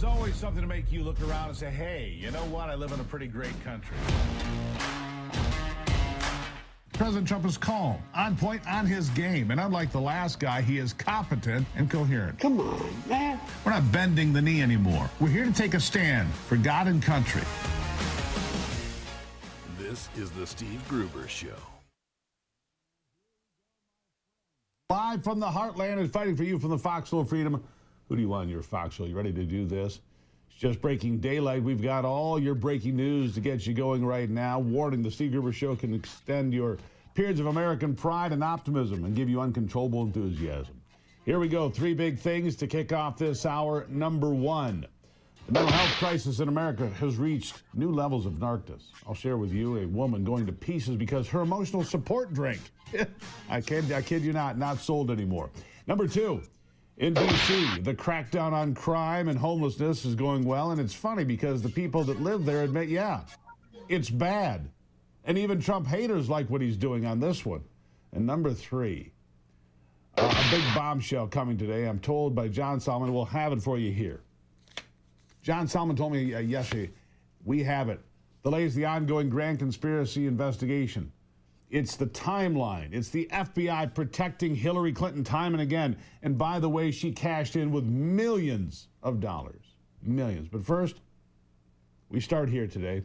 always something to make you look around and say, hey, you know what? I live in a pretty great country. President Trump is calm, on point, on his game. And unlike the last guy, he is competent and coherent. Come on, man. We're not bending the knee anymore. We're here to take a stand for God and country. This is the Steve Gruber Show. Live from the heartland and fighting for you from the foxhole of freedom. Who do you want in your foxhole? You ready to do this? It's just breaking daylight. We've got all your breaking news to get you going right now. Warning, the Steve Gruber Show can extend your periods of American pride and optimism and give you uncontrollable enthusiasm. Here we go. 3 big things to kick off this hour. Number 1, the mental health crisis in America has reached new levels of darkness. I'll share with you a woman going to pieces because her emotional support drink, I kid you not sold anymore. Number 2, in D.C., the crackdown on crime and homelessness is going well, and it's funny because the people that live there admit, yeah, it's bad. And even Trump haters like what he's doing on this one. And number 3, a big bombshell coming today. I'm told by John Solomon. We'll have it for you here. John Solomon told me yesterday, we have it. The latest, the ongoing grand conspiracy investigation. It's the timeline. It's the FBI protecting Hillary Clinton time and again. And by the way, she cashed in with millions of dollars. Millions. But first, we start here today.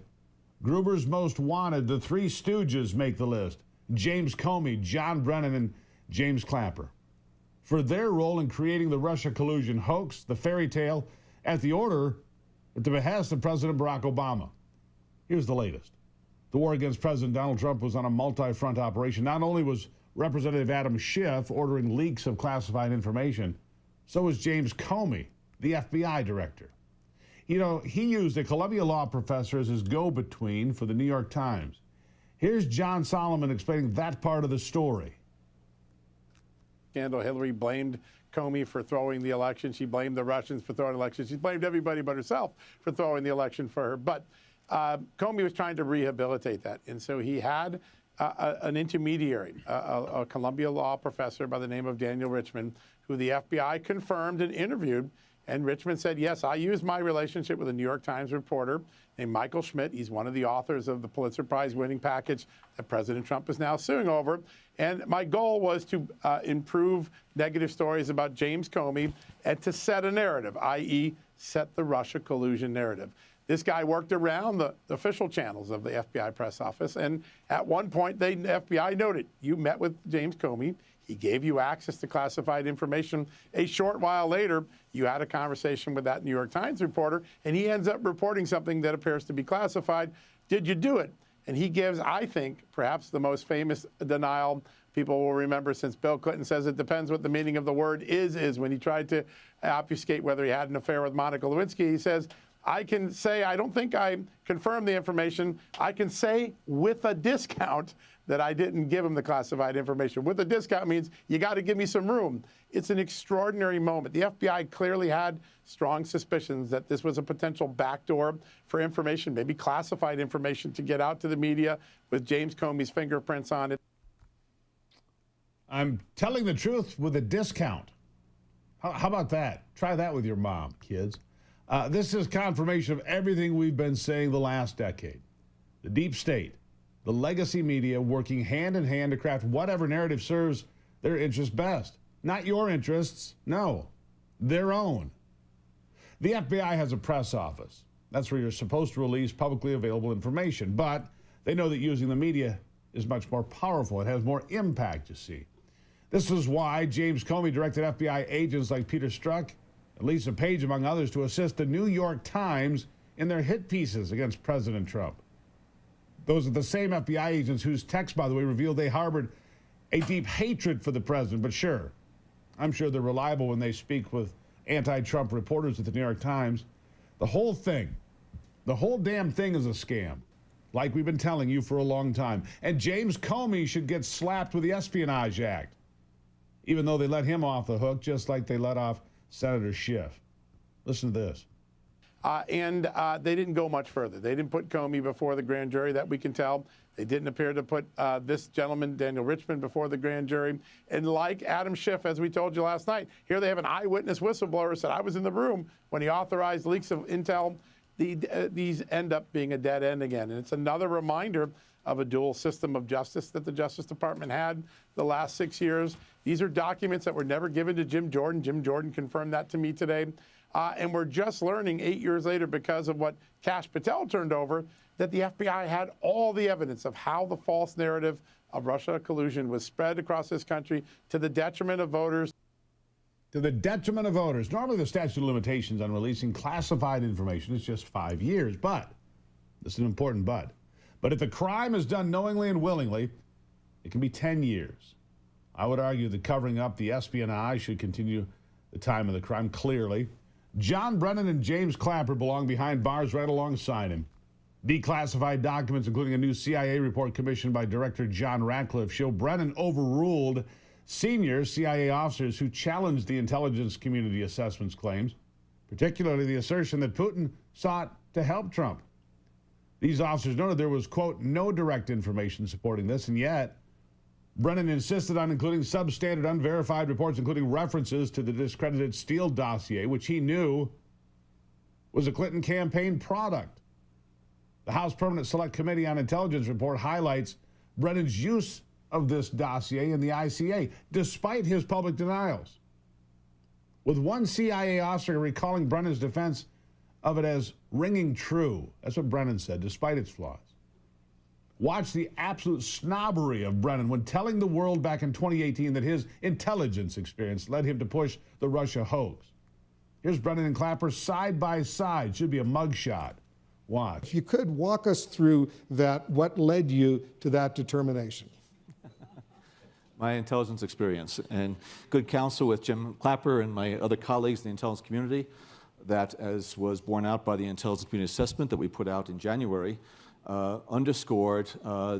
Gruber's most wanted, the 3 stooges make the list. James Comey, John Brennan, and James Clapper. For their role in creating the Russia collusion hoax, the fairy tale, at the behest of President Barack Obama. Here's the latest. The war against President Donald Trump was on a multi-front operation. Not only was Representative Adam Schiff ordering leaks of classified information, so was James Comey, the FBI director. You know, he used a Columbia law professor as his go-between for the New York Times. Here's John Solomon explaining that part of the story. Scandal. Hillary blamed Comey for throwing the election. She blamed the Russians for throwing the election. She blamed everybody but herself for throwing the election for her. But Comey was trying to rehabilitate that. And so he had an intermediary, a Columbia law professor by the name of Daniel Richman, who the FBI confirmed and interviewed. And Richman said, yes, I used my relationship with a New York Times reporter named Michael Schmidt. He's one of the authors of the Pulitzer Prize winning package that President Trump is now suing over. And my goal was to improve negative stories about James Comey and to set a narrative, i.e. set the Russia collusion narrative. This guy worked around the official channels of the FBI press office. And at one point, the FBI noted, you met with James Comey. He gave you access to classified information. A short while later, you had a conversation with that New York Times reporter, and he ends up reporting something that appears to be classified. Did you do it? And he gives, I think, perhaps the most famous denial people will remember since Bill Clinton says it depends what the meaning of the word is when he tried to obfuscate whether he had an affair with Monica Lewinsky. He says, I can say, I don't think I confirmed the information. I can say with a discount that I didn't give him the classified information. With a discount means you got to give me some room. It's an extraordinary moment. The FBI clearly had strong suspicions that this was a potential backdoor for information, maybe classified information to get out to the media with James Comey's fingerprints on it. I'm telling the truth with a discount. How about that? Try that with your mom, kids. This is confirmation of everything we've been saying the last decade. The deep state, the legacy media working hand in hand to craft whatever narrative serves their interests best. Not your interests, no, their own. The FBI has a press office. That's where you're supposed to release publicly available information. But they know that using the media is much more powerful. It has more impact, you see. This is why James Comey directed FBI agents like Peter Strzok and Lisa Page, among others, to assist the New York Times in their hit pieces against President Trump. Those are the same FBI agents whose texts, by the way, revealed they harbored a deep hatred for the president. But sure, I'm sure they're reliable when they speak with anti-Trump reporters at the New York Times. The whole thing, the whole damn thing is a scam, like we've been telling you for a long time. And James Comey should get slapped with the Espionage Act, even though they let him off the hook, just like they let off Senator Schiff. Listen to this. And they didn't go much further. They didn't put Comey before the grand jury, that we can tell. They didn't appear to put this gentleman, Daniel Richmond, before the grand jury. And like Adam Schiff, as we told you last night, here they have an eyewitness whistleblower who said, I was in the room when he authorized leaks of intel. These end up being a dead end again. And it's another reminder of a dual system of justice that the Justice Department had the last 6 years. These are documents that were never given to Jim Jordan. Jim Jordan confirmed that to me today. And we're just learning 8 years later, because of what Kash Patel turned over, that the FBI had all the evidence of how the false narrative of Russia collusion was spread across this country to the detriment of voters. To the detriment of voters. Normally, the statute of limitations on releasing classified information is just 5 years, but this is an important but. But if the crime is done knowingly and willingly, it can be 10 years. I would argue that covering up the espionage should continue the time of the crime clearly. John Brennan and James Clapper belong behind bars right alongside him. Declassified documents, including a new CIA report commissioned by Director John Ratcliffe, show Brennan overruled senior CIA officers who challenged the intelligence community assessment's claims, particularly the assertion that Putin sought to help Trump. These officers noted there was, quote, no direct information supporting this, and yet Brennan insisted on including substandard, unverified reports, including references to the discredited Steele dossier, which he knew was a Clinton campaign product. The House Permanent Select Committee on Intelligence report highlights Brennan's use of this dossier in the ICA, despite his public denials, with one CIA officer recalling Brennan's defense of it as ringing true. That's what Brennan said, despite its flaws. Watch the absolute snobbery of Brennan when telling the world back in 2018 that his intelligence experience led him to push the Russia hoax. Here's Brennan and Clapper side by side. Should be a mugshot. Watch. If you could walk us through that, what led you to that determination? My intelligence experience and good counsel with Jim Clapper and my other colleagues in the intelligence community, that, as was borne out by the intelligence community assessment that we put out in January, underscored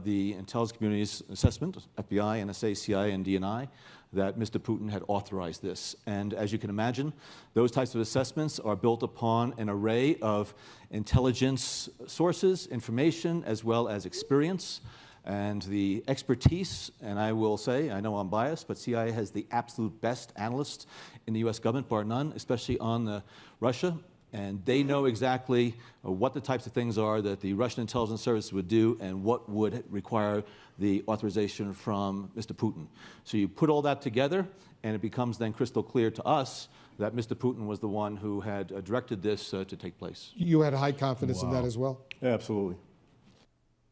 the intelligence community's assessment, FBI, NSA, CIA, and DNI, that Mr. Putin had authorized this. And as you can imagine, those types of assessments are built upon an array of intelligence sources, information, as well as experience. And the expertise, and I will say, I know I'm biased, but CIA has the absolute best analysts in the US government, bar none, especially on Russia. And they know exactly what the types of things are that the Russian intelligence service would do and what would require the authorization from Mr. Putin. So you put all that together, and it becomes then crystal clear to us that Mr. Putin was the one who had directed this to take place. You had high confidence in that as well? Absolutely.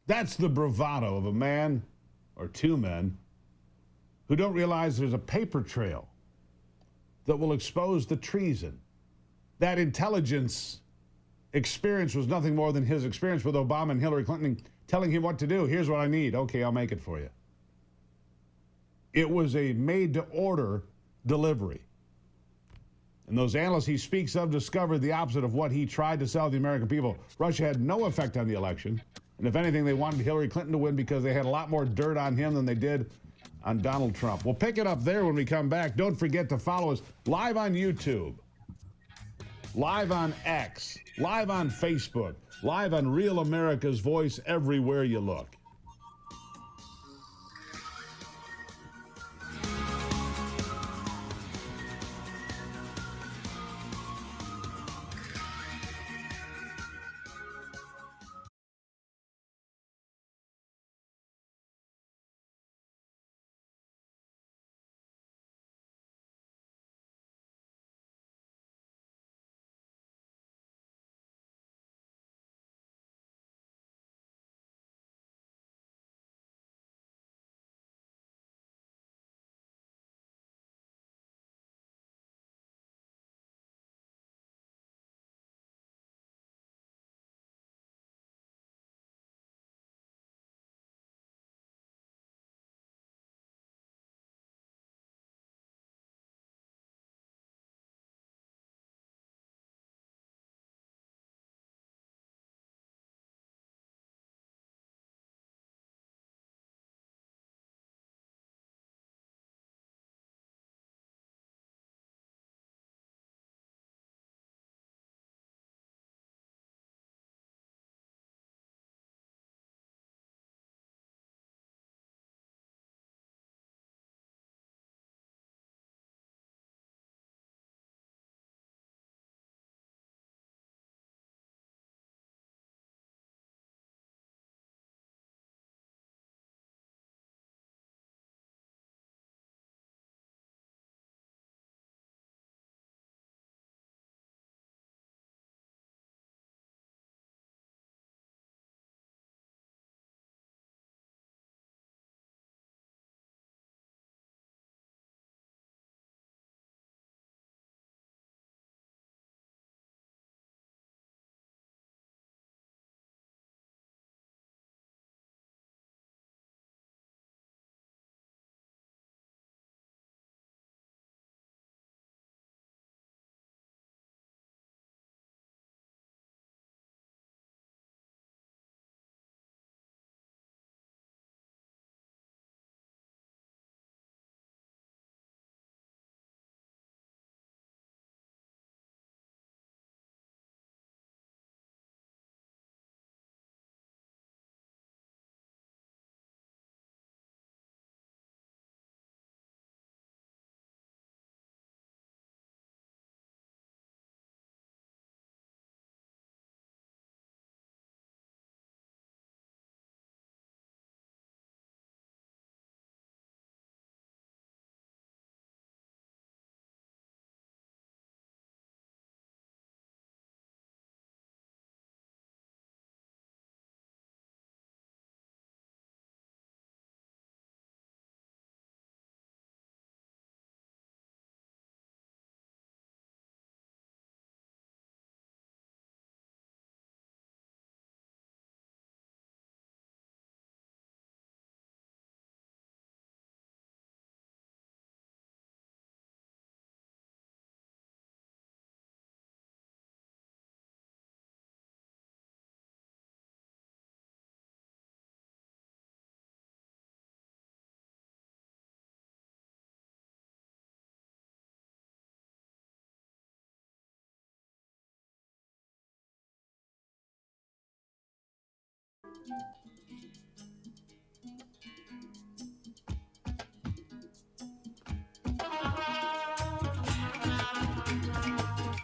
That's the bravado of a man or two men who don't realize there's a paper trail that will expose the treason. That intelligence experience was nothing more than his experience with Obama and Hillary Clinton telling him what to do. Here's what I need. Okay, I'll make it for you. It was a made-to-order delivery. And those analysts he speaks of discovered the opposite of what he tried to sell the American people. Russia had no effect on the election. And if anything, they wanted Hillary Clinton to win because they had a lot more dirt on him than they did on Donald Trump. We'll pick it up there when we come back. Don't forget to follow us live on YouTube, live on X, live on Facebook, live on Real America's Voice everywhere you look.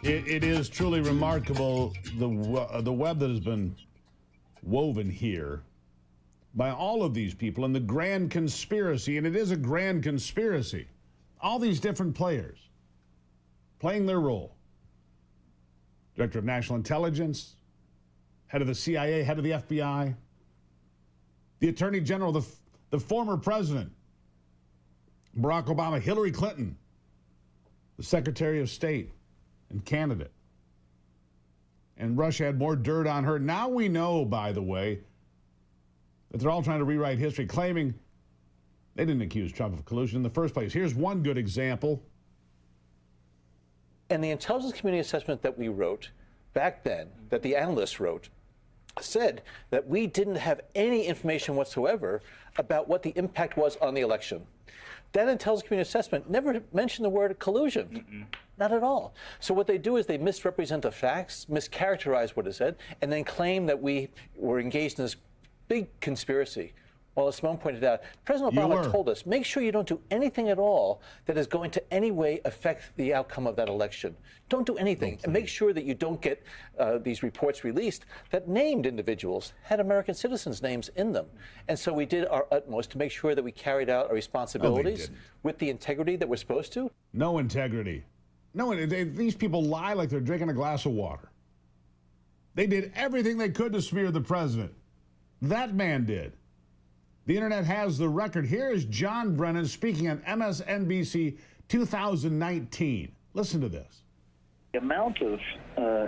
It is truly remarkable, the web that has been woven here by all of these people and the grand conspiracy, and it is a grand conspiracy. All these different players playing their role. Director of National Intelligence, head of the CIA, head of the FBI, the Attorney General, the former president, Barack Obama, Hillary Clinton, the Secretary of State and candidate. And Russia had more dirt on her. Now we know, by the way, that they're all trying to rewrite history, claiming they didn't accuse Trump of collusion in the first place. Here's one good example. And the intelligence community assessment that we wrote back then, that the analysts wrote, said that we didn't have any information whatsoever about what the impact was on the election. That intelligence community assessment never mentioned the word collusion. Not at all. So what they do is they misrepresent the facts, mischaracterize what is said, and then claim that we were engaged in this big conspiracy. Well, as Simone pointed out, President Obama told us, make sure you don't do anything at all that is going to any way affect the outcome of that election. Don't do anything. And make sure that you don't get these reports released that named individuals had American citizens' names in them. And so we did our utmost to make sure that we carried out our responsibilities with the integrity that we're supposed to. No integrity. No, these people lie like they're drinking a glass of water. They did everything they could to smear the president. That man did. The internet has the record. Here is John Brennan speaking on MSNBC 2019. Listen to this. The amount of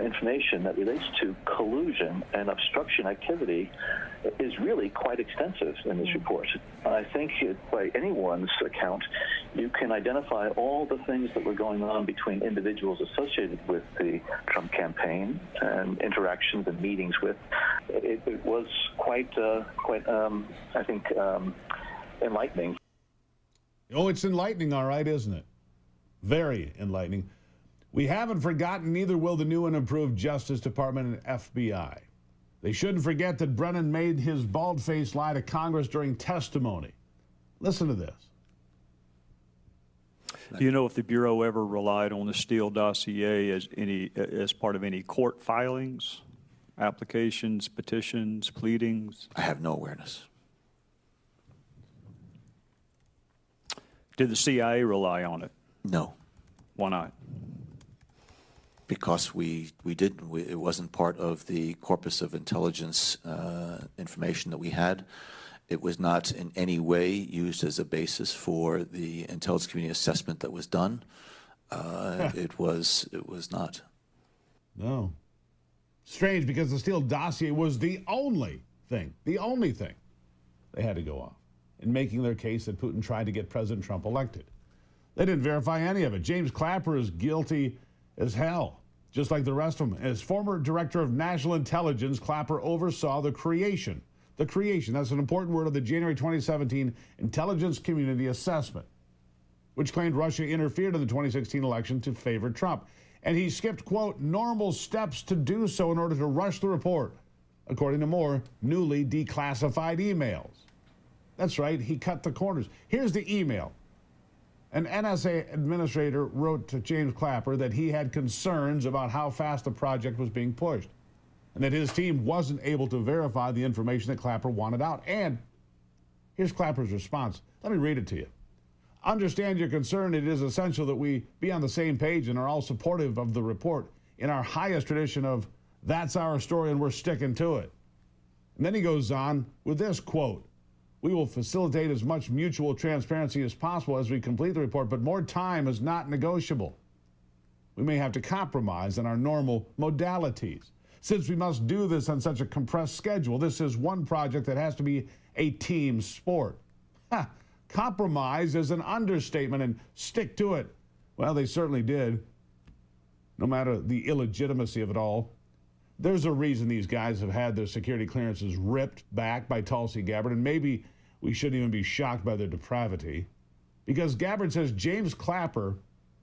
information that relates to collusion and obstruction activity is really quite extensive in this report. I think by anyone's account, you can identify all the things that were going on between individuals associated with the Trump campaign and interactions and meetings with. It was quite I think, enlightening. Oh, it's enlightening, all right, isn't it? Very enlightening. We haven't forgotten, neither will the new and improved Justice Department and FBI. They shouldn't forget that Brennan made his bald-faced lie to Congress during testimony. Listen to this. Do you know if the Bureau ever relied on the Steele dossier as part of any court filings, applications, petitions, pleadings? I have no awareness. Did the CIA rely on it? No. Why not? Because we didn't. It wasn't part of the corpus of intelligence information that we had. It was not in any way used as a basis for the intelligence community assessment that was done. It was not. No. Strange, because the Steele dossier was the only thing they had to go off in making their case that Putin tried to get President Trump elected. They didn't verify any of it. James Clapper is guilty as hell, just like the rest of them. As former director of national intelligence, Clapper oversaw the creation, that's an important word, of the January 2017 Intelligence Community Assessment, which claimed Russia interfered in the 2016 election to favor Trump. And he skipped, quote, normal steps to do so in order to rush the report, according to more newly declassified emails. That's right, he cut the corners. Here's the email. An NSA administrator wrote to James Clapper that he had concerns about how fast the project was being pushed, and that his team wasn't able to verify the information that Clapper wanted out. And here's Clapper's response. Let me read it to you. Understand your concern. It is essential that we be on the same page and are all supportive of the report in our highest tradition of that's our story and we're sticking to it. And then he goes on with this quote, we will facilitate as much mutual transparency as possible as we complete the report, but more time is not negotiable. We may have to compromise on our normal modalities. Since we must do this on such a compressed schedule, this is one project that has to be a team sport. Compromise is an understatement, and stick to it. Well, they certainly did, no matter the illegitimacy of it all. There's a reason these guys have had their security clearances ripped back by Tulsi Gabbard, and maybe we shouldn't even be shocked by their depravity, because Gabbard says James Clapper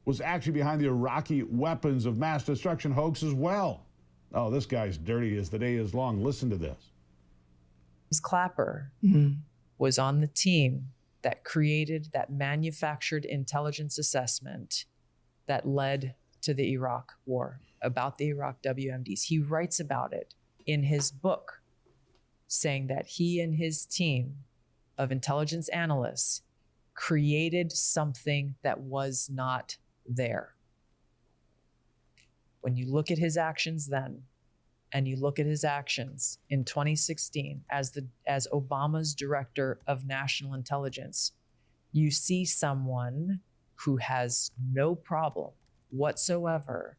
was actually behind the Iraqi weapons of mass destruction hoax as well. Oh, this guy's dirty as the day is long. Listen to this. Clapper was on the team that created, that manufactured intelligence assessment that led to the Iraq war, about the Iraq WMDs. He writes about it in his book, saying that he and his team of intelligence analysts created something that was not there. When you look at his actions then, and you look at his actions in 2016 as Obama's director of national intelligence, you see someone who has no problem whatsoever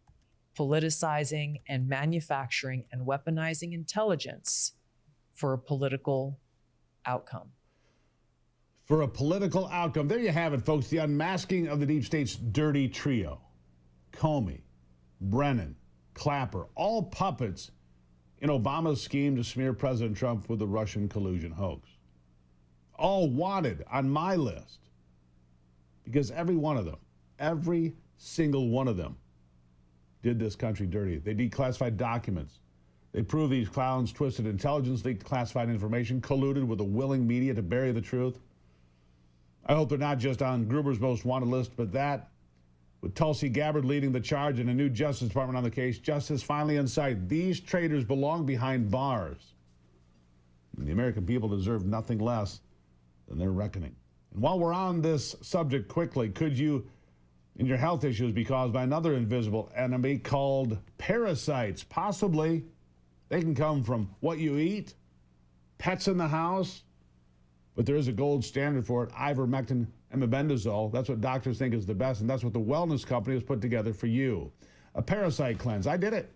politicizing and manufacturing and weaponizing intelligence for a political outcome. For a political outcome. There you have it, folks. The unmasking of the deep state's dirty trio. Comey, Brennan, Clapper, all puppets in Obama's scheme to smear President Trump with the Russian collusion hoax. All wanted on my list. Because every one of them, every single one of them, did this country dirty. They declassified documents. They proved these clowns twisted intelligence, leaked classified information, colluded with a willing media to bury the truth. I hope they're not just on Gruber's most wanted list, but that, with Tulsi Gabbard leading the charge and a new Justice Department on the case, justice finally in sight. These traitors belong behind bars. And the American people deserve nothing less than their reckoning. And while we're on this subject quickly, could you, in your health issues, be caused by another invisible enemy called parasites? Possibly. They can come from what you eat, pets in the house, but there is a gold standard for it, ivermectin and mebendazole. That's what doctors think is the best, and that's what the wellness company has put together for you. A parasite cleanse. I did it.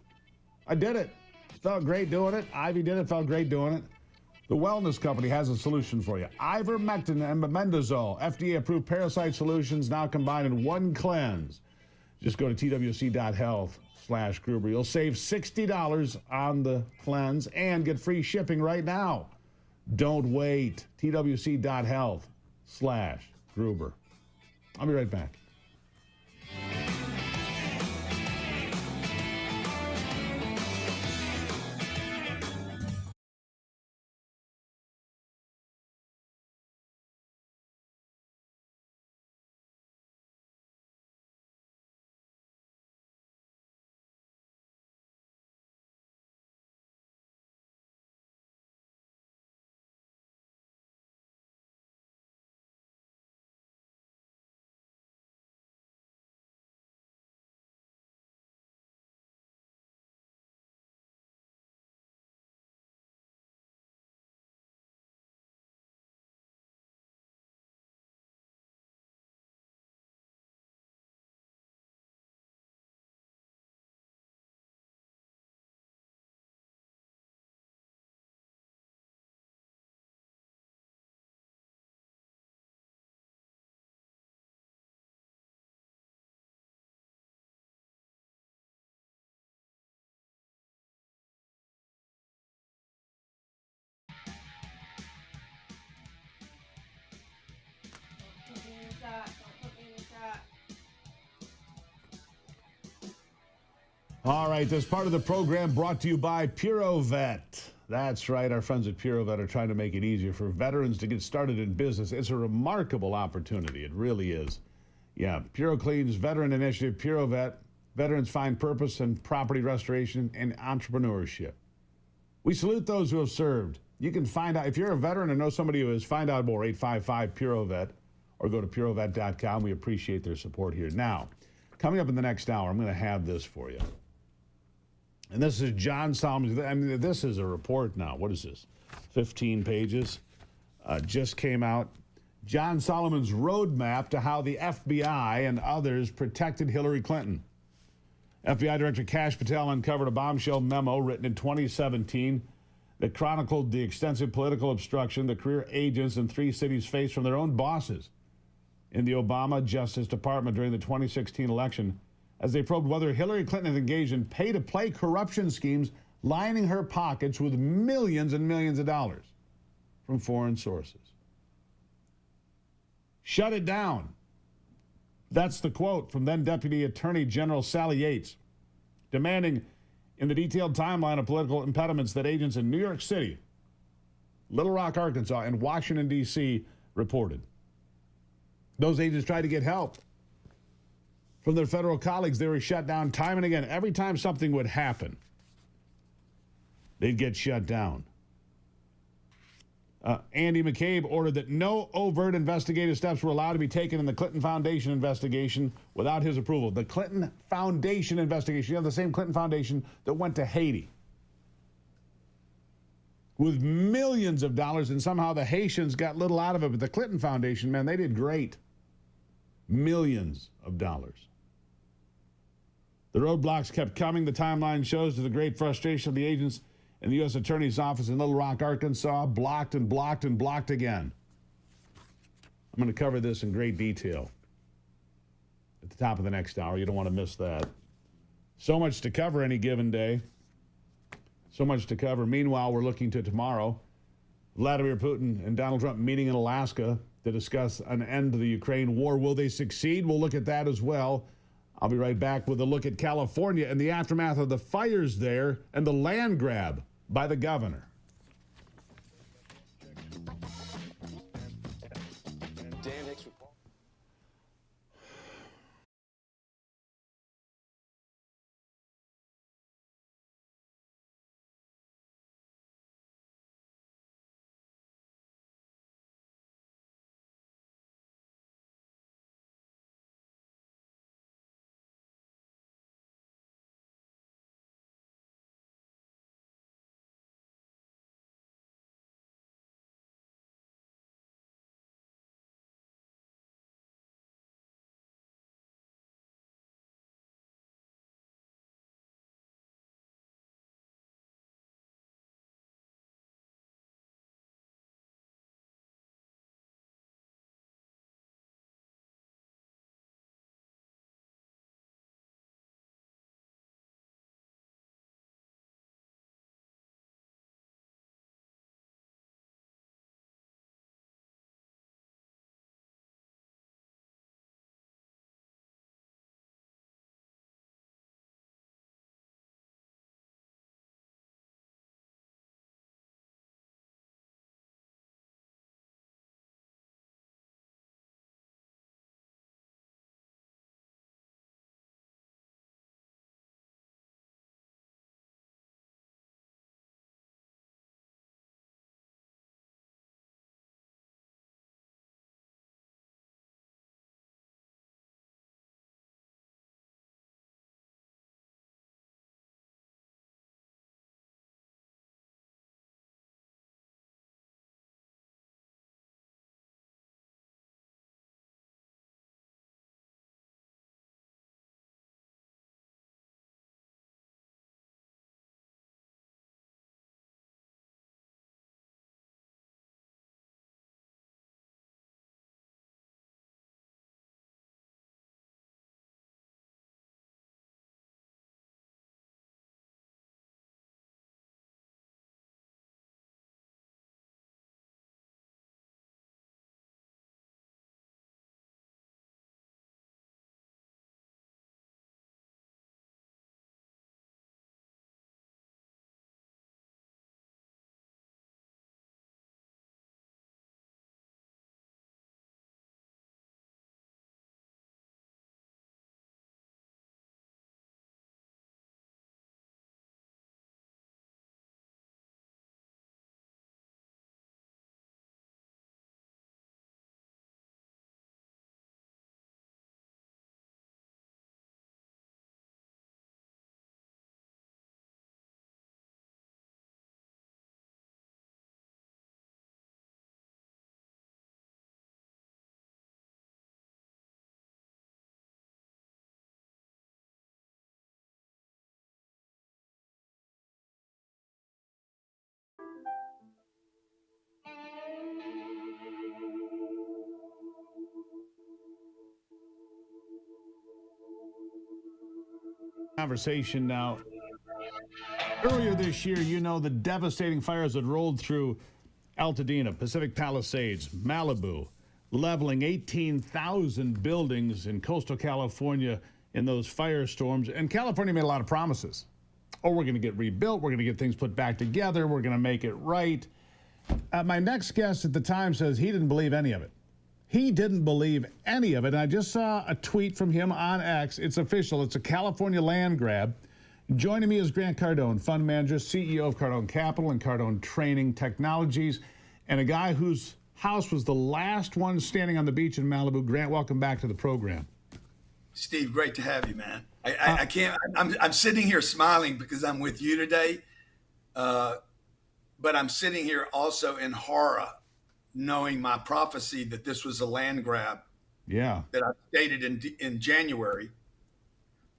Felt great doing it. Ivy did it, felt great doing it. The wellness company has a solution for you. Ivermectin and mebendazole, FDA-approved parasite solutions now combined in one cleanse. Just go to twc.health/Gruber. You'll save $60 on the cleanse and get free shipping right now. Don't wait. twc.health/Gruber. I'll be right back. All right, this part of the program brought to you by PuroVet. That's right, our friends at PuroVet are trying to make it easier for veterans to get started in business. It's a remarkable opportunity, it really is. Yeah, PuroClean's veteran initiative, PuroVet, veterans find purpose in property restoration and entrepreneurship. We salute those who have served. You can find out, if you're a veteran or know somebody who is, find out more, 855-PuroVet, or go to purovet.com. We appreciate their support here. Now, coming up in the next hour, I'm going to have this for you. And this is John Solomon's. I mean, this is a report now. What is this? 15 pages. Just came out. John Solomon's roadmap to how the FBI and others protected Hillary Clinton. FBI Director Kash Patel uncovered a bombshell memo written in 2017 that chronicled the extensive political obstruction the career agents in 3 cities faced from their own bosses in the Obama Justice Department during the 2016 election, as they probed whether Hillary Clinton had engaged in pay-to-play corruption schemes, lining her pockets with millions and millions of dollars from foreign sources. Shut it down. That's the quote from then Deputy Attorney General Sally Yates, demanding in the detailed timeline of political impediments that agents in New York City Little Rock, Arkansas, and Washington, D.C. reported. Those agents tried to get help from their federal colleagues. They were shut down time and again. Every time something would happen, they'd get shut down. Andy McCabe ordered that no overt investigative steps were allowed to be taken in the Clinton Foundation investigation without his approval. The Clinton Foundation investigation, you know, the same Clinton Foundation that went to Haiti with millions of dollars, and somehow the Haitians got little out of it. But the Clinton Foundation, man, they did great. Millions of dollars. The roadblocks kept coming. The timeline shows, to the great frustration of the agents in the U.S. Attorney's Office in Little Rock, Arkansas, blocked and blocked and blocked again. I'm going to cover this in great detail at the top of the next hour. You don't want to miss that. So much to cover any given day. So much to cover. Meanwhile, we're looking to tomorrow. Vladimir Putin and Donald Trump meeting in Alaska to discuss an end to the Ukraine war. Will they succeed? We'll look at that as well. I'll be right back with a look at California and the aftermath of the fires there and the land grab by the governor. Conversation now. Earlier this year, you know, the devastating fires that rolled through Altadena, Pacific Palisades, Malibu, leveling 18,000 buildings in coastal California in those firestorms. And California made a lot of promises. Oh, we're going to get rebuilt. We're going to get things put back together. We're going to make it right. My next guest at the time says he didn't believe any of it. He didn't believe any of it. And I just saw a tweet from him on X. It's official. It's a California land grab. Joining me is Grant Cardone, fund manager, CEO of Cardone Capital and Cardone Training Technologies, and a guy whose house was the last one standing on the beach in Malibu. Grant, welcome back to the program. Steve, great to have you, man. I can't. I'm sitting here smiling because I'm with you today, but I'm sitting here also in horror, knowing my prophecy that this was a land grab. Yeah. That I stated in January.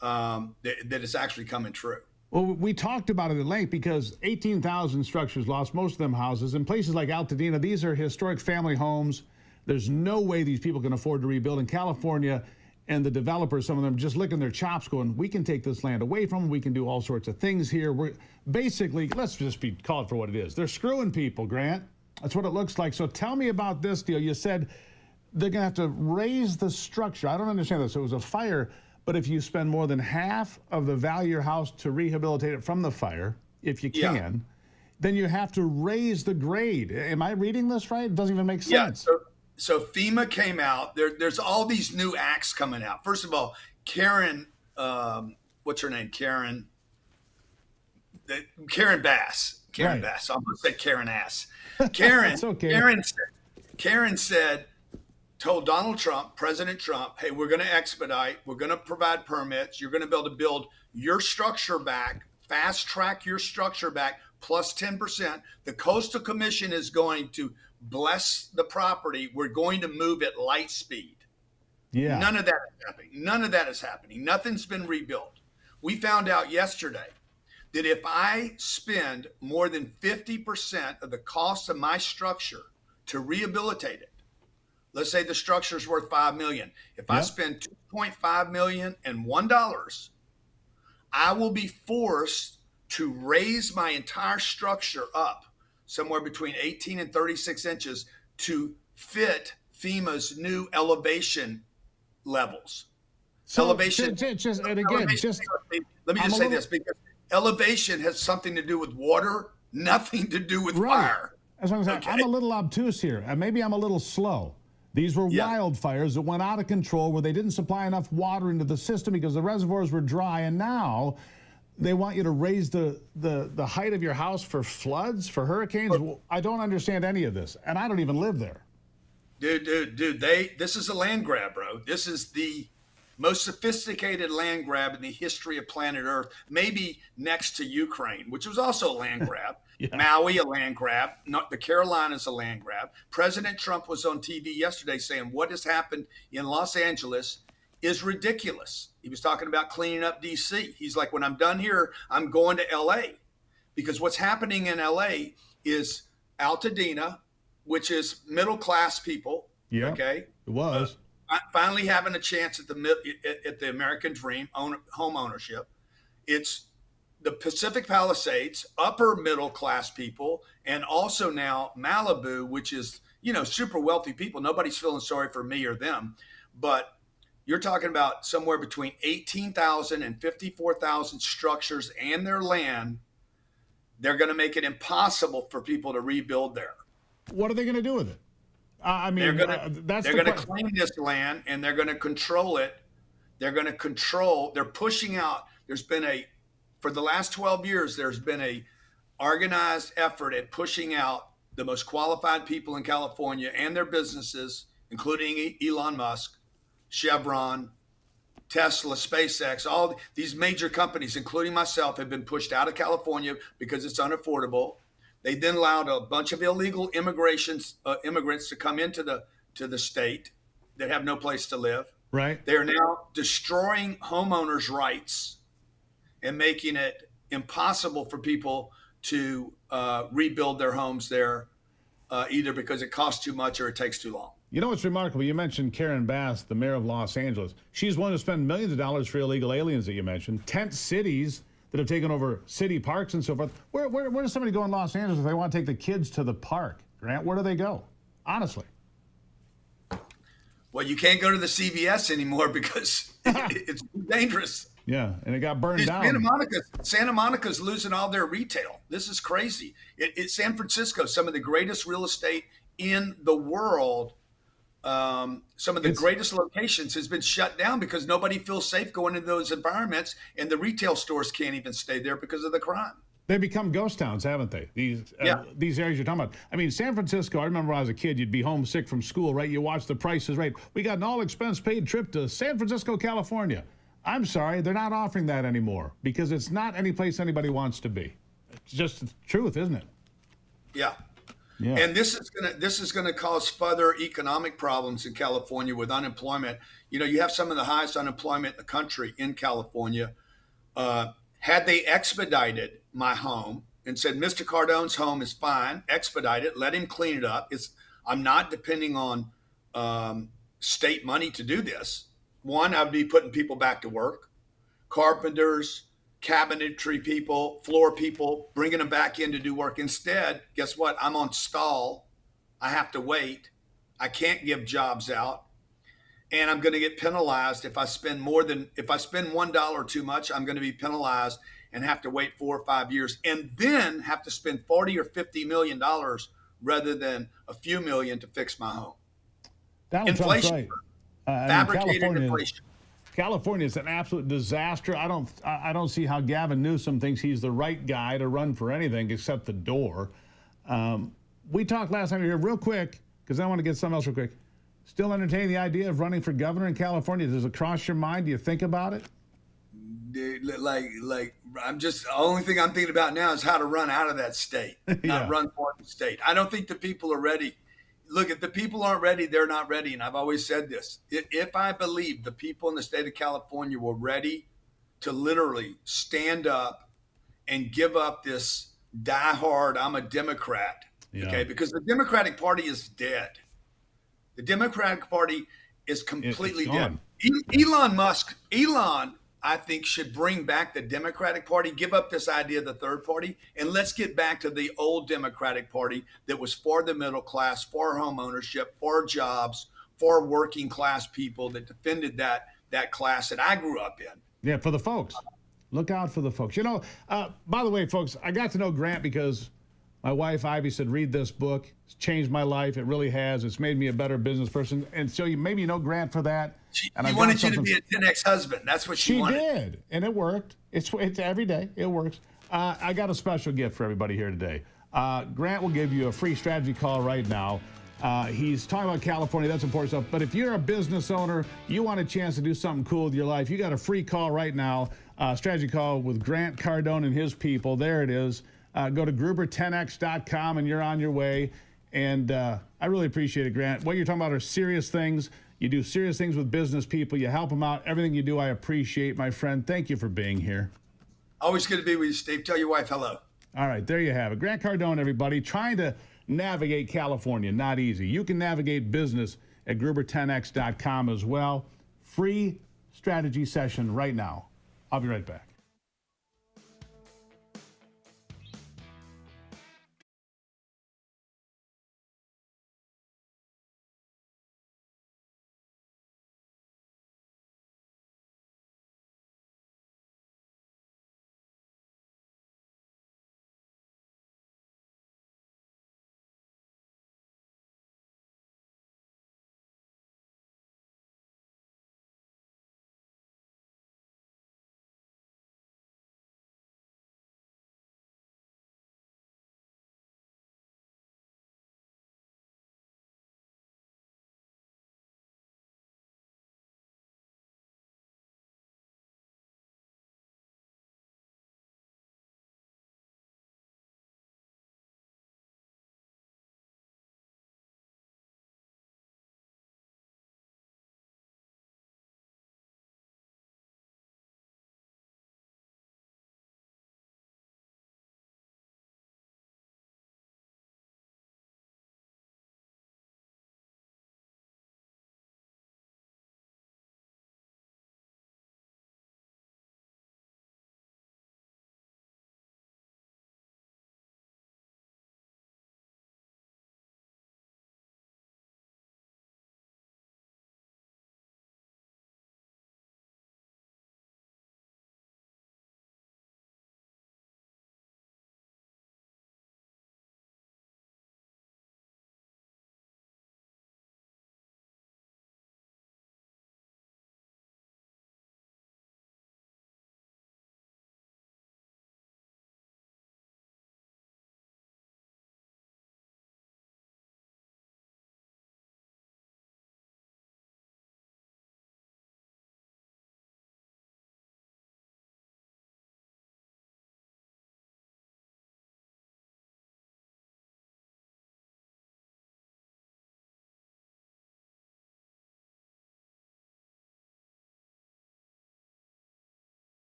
That is actually coming true. Well, we talked about it at length because 18,000 structures lost, most of them houses. In places like Altadena, these are historic family homes. There's no way these people can afford to rebuild. In California, and the developers, some of them just licking their chops going, we can take this land away from them. We can do all sorts of things here. We're basically, let's just call it for what it is. They're screwing people, Grant. That's what it looks like. So tell me about this deal. You said they're going to have to raise the structure. I don't understand this. So it was a fire. But if you spend more than half of the value of your house to rehabilitate it from the fire, if you can, then you have to raise the grade. Am I reading this right? It doesn't even make sense. Yeah, so FEMA came out. There's all these new acts coming out. First of all, Karen, what's her name? Karen Bass. Karen Bass. I'm going to say Karen Ass. Karen, That's okay. Karen said, told Donald Trump, President Trump, hey, we're going to expedite, we're going to provide permits, you're going to be able to build your structure back, fast track your structure back, plus 10%. The Coastal Commission is going to bless the property. We're going to move at light speed. Yeah. None of that is happening. None of that is happening. Nothing's been rebuilt. We found out yesterday that if I spend more than 50% of the cost of my structure to rehabilitate it, let's say the structure is worth $5 million. If I spend $2.5 million and $1, I will be forced to raise my entire structure up somewhere between 18 and 36 inches to fit FEMA's new elevation levels. So Elevation. and again, Let me just say this, because elevation has something to do with water, nothing to do with fire. As long as I'm a little obtuse here, and maybe I'm a little slow. These were wildfires that went out of control where they didn't supply enough water into the system because the reservoirs were dry, and now they want you to raise the height of your house for floods, for hurricanes. I don't understand any of this, and I don't even live there. Dude, this is a land grab, bro. This is the most sophisticated land grab in the history of planet Earth, maybe next to Ukraine, which was also a land grab. Maui, a land grab. The Carolinas, a land grab. President Trump was on TV yesterday saying what has happened in Los Angeles is ridiculous. He was talking about cleaning up D.C. He's like, when I'm done here, I'm going to L.A. Because what's happening in L.A. is Altadena, which is middle-class people. Yeah, okay, it was. Finally having a chance at the American dream, home ownership. It's the Pacific Palisades, upper middle class people, and also now Malibu, which is, super wealthy people. Nobody's feeling sorry for me or them, but you're talking about somewhere between 18,000 and 54,000 structures and their land. They're going to make it impossible for people to rebuild there. What are they going to do with it? I mean, they're going to claim this land and they're going to control it. They're pushing out. For the last 12 years, there's been a organized effort at pushing out the most qualified people in California and their businesses, including Elon Musk, Chevron, Tesla, SpaceX, all these major companies, including myself, have been pushed out of California because it's unaffordable. They then allowed a bunch of illegal immigrants to come into the state that have no place to live. Right. They are now destroying homeowners' rights and making it impossible for people to rebuild their homes there, either because it costs too much or it takes too long. You know what's remarkable? You mentioned Karen Bass, the mayor of Los Angeles. She's willing to spend millions of dollars for illegal aliens that you mentioned. Tent cities that have taken over city parks and so forth. Where does somebody go in Los Angeles if they want to take the kids to the park? Grant, where do they go? Honestly. Well, you can't go to the CVS anymore because it's dangerous. Yeah, and it got burned Dude, down. Santa Monica's losing all their retail. This is crazy. It's San Francisco, some of the greatest real estate in the world. Some of the greatest locations has been shut down because nobody feels safe going into those environments, and the retail stores can't even stay there because of the crime. They become ghost towns, haven't they? These areas you're talking about. I mean, San Francisco, I remember when I was a kid, you'd be homesick from school, right? You watch The Price is Right. We got an all-expense paid trip to San Francisco, California. I'm sorry, they're not offering that anymore because it's not any place anybody wants to be. It's just the truth, isn't it? Yeah. Yeah. And this is gonna cause further economic problems in California with unemployment. You know, you have some of the highest unemployment in the country in California. Had they expedited my home and said, Mr. Cardone's home is fine, expedite it, let him clean it up. I'm not depending on state money to do this. One, I'd be putting people back to work, carpenters, cabinetry people, floor people, bringing them back in to do work. Instead, guess what? I'm on stall. I have to wait. I can't give jobs out. And I'm going to get penalized if I spend $1 too much, I'm going to be penalized and have to wait 4 or 5 years and then have to spend 40 or $50 million rather than a few million to fix my home. Donald Trump's right. Fabricated inflation. California is an absolute disaster. I don't see how Gavin Newsom thinks he's the right guy to run for anything except the door. We talked last time you were here real quick because I want to get something else real quick. Still entertaining the idea of running for governor in California? Does it cross your mind? Do you think about it? Dude, the only thing I'm thinking about now is how to run out of that state, not run for the state. I don't think the people are ready. Look, if the people aren't ready, they're not ready. And I've always said this. If I believe the people in the state of California were ready to literally stand up and give up this diehard, I'm a Democrat, okay? Because the Democratic Party is dead. The Democratic Party is completely dead. Elon, I think, should bring back the Democratic Party, give up this idea of the third party, and let's get back to the old Democratic Party that was for the middle class, for home ownership, for jobs, for working class people that defended that class that I grew up in. Yeah, for the folks. Look out for the folks. You know, by the way, folks, I got to know Grant because my wife, Ivy, said, read this book. It's changed my life. It really has. It's made me a better business person. And so maybe you know Grant for that. She wanted you to be a 10X husband. That's what she wanted. She did, and it worked. It's every day. It works. I got a special gift for everybody here today. Grant will give you a free strategy call right now. He's talking about California. That's important stuff. But if you're a business owner, you want a chance to do something cool with your life, you got a free call right now. Strategy call with Grant Cardone and his people. There it is. Go to Gruber10x.com and you're on your way. And I really appreciate it, Grant. What you're talking about are serious things. You do serious things with business people. You help them out. Everything you do, I appreciate, my friend. Thank you for being here. Always good to be with you, Steve. Tell your wife hello. All right, there you have it. Grant Cardone, everybody, trying to navigate California. Not easy. You can navigate business at Gruber10x.com as well. Free strategy session right now. I'll be right back.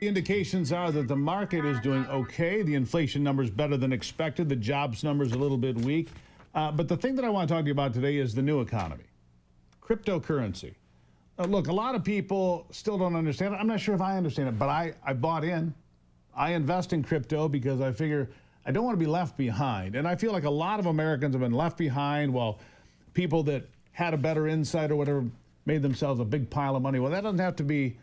Indications are that the market is doing okay. The inflation number's better than expected. The jobs number's a little bit weak. But the thing that I want to talk to you about today is the new economy, cryptocurrency. Look, a lot of people still don't understand it. I'm not sure if I understand it, but I bought in. I invest in crypto because I figure I don't want to be left behind. And I feel like a lot of Americans have been left behind while people that had a better insight or whatever made themselves a big pile of money. Well, that doesn't have to be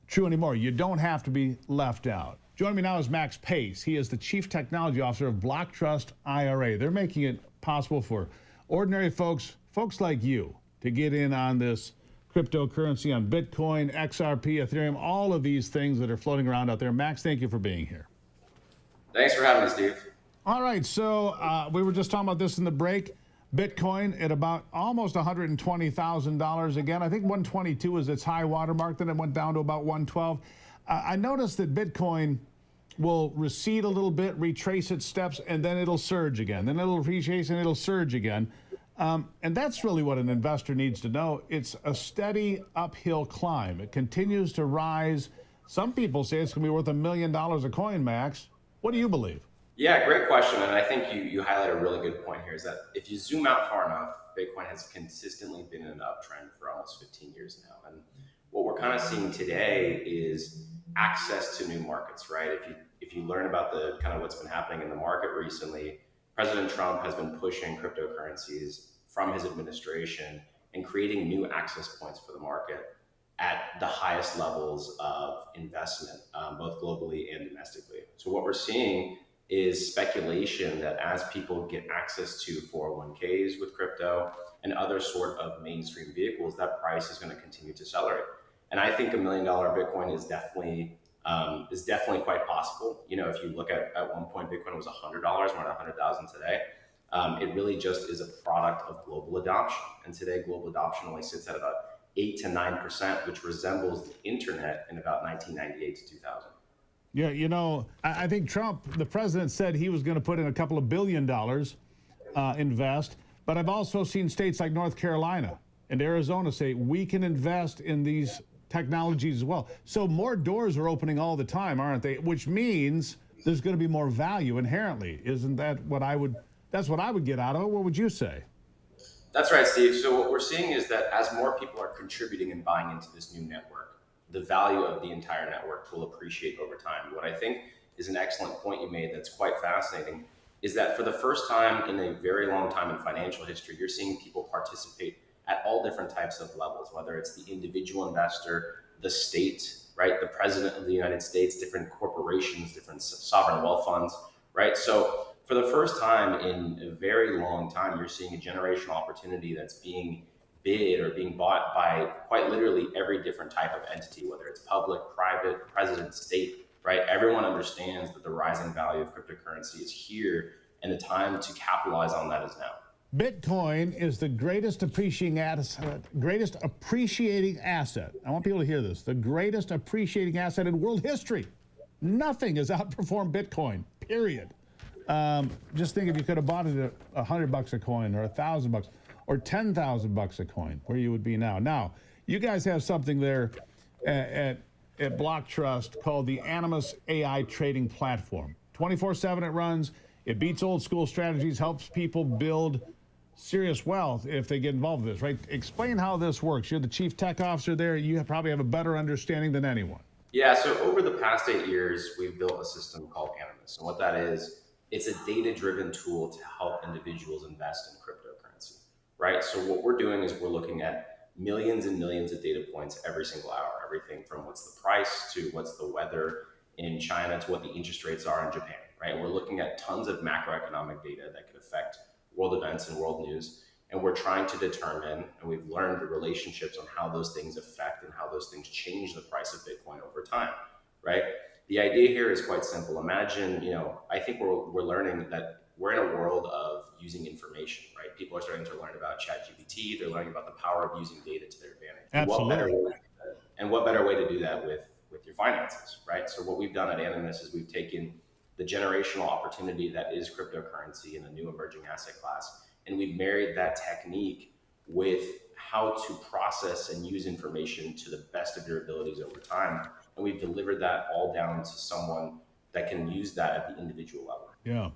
true anymore. You don't have to be left out. Joining me now is Max Pace. He is the Chief Technology Officer of Block Trust IRA. They're making it possible for ordinary folks like you, to get in on this cryptocurrency, on Bitcoin, XRP, Ethereum, all of these things that are floating around out there. Max, thank you for being here. Thanks for having me, Steve. All right, so we were just talking about this in the break. Bitcoin at about almost $120,000 again. I think 122 was its high watermark, then it went down to about 112. I noticed that Bitcoin will recede a little bit, retrace its steps, and then it'll surge again. Then it'll retrace and it'll surge again. And that's really what an investor needs to know. It's a steady uphill climb. It continues to rise. Some people say it's going to be worth $1 million a coin, Max. What do you believe? Yeah, great question. And I think you highlight a really good point here is that if you zoom out far enough, Bitcoin has consistently been in an uptrend for almost 15 years now. And what we're kind of seeing today is access to new markets, right? If you learn about the kind of what's been happening in the market recently, President Trump has been pushing cryptocurrencies from his administration and creating new access points for the market at the highest levels of investment, both globally and domestically. So what we're seeing is speculation that as people get access to 401ks with crypto and other sort of mainstream vehicles, that price is going to continue to accelerate. And I think $1 million Bitcoin is definitely quite possible. You know, if you look at one point, Bitcoin was $100, we're at 100,000 today. It really just is a product of global adoption. And today, global adoption only sits at about 8 to 9%, which resembles the internet in about 1998 to 2000. Yeah, you know, I think Trump, the president, said he was going to put in a couple of $1 billion invest. But I've also seen states like North Carolina and Arizona say we can invest in these technologies as well. So more doors are opening all the time, aren't they? Which means there's going to be more value inherently. Isn't that what that's what I would get out of it? What would you say? That's right, Steve. So what we're seeing is that as more people are contributing and buying into this new network, the value of the entire network will appreciate over time. What I think is an excellent point you made that's quite fascinating is that for the first time in a very long time in financial history, you're seeing people participate at all different types of levels, whether it's the individual investor, the state, right, the president of the United States, different corporations, different sovereign wealth funds, right? So for the first time in a very long time, you're seeing a generational opportunity that's being bid or being bought by quite literally every different type of entity, whether it's public, private, president, state, right? Everyone understands that the rising value of cryptocurrency is here and the time to capitalize on that is now. Bitcoin is the greatest appreciating asset. I want people to hear this. The greatest appreciating asset in world history. Nothing has outperformed Bitcoin, period. Just think if you could have bought it at $100 a coin or $1,000 or $10,000 a coin, where you would be now. Now, you guys have something there at Block Trust called the Animus AI Trading Platform. 24/7 it runs. It beats old school strategies, helps people build serious wealth if they get involved with this, right? Explain how this works. You're the chief tech officer there. You probably have a better understanding than anyone. Yeah, so over the past 8 years, we've built a system called Animus. And what that is, it's a data-driven tool to help individuals invest in cryptocurrency, right? So what we're doing is we're looking at millions and millions of data points every single hour, everything from what's the price to what's the weather in China to what the interest rates are in Japan, right? And we're looking at tons of macroeconomic data that could affect world events and world news. And we're trying to determine, and we've learned the relationships on how those things affect and how those things change the price of Bitcoin over time, right? The idea here is quite simple. Imagine, I think we're learning that we're in a world of using information, right? People are starting to learn about ChatGPT. They're learning about the power of using data to their advantage. Absolutely. And what better way to do that with your finances, right? So what we've done at Animus is we've taken the generational opportunity that is cryptocurrency in a new emerging asset class, and we've married that technique with how to process and use information to the best of your abilities over time and we've delivered that all down to someone that can use that at the individual level. Yeah.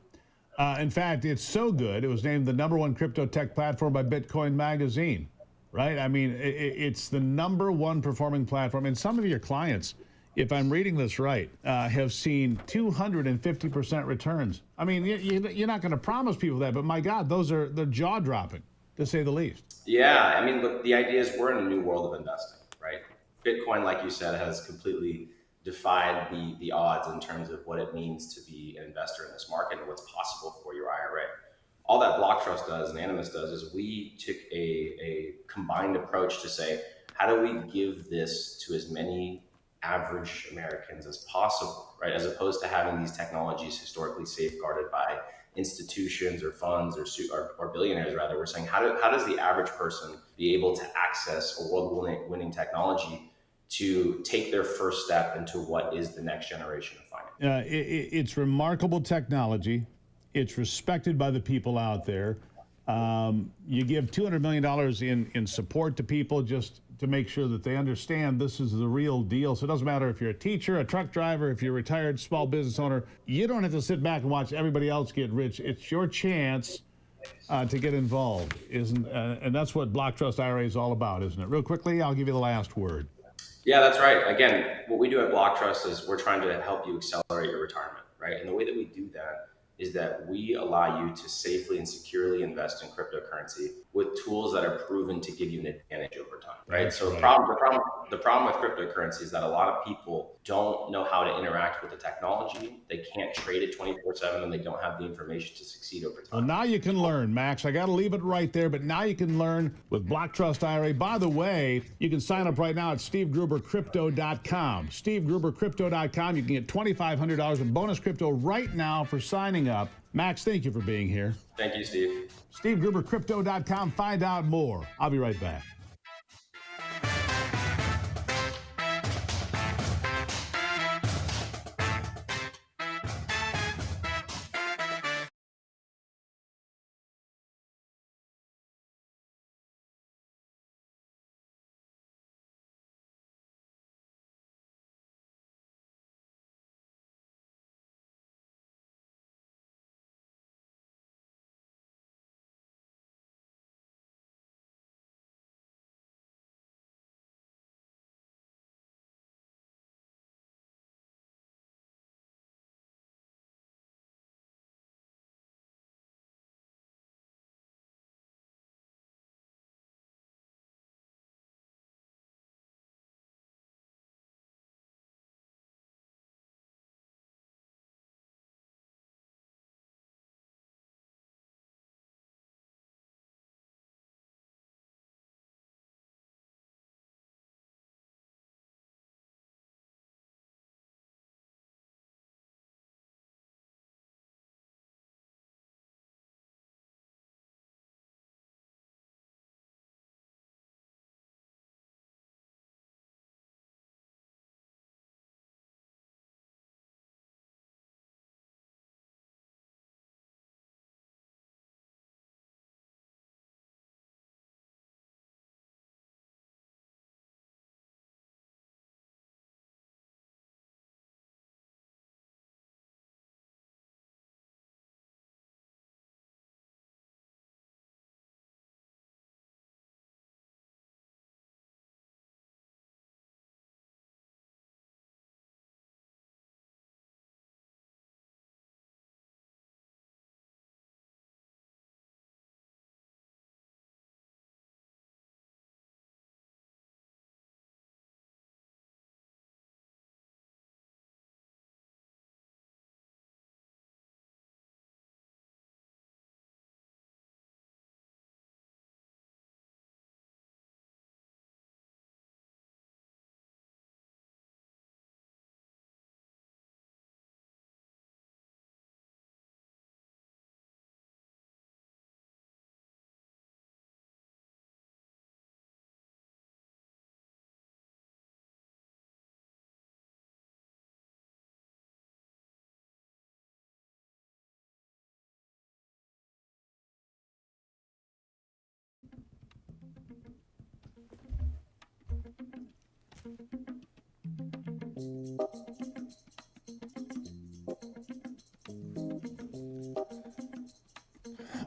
In fact, it's so good, it was named the #1 crypto tech platform by Bitcoin Magazine, right? I mean, it's the #1 performing platform. And some of your clients, if I'm reading this right, have seen 250% returns. I mean, you're not going to promise people that, but my God, they're jaw-dropping, to say the least. Yeah, I mean, look, the idea is we're in a new world of investing, right? Bitcoin, like you said, has completely defied the odds in terms of what it means to be an investor in this market and what's possible for your IRA. All that Block Trust does and Animus does is we took a combined approach to say, how do we give this to as many average Americans as possible, right? As opposed to having these technologies historically safeguarded by institutions or funds or billionaires, rather. We're saying, how does the average person be able to access a world-winning technology to take their first step into what is the next generation of finance? It's remarkable technology. It's respected by the people out there. You give $200 million in support to people just to make sure that they understand this is the real deal. So it doesn't matter if you're a teacher, a truck driver, if you're a retired small business owner, you don't have to sit back and watch everybody else get rich. It's your chance to get involved, and that's what Block Trust IRA is all about, isn't it? Real quickly, I'll give you the last word. Yeah, that's right. Again, what we do at Block Trust is we're trying to help you accelerate your retirement, right? And the way that we do that is that we allow you to safely and securely invest in cryptocurrency with tools that are proven to give you an advantage over time, right? That's So right. the problem with cryptocurrency is that a lot of people don't know how to interact with the technology. They can't trade it 24/7, and they don't have the information to succeed over time. Well, now you can learn, Max. I got to leave it right there, but now you can learn with Block Trust IRA. By the way, you can sign up right now at SteveGruberCrypto.com. SteveGruberCrypto.com. You can get $2,500 in bonus crypto right now for signing up. Max, thank you for being here. Thank you, Steve. SteveGruberCrypto.com. Find out more. I'll be right back.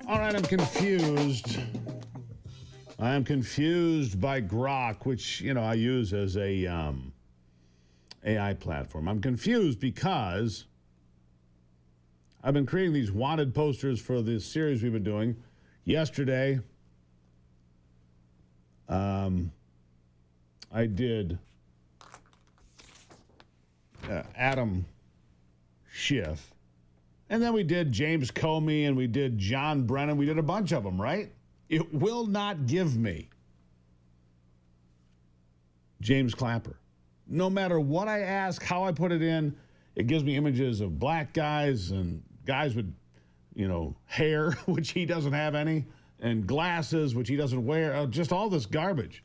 All right, I'm confused. I am confused by Grock, which, I use as a AI platform. I'm confused because I've been creating these wanted posters for this series we've been doing. Yesterday, I did Adam Schiff. And then we did James Comey and we did John Brennan. We did a bunch of them, right? It will not give me James Clapper. No matter what I ask, how I put it in, it gives me images of black guys and guys with, hair, which he doesn't have any, and glasses, which he doesn't wear. Just all this garbage.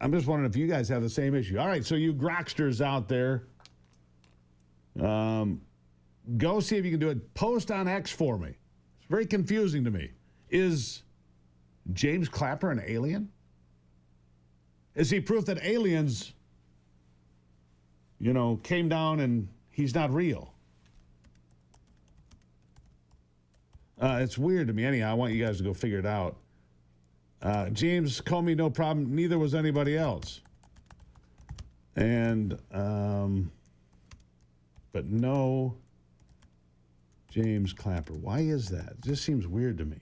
I'm just wondering if you guys have the same issue. All right, so you Grocksters out there, go see if you can do it. Post on X for me. It's very confusing to me. Is James Clapper an alien? Is he proof that aliens, came down and he's not real? It's weird to me. Anyhow, I want you guys to go figure it out. James Comey, no problem. Neither was anybody else. And, but no James Clapper. Why is that? It just seems weird to me.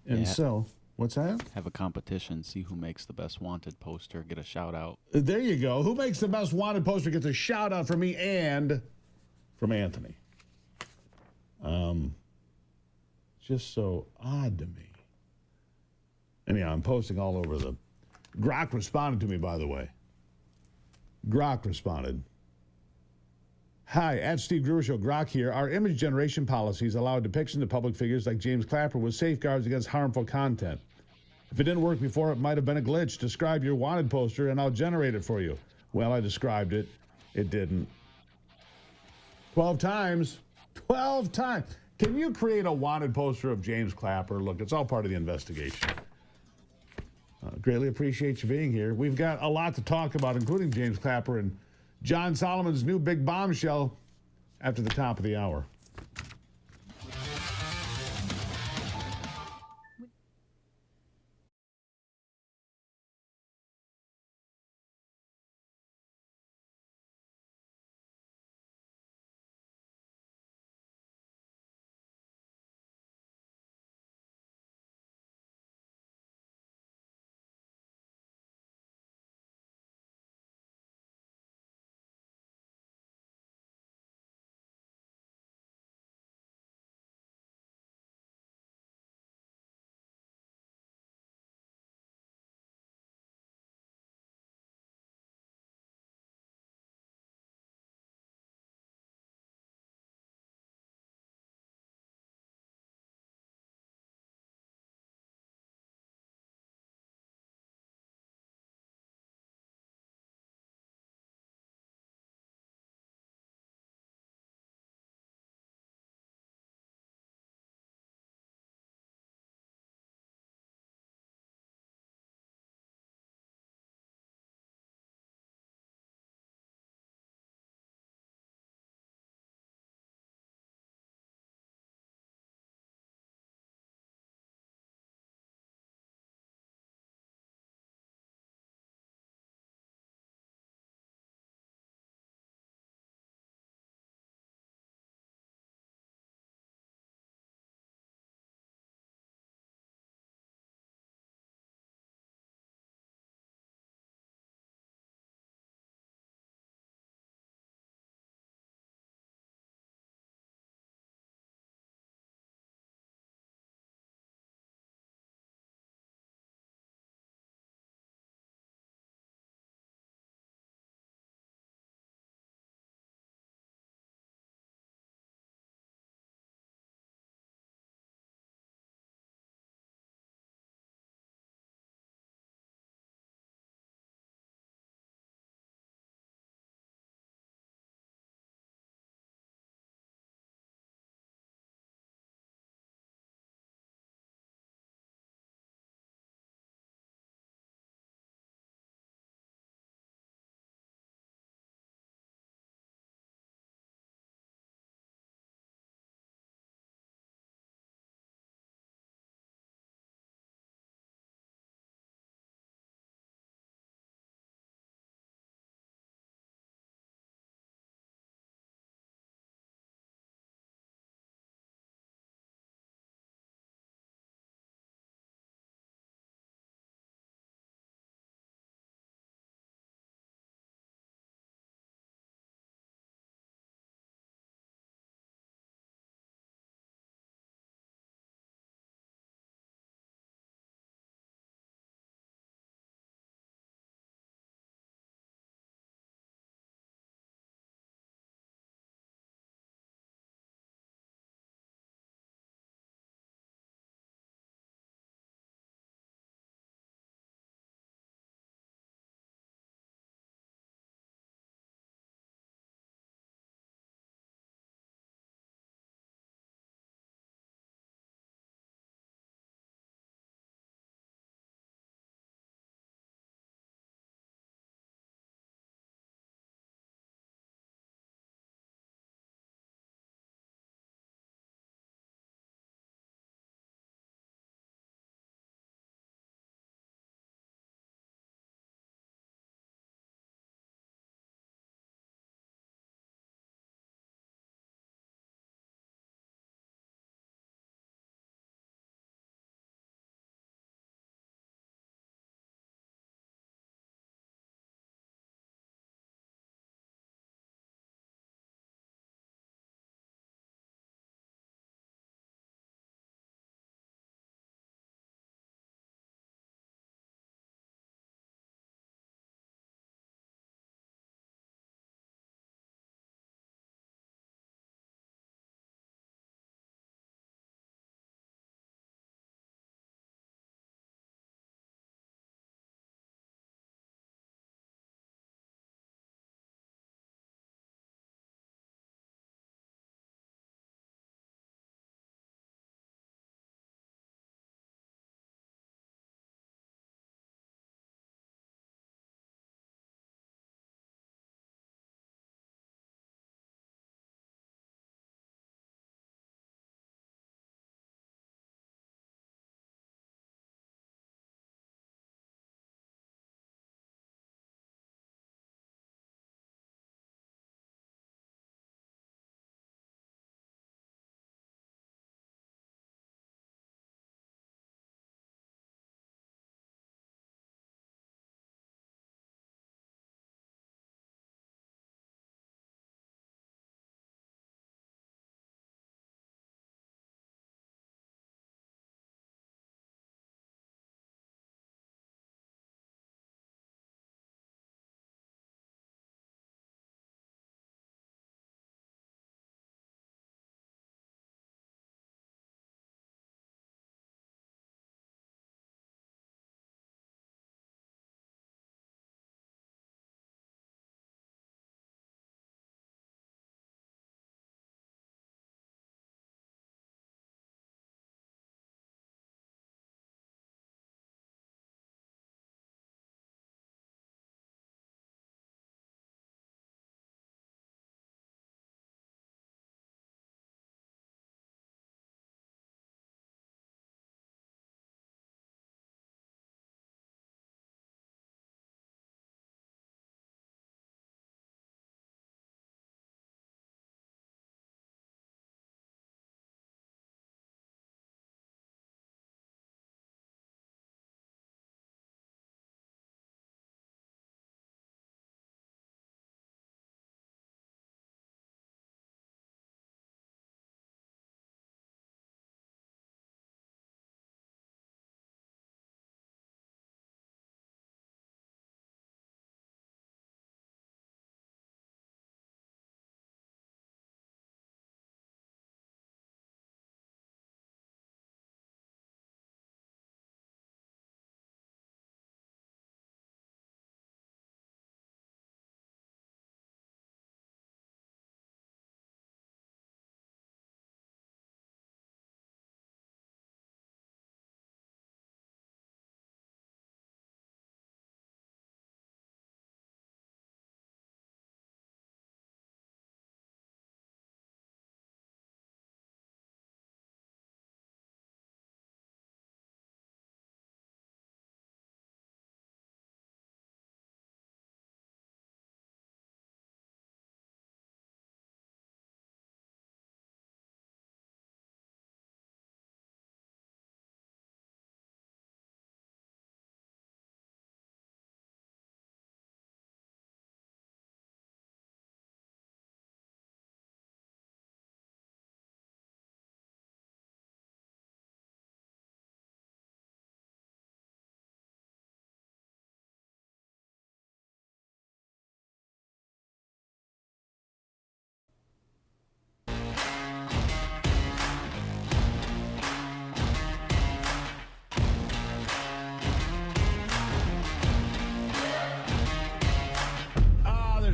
And so, what's that? Have a competition, see who makes the best wanted poster, get a shout out. There you go. Who makes the best wanted poster gets a shout out from me and from Anthony. Just so odd to me. Anyhow, I'm posting all over the... Grock responded to me, by the way. Grock responded. Hi, at Steve Gruber Show, Grock here. Our image generation policies allow depictions of public figures like James Clapper with safeguards against harmful content. If it didn't work before, it might have been a glitch. Describe your wanted poster and I'll generate it for you. Well, I described it. It didn't. 12 times. 12 times. Can you create a wanted poster of James Clapper? Look, it's all part of the investigation. Greatly appreciate you being here. We've got a lot to talk about, including James Clapper and John Solomon's new big bombshell after the top of the hour.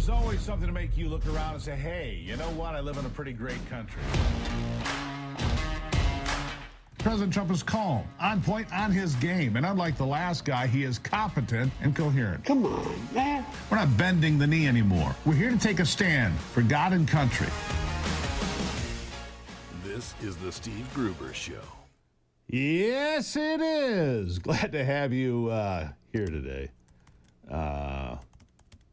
There's always something to make you look around and say, hey, you know what? I live in a pretty great country. President Trump is calm, on point, on his game. And unlike the last guy, he is competent and coherent. Come on, man. We're not bending the knee anymore. We're here to take a stand for God and country. This is the Steve Gruber Show. Yes, it is. Glad to have you here today.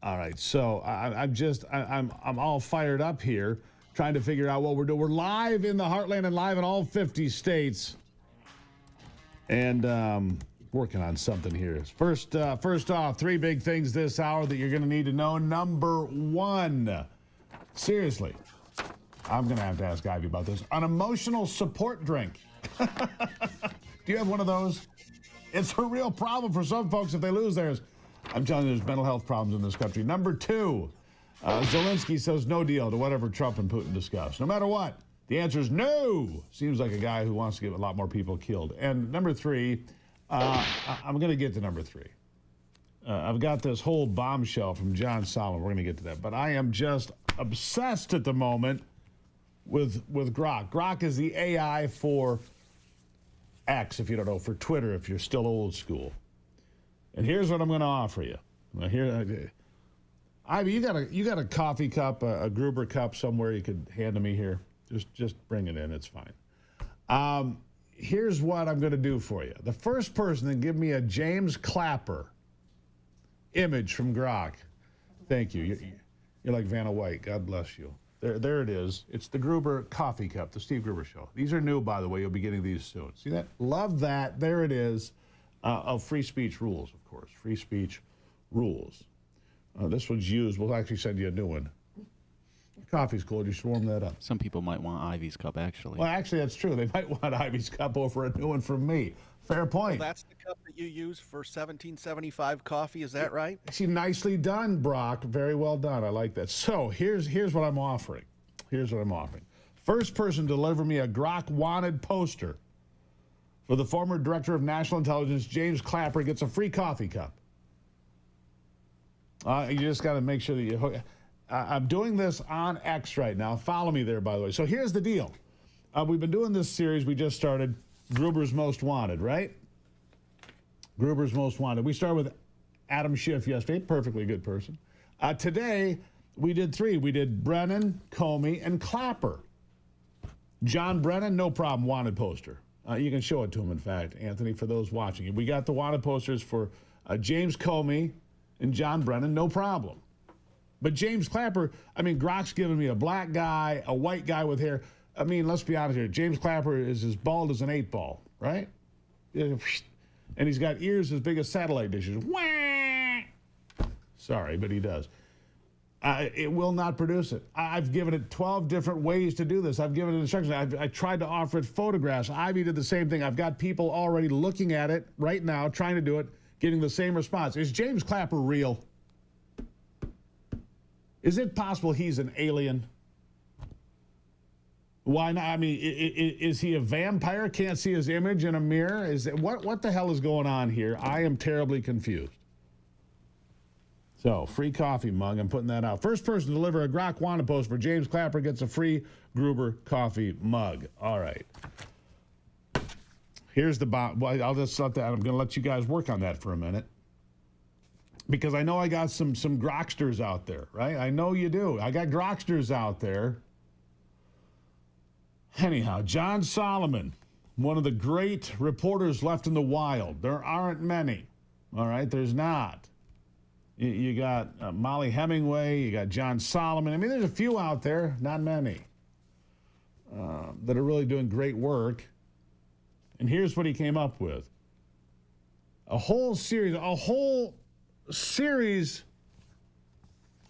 All right, so I'm all fired up here, trying to figure out what we're doing. We're live in the Heartland and live in all 50 states, and working on something here. First off, 3 big things this hour that you're going to need to know. Number 1, seriously, I'm going to have to ask Ivy about this. An emotional support drink. Do you have one of those? It's a real problem for some folks if they lose theirs. I'm telling you, there's mental health problems in this country. Number 2, Zelensky says no deal to whatever Trump and Putin discuss. No matter what, the answer is no. Seems like a guy who wants to get a lot more people killed. And number 3, I'm going to get to number 3. I've got this whole bombshell from John Solomon. We're going to get to that. But I am just obsessed at the moment with Grock. Grock is the AI for X, if you don't know, for Twitter, if you're still old school. And here's what I'm going to offer you. Ivy, you got a coffee cup, a Gruber cup somewhere you could hand to me here? Just bring it in. It's fine. Here's what I'm going to do for you. The first person to give me a James Clapper image from Grock. Thank you. You're like Vanna White. God bless you. There it is. It's the Gruber coffee cup, the Steve Gruber Show. These are new, by the way. You'll be getting these soon. See that? Love that. There it is. Of free speech rules, of course. Free speech rules. This one's used. We'll actually send you a new one. Coffee's cold. You should warm that up. Some people might want Ivy's cup, actually. Well, actually, that's true. They might want Ivy's cup over a new one from me. Fair point. Well, that's the cup that you use for 1775 coffee. Is that right? See, nicely done, Brock. Very well done. I like that. So here's what I'm offering. First person to deliver me a Grock wanted poster for the former Director of National Intelligence, James Clapper, gets a free coffee cup. You just got to make sure that you hook. I'm doing this on X right now. Follow me there, by the way. So here's the deal. We've been doing this series. We just started Gruber's Most Wanted, right? Gruber's Most Wanted. We started with Adam Schiff yesterday. Perfectly good person. Today, we did 3. We did Brennan, Comey, and Clapper. John Brennan, no problem, wanted poster. You can show it to him, in fact, Anthony, for those watching. We got the wanted posters for James Comey and John Brennan, no problem. But James Clapper, I mean, Grock's giving me a black guy, a white guy with hair. I mean, let's be honest here. James Clapper is as bald as an 8-ball, right? And he's got ears as big as satellite dishes. Wah! Sorry, but he does. It will not produce it. I've given it 12 different ways to do this. I've given it instructions. I tried to offer it photographs. Ivy did the same thing. I've got people already looking at it right now, trying to do it, getting the same response. Is James Clapper real? Is it possible he's an alien? Why not? I mean, is he a vampire? Can't see his image in a mirror? What the hell is going on here? I am terribly confused. So, free coffee mug. I'm putting that out. First person to deliver a Grock wanted post for James Clapper gets a free Gruber coffee mug. All right. Here's the bomb. Well, I'll just let that. I'm going to let you guys work on that for a minute. Because I know I got some Grocksters out there, right? I know you do. I got Grocksters out there. Anyhow, John Solomon, one of the great reporters left in the wild. There aren't many. All right, there's not. You got Molly Hemingway, you got John Solomon. I mean, there's a few out there, not many, that are really doing great work. And here's what he came up with. A whole series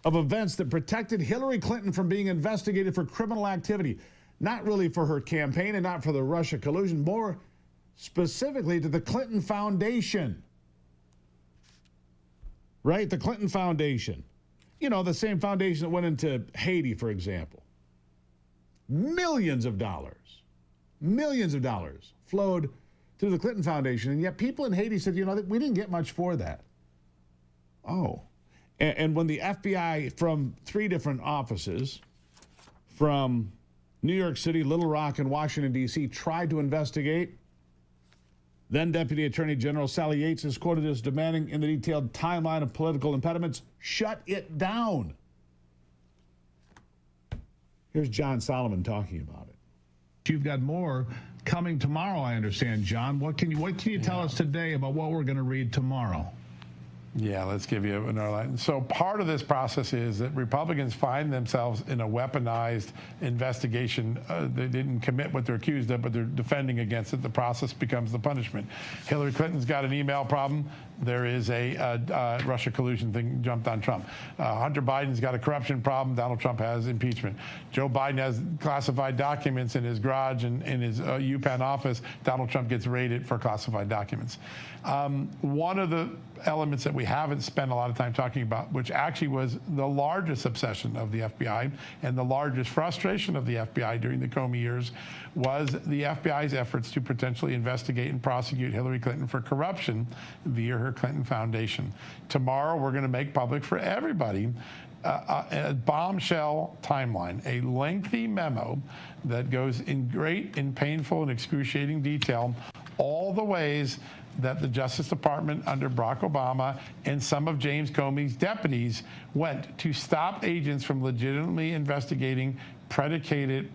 of events that protected Hillary Clinton from being investigated for criminal activity. Not really for her campaign and not for the Russia collusion, more specifically to the Clinton Foundation. Right? The Clinton Foundation. You know, the same foundation that went into Haiti, for example. Millions of dollars flowed through the Clinton Foundation, and yet people in Haiti said, you know, we didn't get much for that. Oh. And when the FBI from 3 different offices, from New York City, Little Rock, and Washington, D.C., tried to investigate, then Deputy Attorney General Sally Yates is quoted as demanding in the detailed timeline of political impediments, shut it down. Here's John Solomon talking about it. You've got more coming tomorrow, I understand, John. What can you tell us today about what we're going to read tomorrow? Yeah, let's give you another line. So part of this process is that Republicans find themselves in a weaponized investigation. They didn't commit what they're accused of, but they're defending against it. The process becomes the punishment. Hillary Clinton's got an email problem. There is a Russia collusion thing jumped on Trump. Hunter Biden's got a corruption problem. Donald Trump has impeachment. Joe Biden has classified documents in his garage and in his UPenn office. Donald Trump gets raided for classified documents. One of the elements that we haven't spent a lot of time talking about, which actually was the largest obsession of the FBI and the largest frustration of the FBI during the Comey years, was the FBI's efforts to potentially investigate and prosecute Hillary Clinton for corruption via her Clinton Foundation. Tomorrow, we're going to make public for everybody a bombshell timeline, a lengthy memo that goes in great and painful and excruciating detail all the ways that the Justice Department under Barack Obama and some of James Comey's deputies went to stop agents from legitimately investigating predicated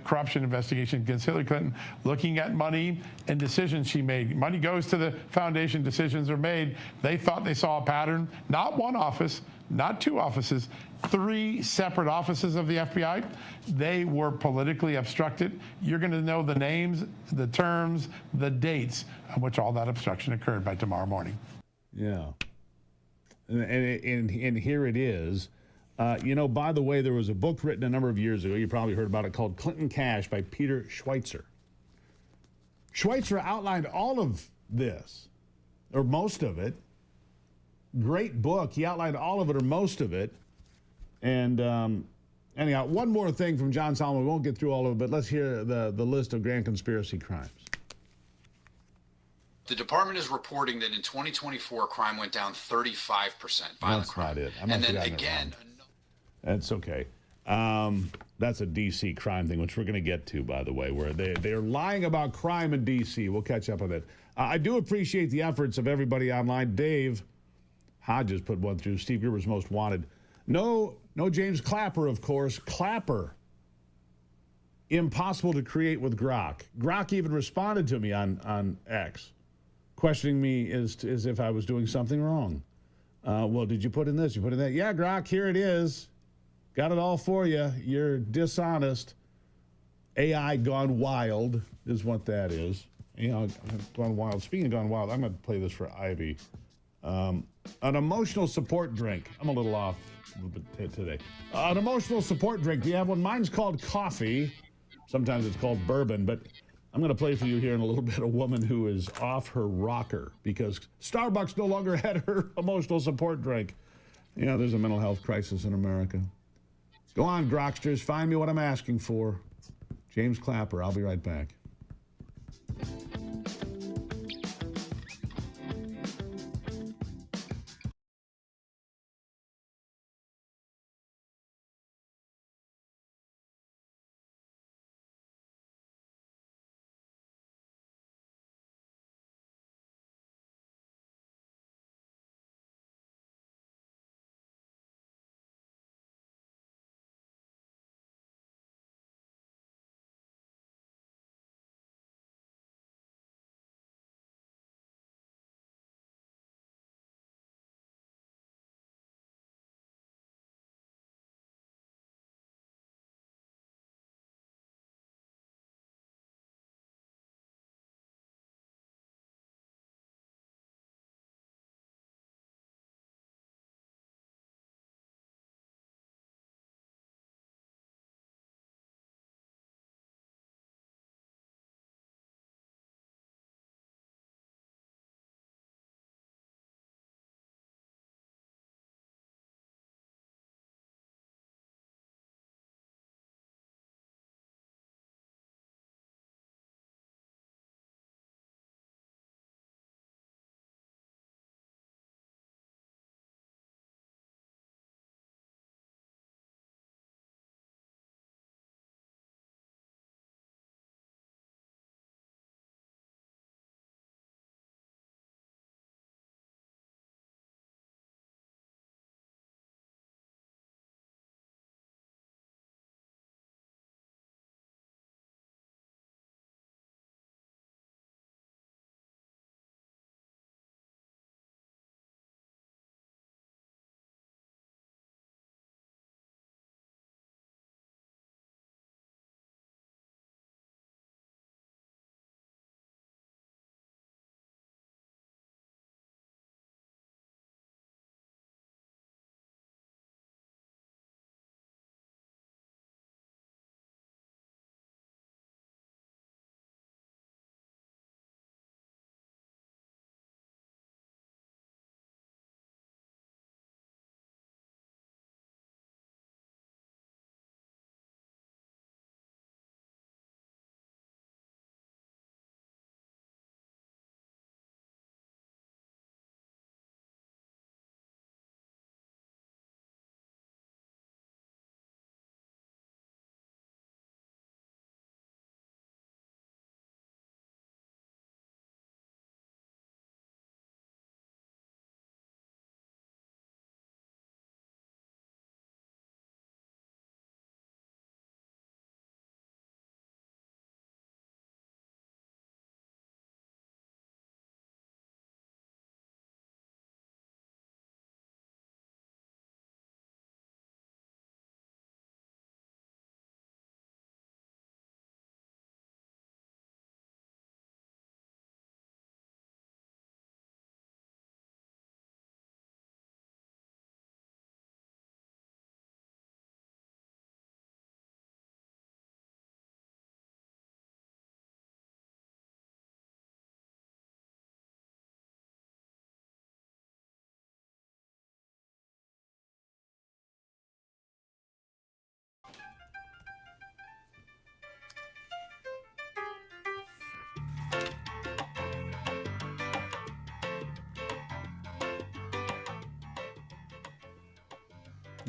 corruption investigation against Hillary Clinton, looking at money and decisions she made. Money goes to the foundation, decisions are made. They thought they saw a pattern, not one office, not 2 offices, 3 separate offices of the FBI. They were politically obstructed. You're going to know the names, the terms, the dates on which all that obstruction occurred by tomorrow morning. Yeah. And here it is. You know, by the way, there was a book written a number of years ago, you probably heard about it, called Clinton Cash by Peter Schweitzer. Schweitzer outlined all of this, or most of it. Great book. He outlined all of it or most of it. And anyhow, one more thing from John Solomon. We won't get through all of it, but let's hear the list of grand conspiracy crimes. The department is reporting that in 2024, crime went down 35%. That's not it. And then again, that's okay. That's a D.C. crime thing, which we're going to get to, by the way, where they're lying about crime in D.C. We'll catch up on it. I do appreciate the efforts of everybody online. Dave Hodges put one through. Steve Gruber's Most Wanted. No James Clapper, of course. Clapper. Impossible to create with Grock. Grock even responded to me on X, questioning me as if I was doing something wrong. Well, did you put in this? You put in that? Yeah, Grock, here it is. Got it all for you. You're dishonest. AI gone wild is what that is. You know, gone wild. Speaking of gone wild, I'm going to play this for Ivy. An emotional support drink. I'm a little off a little bit today. An emotional support drink. Do you have one? Mine's called coffee. Sometimes it's called bourbon, but I'm going to play for you here in a little bit a woman who is off her rocker because Starbucks no longer had her emotional support drink. You know, there's a mental health crisis in America. Go on, Grocksters. Find me what I'm asking for. James Clapper. I'll be right back.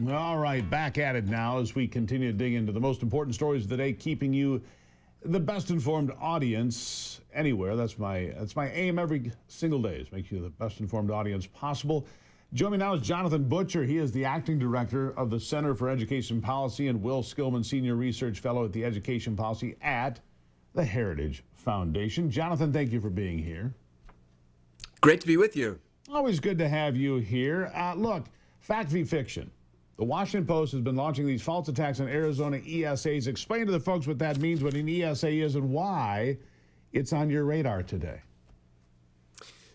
All right, back at it now as we continue to dig into the most important stories of the day, keeping you the best informed audience anywhere. That's my aim every single day, is make you the best informed audience possible. Joining me now is Jonathan Butcher. He is the acting director of the Center for Education Policy and Will Skillman, senior research fellow at the Education Policy at the Heritage Foundation. Jonathan, thank you for being here. Great to be with you. Always good to have you here. Look, fact v. fiction. The Washington Post has been launching these false attacks on Arizona ESAs. Explain to the folks what that means, what an ESA is, and why it's on your radar today.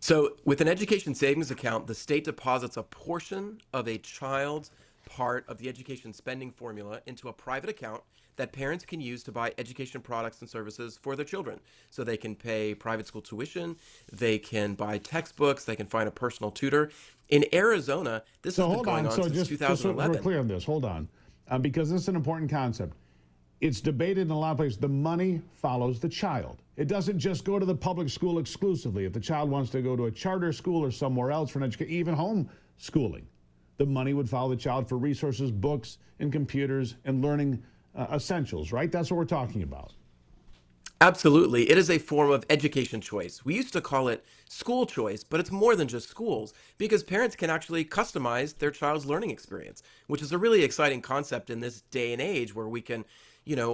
So with an education savings account, the state deposits a portion of a child's part of the education spending formula into a private account that parents can use to buy education products and services for their children. So they can pay private school tuition, they can buy textbooks, they can find a personal tutor. In Arizona, this has been going on since 2011. Just so we're clear on this, hold on, because this is an important concept. It's debated in a lot of places. The money follows the child. It doesn't just go to the public school exclusively. If the child wants to go to a charter school or somewhere else for an education, even home schooling, the money would follow the child for resources, books, and computers, and learning essentials, right? That's what we're talking about. Absolutely. It is a form of education choice. We used to call it school choice, but it's more than just schools because parents can actually customize their child's learning experience, which is a really exciting concept in this day and age where we can,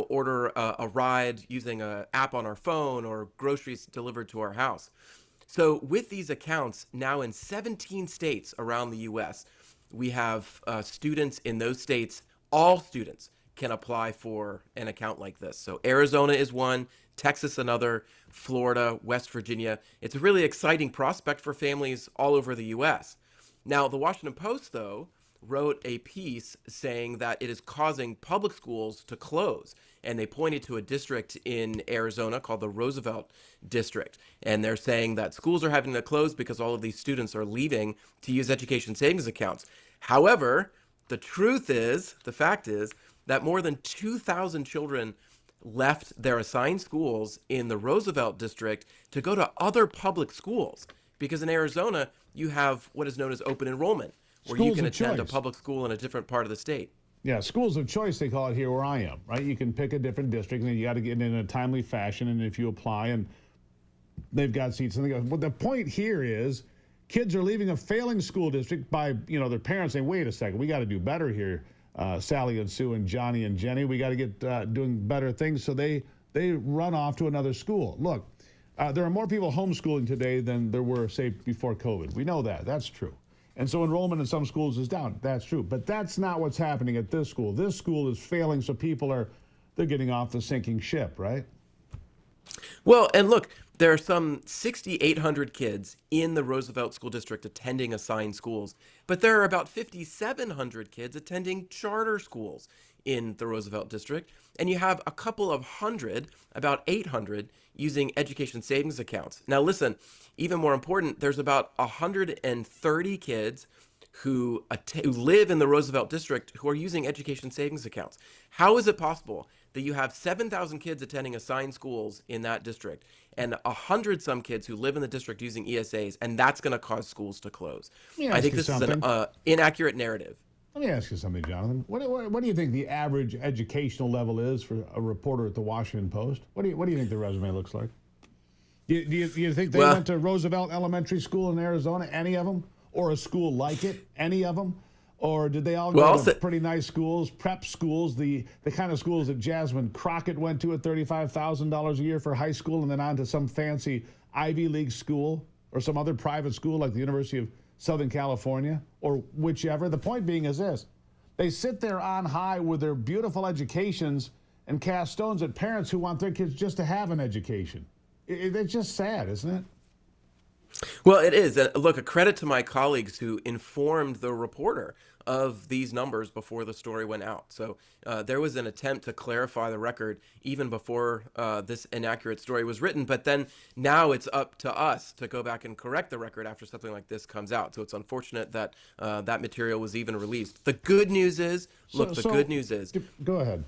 order a ride using an app on our phone or groceries delivered to our house. So with these accounts now in 17 states around the U.S., we have students in those states, all students can apply for an account like this. So Arizona is one, Texas another, Florida, West Virginia. It's a really exciting prospect for families all over the U.S. Now, the Washington Post, though, wrote a piece saying that it is causing public schools to close. And they pointed to a district in Arizona called the Roosevelt District. And they're saying that schools are having to close because all of these students are leaving to use education savings accounts. However, the fact is that more than 2,000 children left their assigned schools in the Roosevelt District to go to other public schools. Because in Arizona, you have what is known as open enrollment, where you can attend a public school in a different part of the state. Yeah, schools of choice, they call it here where I am, right? You can pick a different district, and then you got to get in a timely fashion, and if you apply, and they've got seats. And they go. Well, the point here is kids are leaving a failing school district by, their parents saying, wait a second, we got to do better here, Sally and Sue and Johnny and Jenny. We got to get doing better things. So they run off to another school. Look, there are more people homeschooling today than there were, say, before COVID. We know that. That's true. And so enrollment in some schools is down. That's true. But that's not what's happening at this school. This school is failing, so they're getting off the sinking ship, right? Well, and look, there are some 6,800 kids in the Roosevelt School District attending assigned schools, but there are about 5,700 kids attending charter schools in the Roosevelt District, and you have a couple of hundred, about 800, using education savings accounts. Now listen, even more important, there's about 130 kids who live in the Roosevelt District who are using education savings accounts. How is it possible that you have 7,000 kids attending assigned schools in that district and 100-some kids who live in the district using ESAs, and that's going to cause schools to close? I think this is an inaccurate narrative. Let me ask you something, Jonathan. What do you think the average educational level is for a reporter at the Washington Post? What do you think the resume looks like? Do you think they went to Roosevelt Elementary School in Arizona, any of them? Or a school like it, any of them? Or did they all go to pretty nice schools, prep schools, the kind of schools that Jasmine Crockett went to at $35,000 a year for high school, and then on to some fancy Ivy League school or some other private school like the University of Southern California, or whichever? The point being is this: they sit there on high with their beautiful educations and cast stones at parents who want their kids just to have an education. It's just sad, isn't it? Well, it is. Look, a credit to my colleagues who informed the reporter of these numbers before the story went out. So there was an attempt to clarify the record even before this inaccurate story was written. But then now it's up to us to go back and correct the record after something like this comes out. So it's unfortunate that that material was even released. The good news is, good news is. Go ahead.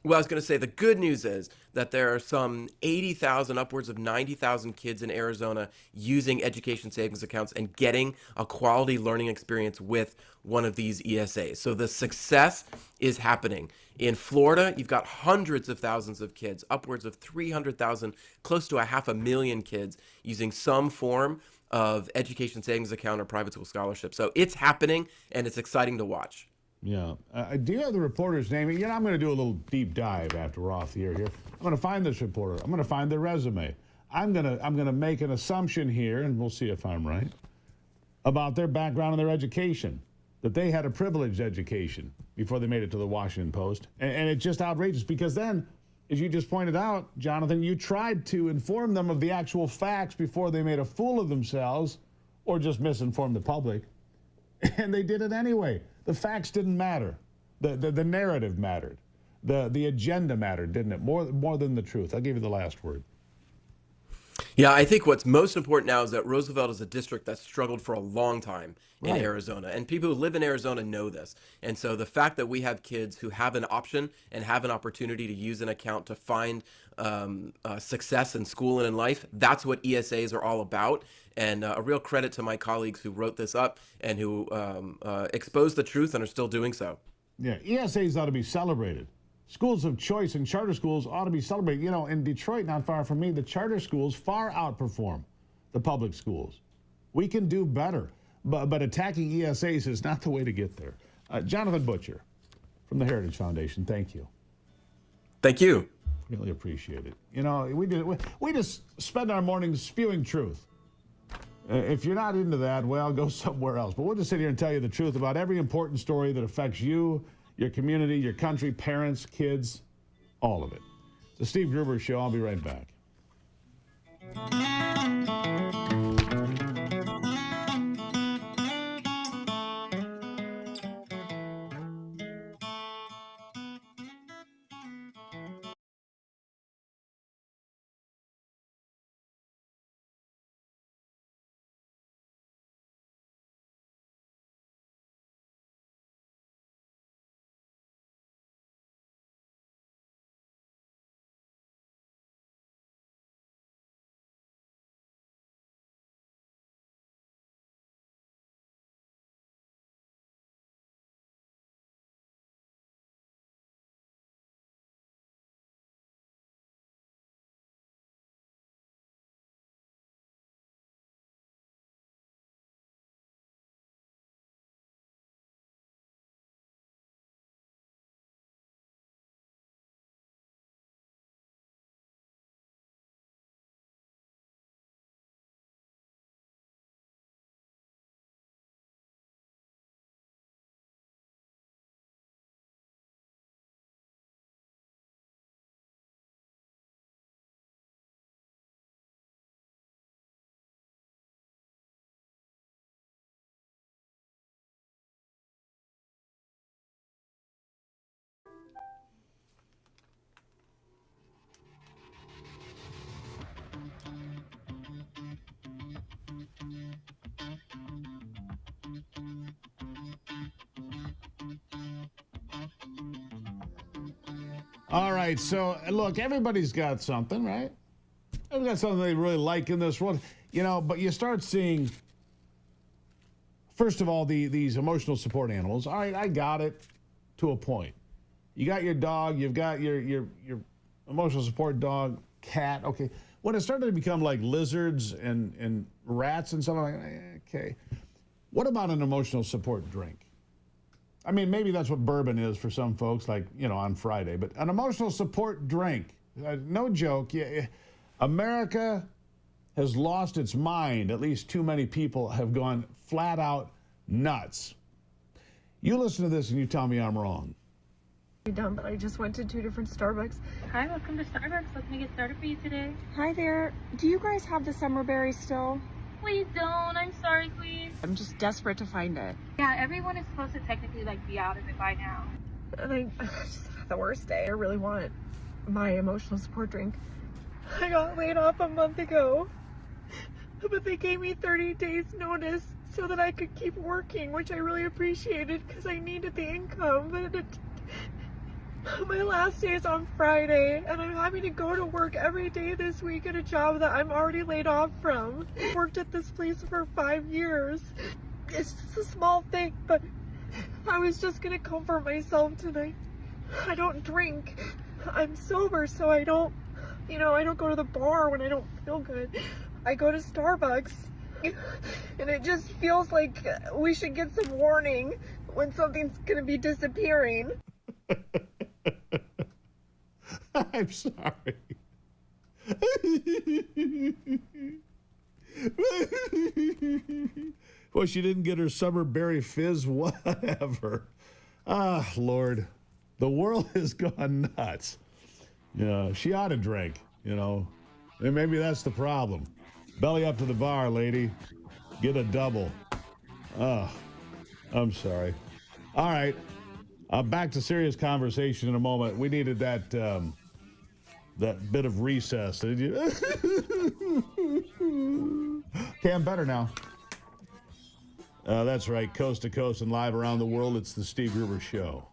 Well, I was going to say the good news is that there are some 80,000, upwards of 90,000 kids in Arizona using education savings accounts and getting a quality learning experience with one of these ESAs. So the success is happening. In Florida, you've got hundreds of thousands of kids, upwards of 300,000, close to 500,000 kids using some form of education savings account or private school scholarship. So it's happening, and it's exciting to watch. Yeah. Do you have the reporter's name? You know, I'm going to do a little deep dive after we're off the air here. I'm going to find this reporter. I'm going to find their resume. I'm going to make an assumption here, and we'll see if I'm right, about their background and their education, that they had a privileged education before they made it to the Washington Post. And it's just outrageous because then, as you just pointed out, Jonathan, you tried to inform them of the actual facts before they made a fool of themselves or just misinformed the public. And they did it anyway. The facts didn't matter. The narrative mattered. The agenda mattered, didn't it? More than the truth. I'll give you the last word. Yeah, I think what's most important now is that Roosevelt is a district that's struggled for a long time in Arizona. And people who live in Arizona know this. And so the fact that we have kids who have an option and have an opportunity to use an account to find success in school and in life, that's what ESAs are all about. And a real credit to my colleagues who wrote this up and who exposed the truth and are still doing so. Yeah, ESAs ought to be celebrated. Schools of choice and charter schools ought to be celebrated. You know, in Detroit, not far from me, the charter schools far outperform the public schools. We can do better, but attacking ESAs is not the way to get there. Jonathan Butcher from the Heritage Foundation, thank you. Thank you. Really appreciate it. You know, we just spend our mornings spewing truth. If you're not into that, well, go somewhere else. But we'll just sit here and tell you the truth about every important story that affects you, your community, your country, parents, kids, all of it. The Steve Gruber Show. I'll be right back. All right, so look, everybody's got something, right? Everybody's got something they really like in this world, you know. But you start seeing, first of all, these emotional support animals. All right, I got it to a point. You got your dog, you've got your emotional support dog, cat. Okay, when it started to become like lizards and rats and stuff, I'm like, okay, what about an emotional support drink? I mean, maybe that's what bourbon is for some folks, like, you know, on Friday. But an emotional support drink, no joke. Yeah, America has lost its mind. At least too many people have gone flat out nuts. You listen to this and you tell me I'm wrong. Done, but I just went to 2 different Starbucks. Hi, welcome to Starbucks. Let me get started for you today. Hi there. Do you guys have the summer berry still? Please don't. I'm sorry, queen. I'm just desperate to find it. Yeah, everyone is supposed to technically be out of it by now. And I just had the worst day. I really want my emotional support drink. I got laid off a month ago, but they gave me 30 days notice so that I could keep working, which I really appreciated because I needed the income. But My last day is on Friday, and I'm having to go to work every day this week at a job that I'm already laid off from. I worked at this place for 5 years. It's just a small thing, but I was just gonna comfort myself tonight. I don't drink. I'm sober, so I don't go to the bar when I don't feel good. I go to Starbucks, and it just feels like we should get some warning when something's gonna be disappearing. I'm sorry. Well, she didn't get her summer berry fizz, whatever. Ah, Lord. The world has gone nuts. Yeah, she ought to drink, and maybe that's the problem. Belly up to the bar, lady. Get a double. Oh, I'm sorry. All right. Back to serious conversation in a moment. We needed that bit of recess. Did you? Okay, I'm better now. That's right. Coast to coast and live around the world. It's the Steve Gruber Show.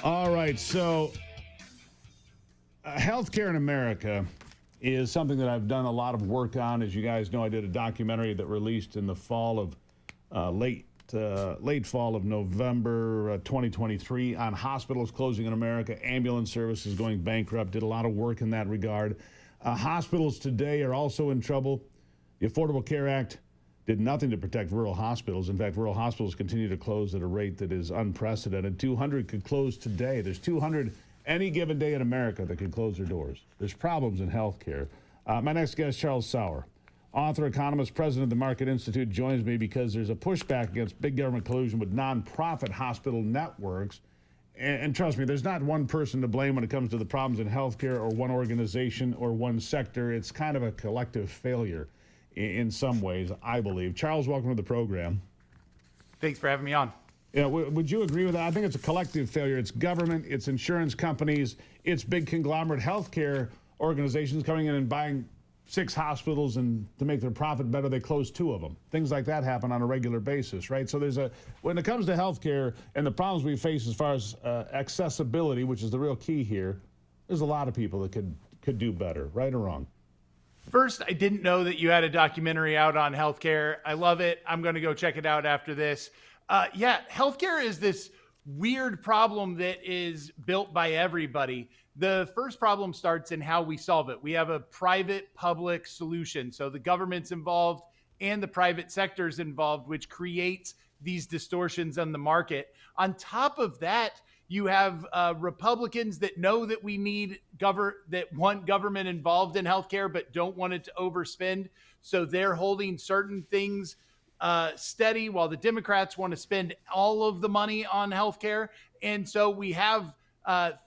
All right, so healthcare in America is something that I've done a lot of work on. As you guys know, I did a documentary that released in the fall of late late fall of November 2023 on hospitals closing in America, ambulance services going bankrupt, did a lot of work in that regard. Hospitals today are also in trouble. The Affordable Care Act did nothing to protect rural hospitals. In fact, rural hospitals continue to close at a rate that is unprecedented. 200 could close today. There's 200 any given day in America that could close their doors. There's problems in healthcare. My next guest, Charles Sauer, author, economist, president of the Market Institute, joins me because there's a pushback against big government collusion with nonprofit hospital networks. And trust me, there's not one person to blame when it comes to the problems in healthcare or one organization or one sector. It's kind of a collective failure in some ways, I believe. Charles, welcome to the program. Thanks for having me on. Yeah, would you agree with that? I think it's a collective failure. It's government, it's insurance companies, it's big conglomerate healthcare organizations coming in and buying 6 hospitals, and to make their profit better, they close 2 of them. Things like that happen on a regular basis, right? So when it comes to healthcare and the problems we face as far as accessibility, which is the real key here, there's a lot of people that could do better, right or wrong? First, I didn't know that you had a documentary out on healthcare. I love it. I'm going to go check it out after this. Yeah, healthcare is this weird problem that is built by everybody. The first problem starts in how we solve it. We have a private-public solution. So the government's involved and the private sector's involved, which creates these distortions on the market. On top of that, you have Republicans that know that we need that want government involved in healthcare, but don't want it to overspend. So they're holding certain things steady, while the Democrats want to spend all of the money on healthcare. And so we have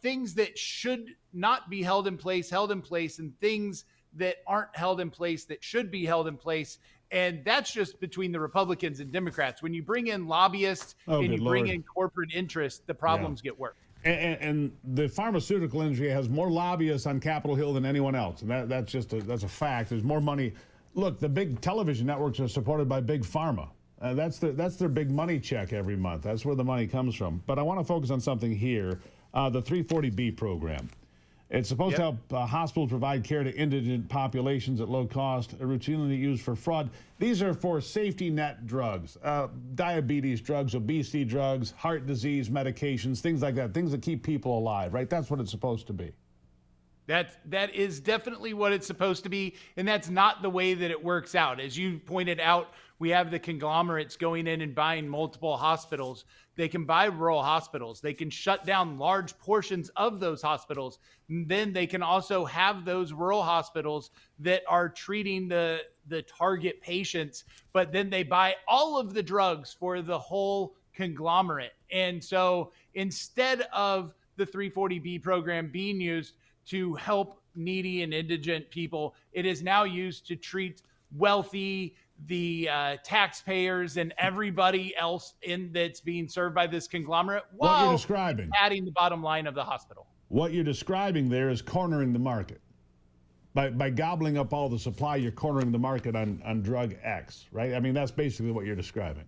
things that should not be held in place, and things that aren't held in place that should be held in place. And that's just between the Republicans and Democrats. When you bring in lobbyists and you bring in corporate interests, the problems get worse. And the pharmaceutical industry has more lobbyists on Capitol Hill than anyone else. And that's a fact. There's more money. Look, the big television networks are supported by big pharma. That's their big money check every month. That's where the money comes from. But I want to focus on something here, the 340B program. It's supposed to help hospitals provide care to indigent populations at low cost, routinely used for fraud. These are for safety net drugs, diabetes drugs, obesity drugs, heart disease medications, things like that, things that keep people alive, right? That's what it's supposed to be. That is definitely what it's supposed to be, and that's not the way that it works out. As you pointed out, we have the conglomerates going in and buying multiple hospitals. They can buy rural hospitals. They can shut down large portions of those hospitals. And then they can also have those rural hospitals that are treating the target patients, but then they buy all of the drugs for the whole conglomerate. And so instead of the 340B program being used to help needy and indigent people, it is now used to treat wealthy, the taxpayers, and everybody else that's being served by this conglomerate, What you're describing, adding the bottom line of the hospital. What you're describing there is cornering the market. By gobbling up all the supply, you're cornering the market on drug X, right? I mean, that's basically what you're describing.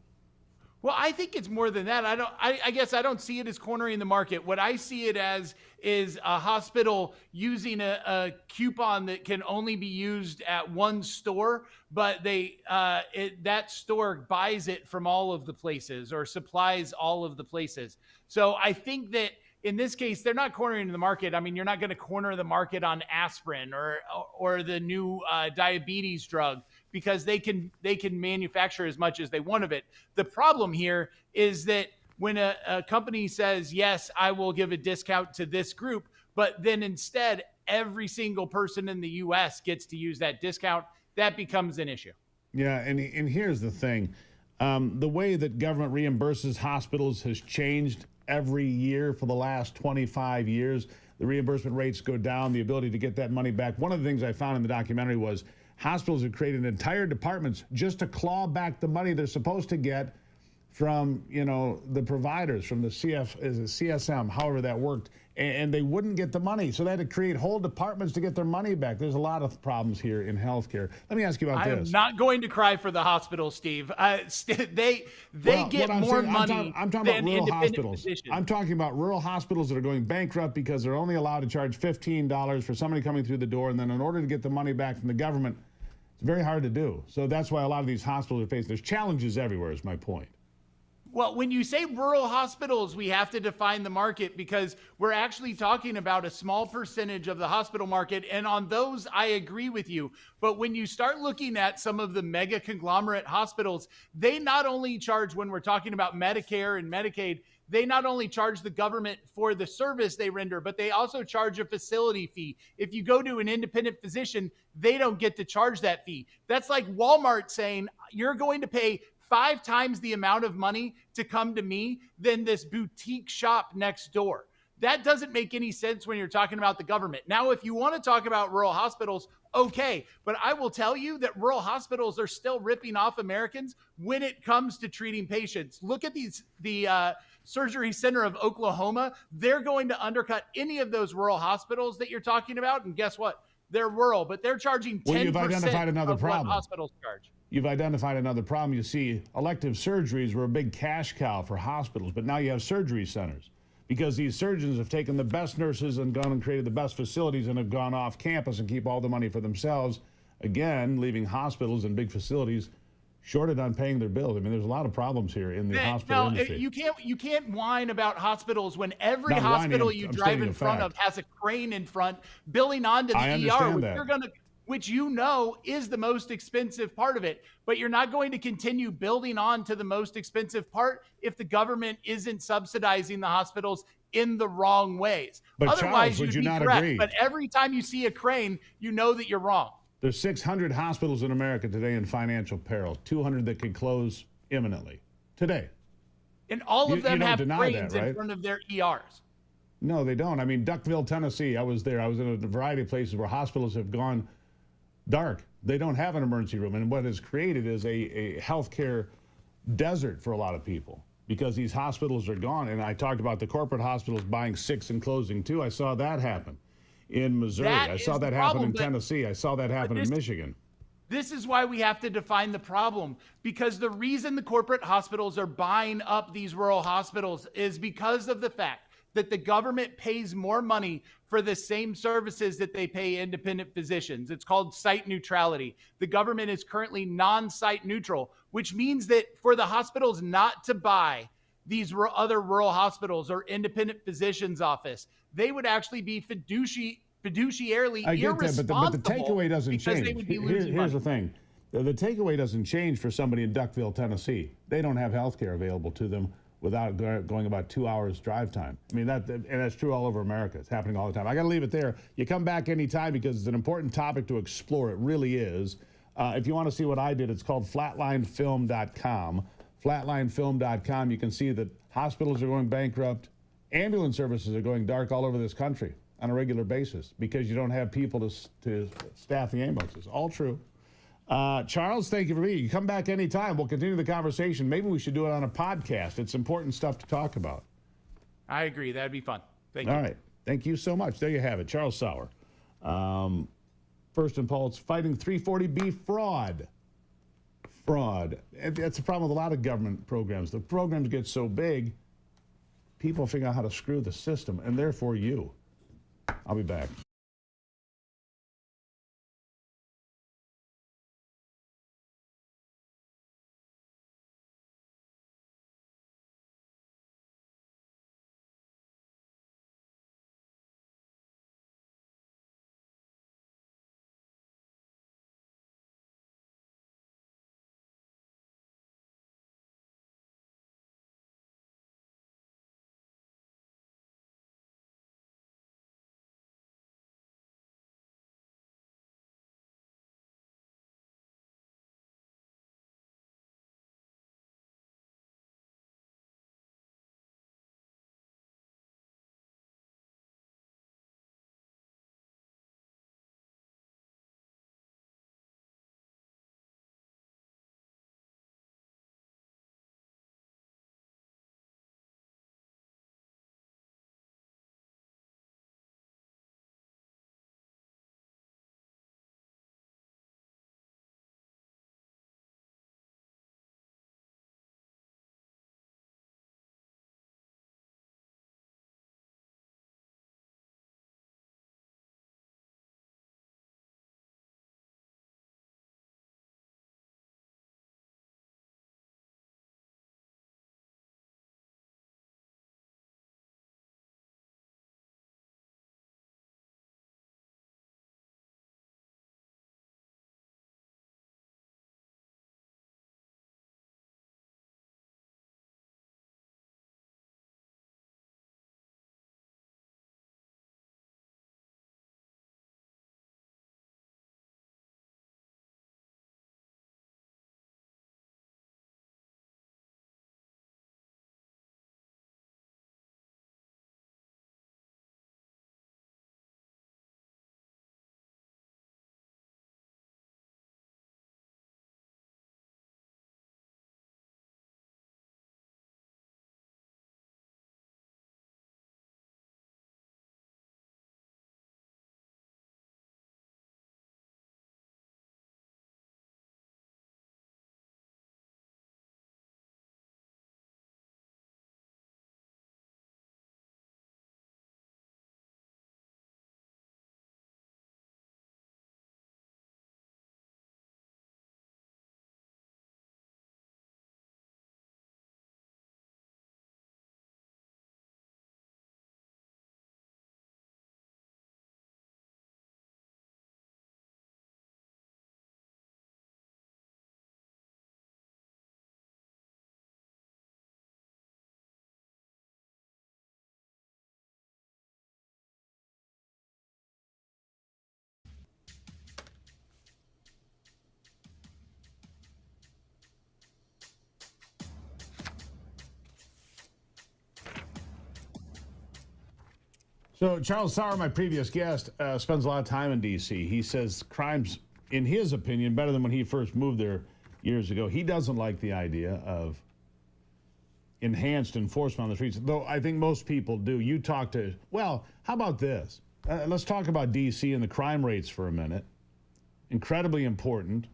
Well, I think it's more than that. I guess I don't see it as cornering the market. What I see it as is a hospital using a coupon that can only be used at one store, but that store buys it from all of the places or supplies all of the places. So I think that in this case, they're not cornering the market. I mean, you're not going to corner the market on aspirin or the new diabetes drug, because they can manufacture as much as they want of it. The problem here is that when a company says, yes, I will give a discount to this group, but then instead every single person in the U.S. gets to use that discount, that becomes an issue. Yeah, and here's the thing. The way that government reimburses hospitals has changed every year for the last 25 years. The reimbursement rates go down, the ability to get that money back. One of the things I found in the documentary was hospitals have created entire departments just to claw back the money they're supposed to get from, the providers, from the CSM, however that worked, and they wouldn't get the money. So they had to create whole departments to get their money back. There's a lot of problems here in healthcare. Let me ask you about this. I'm not going to cry for the hospitals, Steve. They get more money. I'm talking about rural hospitals. I'm talking about rural hospitals that are going bankrupt because they're only allowed to charge $15 for somebody coming through the door, and then in order to get the money back from the government, it's very hard to do. So that's why a lot of these hospitals are facing. There's challenges everywhere, is my point. Well, when you say rural hospitals, we have to define the market because we're actually talking about a small percentage of the hospital market. And on those, I agree with you. But when you start looking at some of the mega conglomerate hospitals, they not only charge, when we're talking about Medicare and Medicaid, they not only charge the government for the service they render, but they also charge a facility fee. If you go to an independent physician, they don't get to charge that fee. That's like Walmart saying, you're going to pay 5 times the amount of money to come to me than this boutique shop next door. That doesn't make any sense when you're talking about the government. Now, if you want to talk about rural hospitals, okay. But I will tell you that rural hospitals are still ripping off Americans when it comes to treating patients. Look at the Surgery Center of Oklahoma. They're going to undercut any of those rural hospitals that you're talking about. And guess what? They're rural, but they're charging 10% Well, you've identified another of problem. what hospitals charge. You've identified another problem. You see, elective surgeries were a big cash cow for hospitals, but now you have surgery centers because these surgeons have taken the best nurses and gone and created the best facilities and have gone off campus and keep all the money for themselves, again, leaving hospitals and big facilities shorted on paying their bills. I mean, there's a lot of problems here in the hospital industry. You can't whine about hospitals when every Not hospital whining, you I'm drive stating in a front fact. of has a crane in front billing onto the I ER, understand which that. you're gonna which you know is the most expensive part of it. But you're not going to continue building on to the most expensive part if the government isn't subsidizing the hospitals in the wrong ways. But Otherwise, Charles, would you'd you be not correct. agree? But every time you see a crane, you know that you're wrong. There's 600 hospitals in America today in financial peril, 200 that could close imminently today. And all of You them don't have deny cranes that, right? in front of their ERs. No, they don't. I mean, Duckville, Tennessee, I was there. I was in a variety of places where hospitals have gone dark. They don't have an emergency room. And what has created is a healthcare desert for a lot of people because these hospitals are gone. And I talked about the corporate hospitals buying 6 and closing 2. I saw that happen in Missouri. That I is saw the that happen problem, in but- Tennessee. I saw that happen in Michigan. This is why we have to define the problem, because the reason the corporate hospitals are buying up these rural hospitals is because of the fact that the government pays more money for the same services that they pay independent physicians. It's called site neutrality. The government is currently non-site neutral, which means that for the hospitals not to buy these other rural hospitals or independent physicians' office, they would actually be fiduciarily I get irresponsible. that, but the takeaway doesn't because change. They would be Here- losing here's money. the thing. The takeaway doesn't change for somebody in Duckville, Tennessee. They don't have health care available to them without going about 2 hours drive time. I mean, and that's true all over America. It's happening all the time. I got to leave it there. You come back anytime because it's an important topic to explore. It really is. If you want to see what I did, it's called flatlinefilm.com. Flatlinefilm.com. You can see that hospitals are going bankrupt. Ambulance services are going dark all over this country on a regular basis because you don't have people to staff the ambulances. All true. Charles, thank you for being here. You come back anytime. We'll continue the conversation. Maybe we should do it on a podcast. It's important stuff to talk about. I agree. That'd be fun. Thank you. All right. Thank you so much. There you have it. Charles Sauer. First Impulse fighting 340B fraud. Fraud. And that's the problem with a lot of government programs. The programs get so big, people figure out how to screw the system, and therefore you. I'll be back. So Charles Sauer, my previous guest, spends a lot of time in D.C. He says crime's, in his opinion, better than when he first moved there years ago. He doesn't like the idea of enhanced enforcement on the streets, though I think most people do. You talk to, well, how about this? Let's talk about D.C. and the crime rates for a minute. Incredibly important.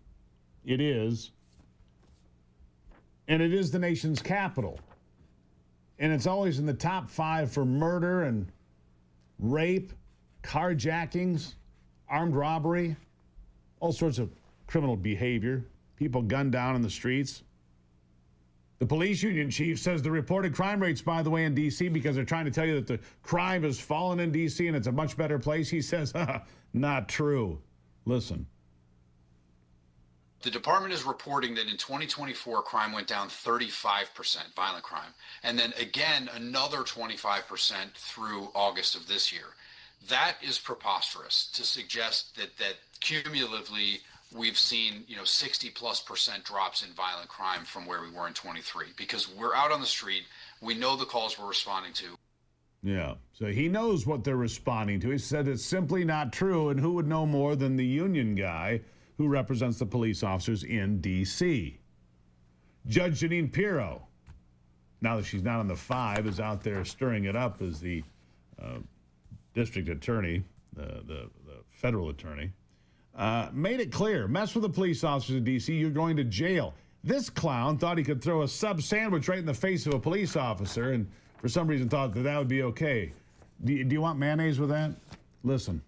It is. And it is the nation's capital. And it's always in the top 5 for murder and rape, carjackings, armed robbery, all sorts of criminal behavior, people gunned down in the streets. The police union chief says the reported crime rates, by the way, in D.C., because they're trying to tell you that the crime has fallen in D.C. and it's a much better place, he says, not true. Listen. The department is reporting that in 2024, crime went down 35%, violent crime, and then again another 25% through August of this year. That is preposterous to suggest that cumulatively we've seen 60+% drops in violent crime from where we were in 23, because we're out on the street, we know the calls we're responding to. Yeah, so he knows what they're responding to. He said it's simply not true, and who would know more than the union guy who represents the police officers in D.C. Judge Jeanine Pirro, now that she's not on the 5, is out there stirring it up as the district attorney, the federal attorney, made it clear, mess with the police officers in D.C., you're going to jail. This clown thought he could throw a sub sandwich right in the face of a police officer, and for some reason thought that would be okay. Do you want mayonnaise with that? Listen.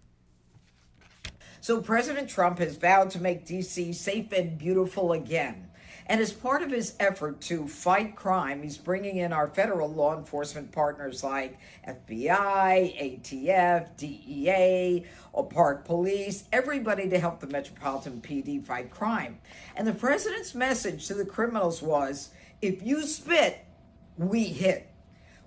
So President Trump has vowed to make D.C. safe and beautiful again. And as part of his effort to fight crime, he's bringing in our federal law enforcement partners like FBI, ATF, DEA, Park Police, everybody to help the Metropolitan PD fight crime. And the president's message to the criminals was, if you spit, we hit.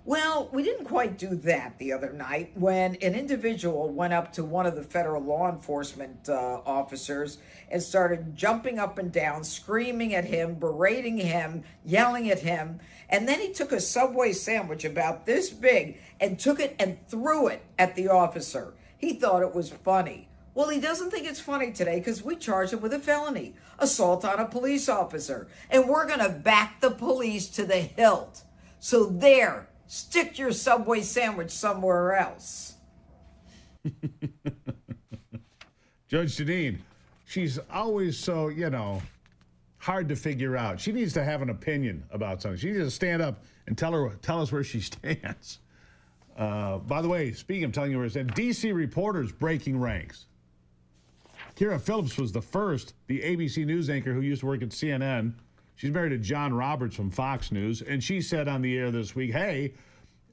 Well, we didn't quite do that the other night when an individual went up to one of the federal law enforcement officers and started jumping up and down, screaming at him, berating him, yelling at him. And then he took a Subway sandwich about this big and took it and threw it at the officer. He thought it was funny. Well, he doesn't think it's funny today because we charged him with a felony, assault on a police officer. And we're going to back the police to the hilt. So there. Stick your Subway sandwich somewhere else. Judge Jeanine, she's always so, hard to figure out. She needs to have an opinion about something. She needs to stand up and tell us where she stands. By the way, speaking of telling you where she stands, D.C. reporters breaking ranks. Kira Phillips was the ABC News anchor who used to work at CNN. She's married to John Roberts from Fox News, and she said on the air this week, hey,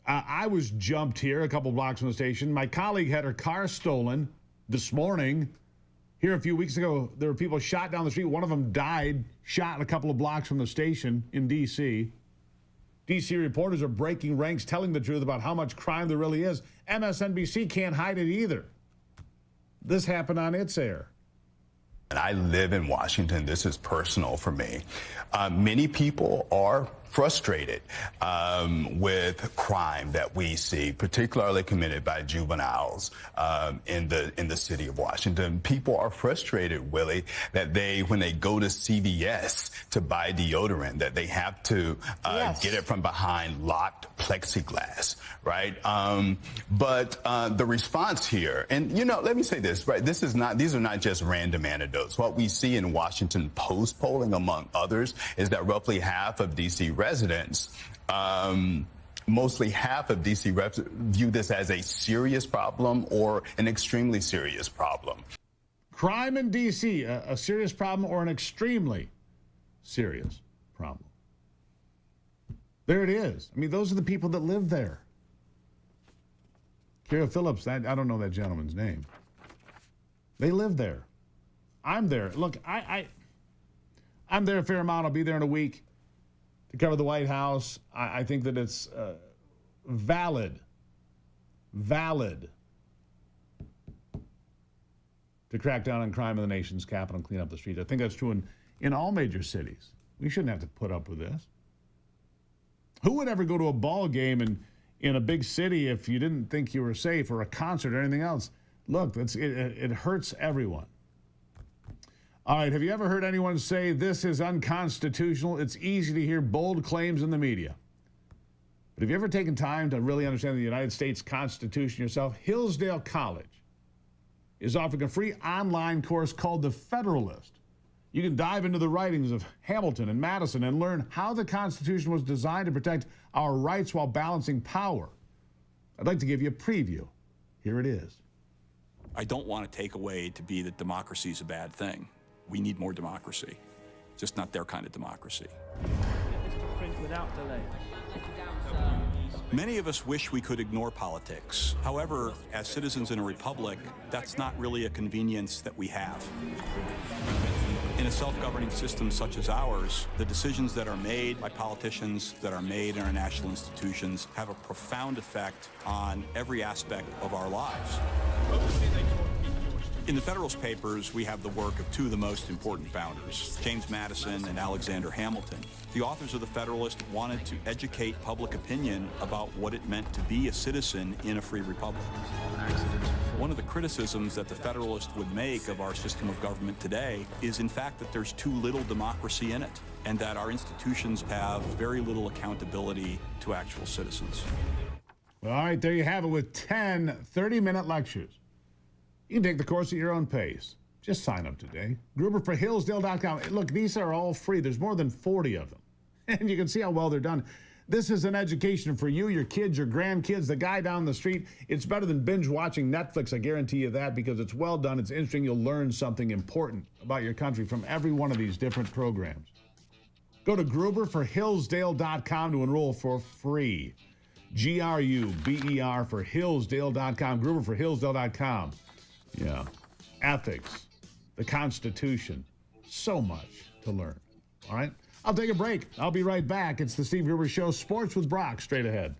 I was jumped here a couple blocks from the station. My colleague had her car stolen this morning. Here a few weeks ago, there were people shot down the street. One of them died, shot a couple of blocks from the station in D.C. D.C. reporters are breaking ranks, telling the truth about how much crime there really is. MSNBC can't hide it either. This happened on its air. And I live in Washington. This is personal for me. Many people are frustrated with crime that we see, particularly committed by juveniles in the city of Washington. People are frustrated, Willie, that when they go to CVS to buy deodorant, that they have to get it from behind locked plexiglass, right? But the response here, and let me say this, right? These are not just random anecdotes. What we see in Washington Post polling, among others, is that roughly half of D.C. residents, mostly half of D.C. view this as a serious problem or an extremely serious problem. Crime in D.C., a serious problem or an extremely serious problem. There it is. I mean, those are the people that live there. Kira Phillips, I don't know that gentleman's name. They live there. I'm there. Look, I'm there a fair amount. I'll be there in a week to cover the White House. I think that it's valid to crack down on crime in the nation's capital and clean up the streets. I think that's true in all major cities. We shouldn't have to put up with this. Who would ever go to a ball game in a big city if you didn't think you were safe, or a concert or anything else. Look, it hurts everyone. All right, have you ever heard anyone say this is unconstitutional? It's easy to hear bold claims in the media. But have you ever taken time to really understand the United States Constitution yourself? Hillsdale College is offering a free online course called The Federalist. You can dive into the writings of Hamilton and Madison and learn how the Constitution was designed to protect our rights while balancing power. I'd like to give you a preview. Here it is. I don't want to take away to be that democracy is a bad thing. We need more democracy, just not their kind of democracy. Without delay. Many of us wish we could ignore politics. However, as citizens in a republic, that's not really a convenience that we have. In a self-governing system such as ours, the decisions that are made by politicians, that are made in our national institutions, have a profound effect on every aspect of our lives. In the Federalist Papers, we have the work of two of the most important founders, James Madison and Alexander Hamilton. The authors of the Federalist wanted to educate public opinion about what it meant to be a citizen in a free republic. One of the criticisms that the Federalist would make of our system of government today is, in fact, that there's too little democracy in it, and that our institutions have very little accountability to actual citizens. All right, there you have it with 10 30-minute lectures. You can take the course at your own pace. Just sign up today. Gruber4Hillsdale.com. Look, these are all free. There's more than 40 of them. And you can see how well they're done. This is an education for you, your kids, your grandkids, the guy down the street. It's better than binge watching Netflix, I guarantee you that, because it's well done. It's interesting. You'll learn something important about your country from every one of these different programs. Go to Gruber4Hillsdale.com to enroll for free. Gruber for Hillsdale.com. Gruber4Hillsdale.com. Yeah. Ethics, the Constitution, so much to learn. All right? I'll take a break. I'll be right back. It's the Steve Gruber Show, Sports with Brock, straight ahead.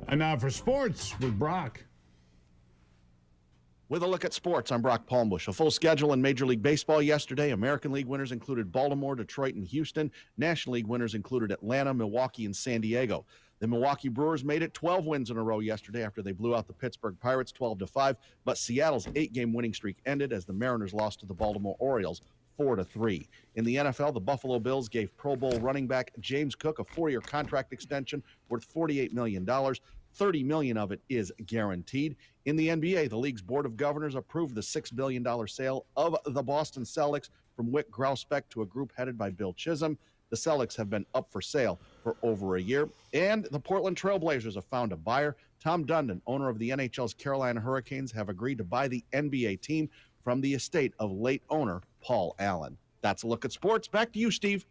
And now for sports with Brock. With a look at sports, I'm Brock Palmbush. A full schedule in Major League Baseball yesterday. American League winners included Baltimore, Detroit, and Houston. National League winners included Atlanta, Milwaukee, and San Diego. The Milwaukee Brewers made it 12 wins in a row yesterday after they blew out the Pittsburgh Pirates 12-5, but Seattle's 8-game winning streak ended as the Mariners lost to the Baltimore Orioles 4-3. In the NFL, the Buffalo Bills gave Pro Bowl running back James Cook a 4-year contract extension worth $48 million. $30 million of it is guaranteed. In the NBA, the league's board of governors approved the $6 billion sale of the Boston Celtics from Wyc Grousbeck to a group headed by Bill Chisholm. The Celtics have been up for sale for over a year. And the Portland Trail Blazers have found a buyer. Tom Dundon, owner of the NHL's Carolina Hurricanes, have agreed to buy the NBA team from the estate of late owner Paul Allen. That's a look at sports. Back to you, Steve.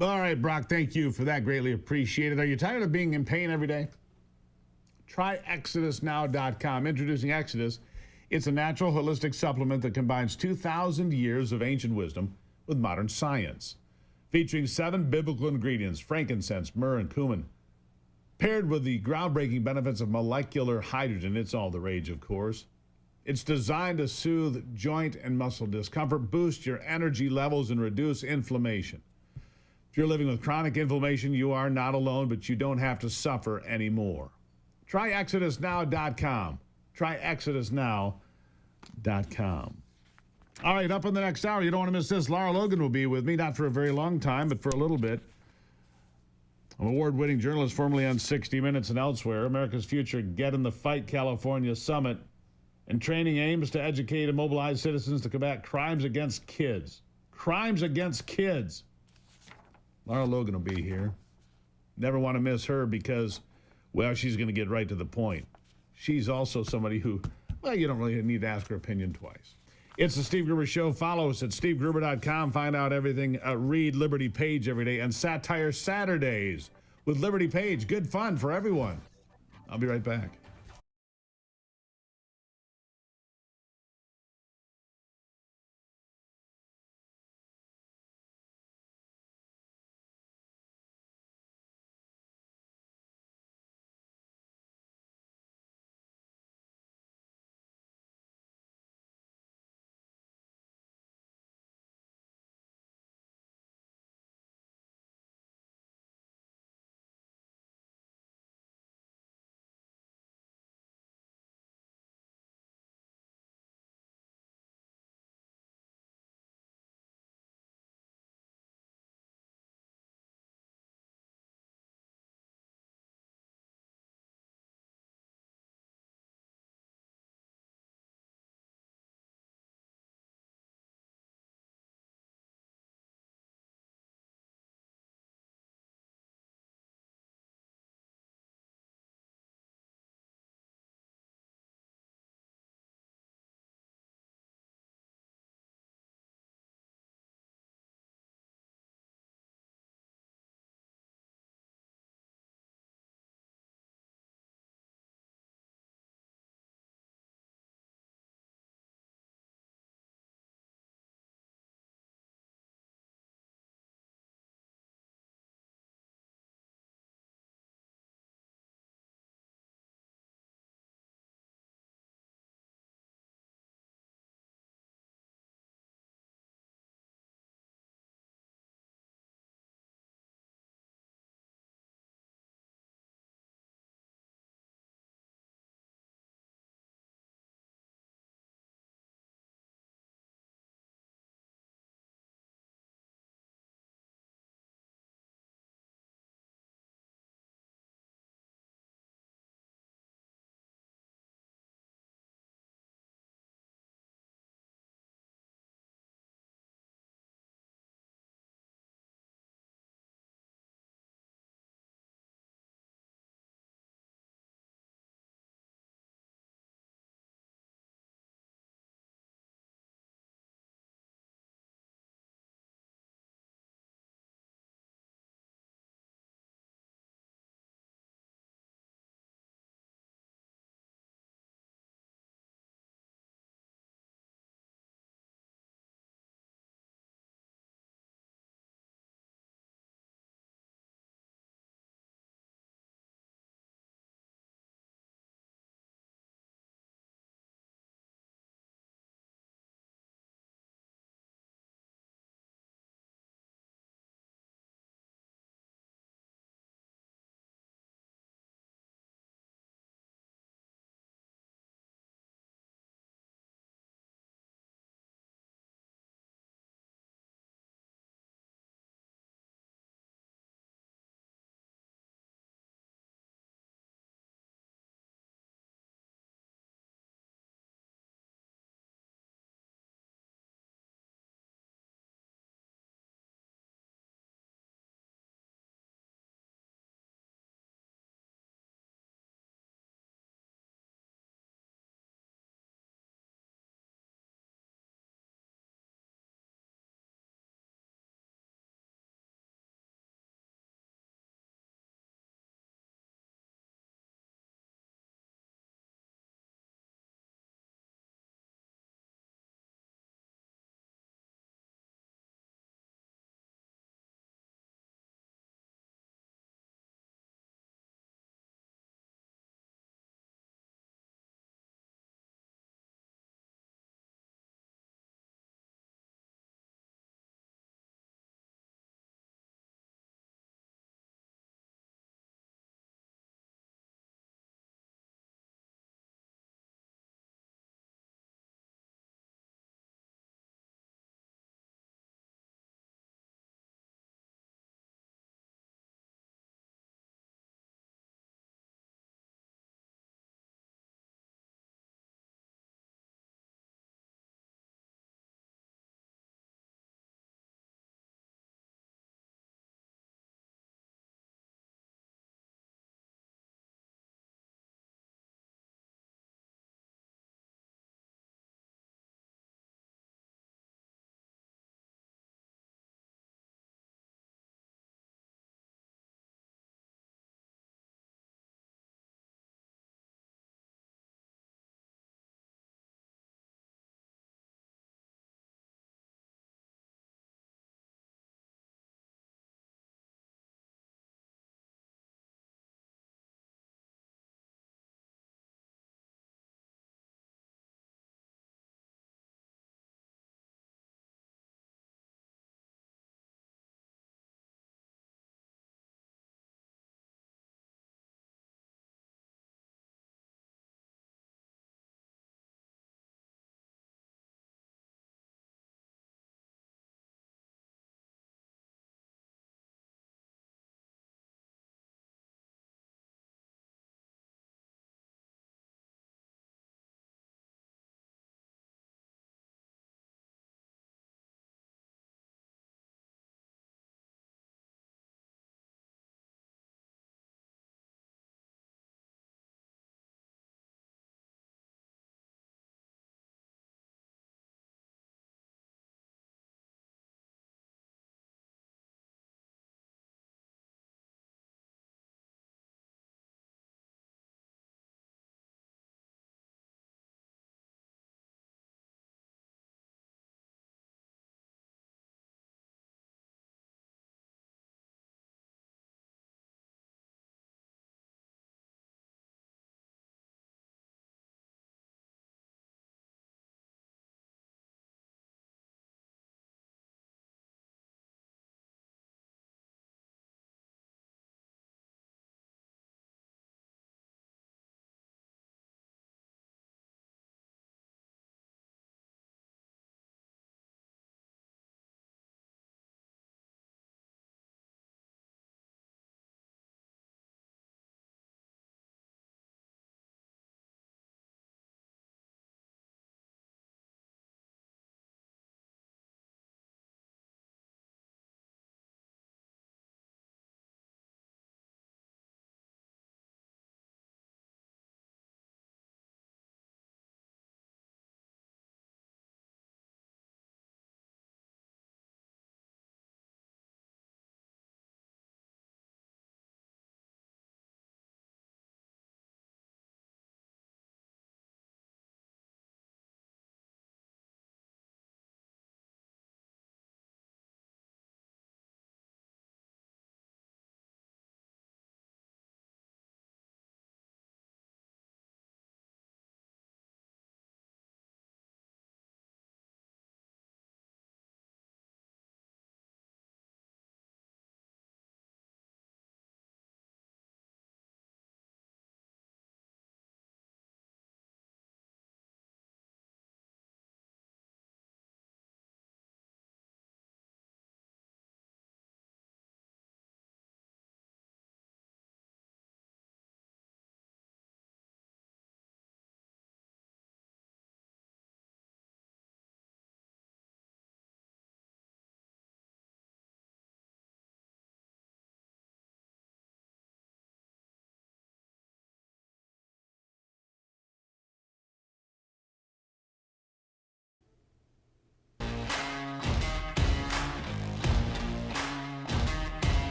All right, Brock, thank you for that. Greatly appreciated. Are you tired of being in pain every day? Try ExodusNow.com. Introducing Exodus. It's a natural, holistic supplement that combines 2,000 years of ancient wisdom with modern science. Featuring 7 biblical ingredients, frankincense, myrrh, and cumin. Paired with the groundbreaking benefits of molecular hydrogen. It's all the rage, of course. It's designed to soothe joint and muscle discomfort, boost your energy levels, and reduce inflammation. If you're living with chronic inflammation, you are not alone, but you don't have to suffer anymore. Try ExodusNow.com. Try ExodusNow.com. All right, up in the next hour, you don't want to miss this. Lara Logan will be with me, not for a very long time, but for a little bit. An award-winning journalist formerly on 60 Minutes and elsewhere. America's Future Get in the Fight California Summit. And training aims to educate and mobilize citizens to combat crimes against kids. Crimes against kids. Lara Logan will be here. Never want to miss her because, well, she's going to get right to the point. She's also somebody who, well, you don't really need to ask her opinion twice. It's the Steve Gruber Show. Follow us at stevegruber.com. Find out everything. Read Liberty Page every day. And Satire Saturdays with Liberty Page. Good fun for everyone. I'll be right back.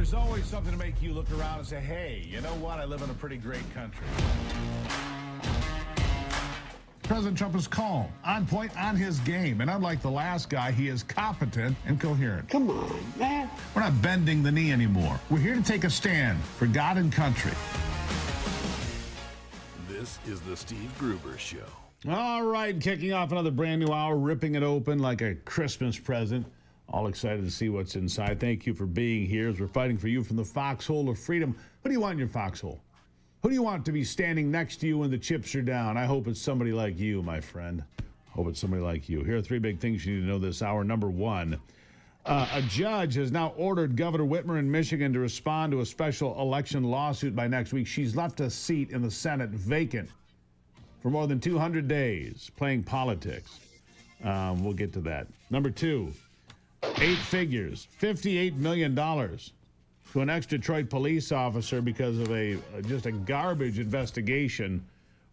there's always something to make you look around and say, hey, you know what? I live in a pretty great country. President Trump is calm, on point, on his game. And unlike the last guy, he is competent and coherent. Come on, man. We're not bending the knee anymore. We're here to take a stand for God and country. This is the Steve Gruber Show. All right, kicking off another brand new hour, ripping it open like a Christmas present. All excited to see what's inside. Thank you for being here as we're fighting for you from the foxhole of freedom. Who do you want in your foxhole? Who do you want to be standing next to you when the chips are down? I hope it's somebody like you, my friend. Hope it's somebody like you. Here are three big things you need to know this hour. Number one, a judge has now ordered Governor Whitmer in Michigan to respond to a special election lawsuit by next week. She's left a seat in the Senate vacant for more than 200 days, playing politics. We'll get to that. Number two, 8 figures, $58 million to an ex-Detroit police officer because of just a garbage investigation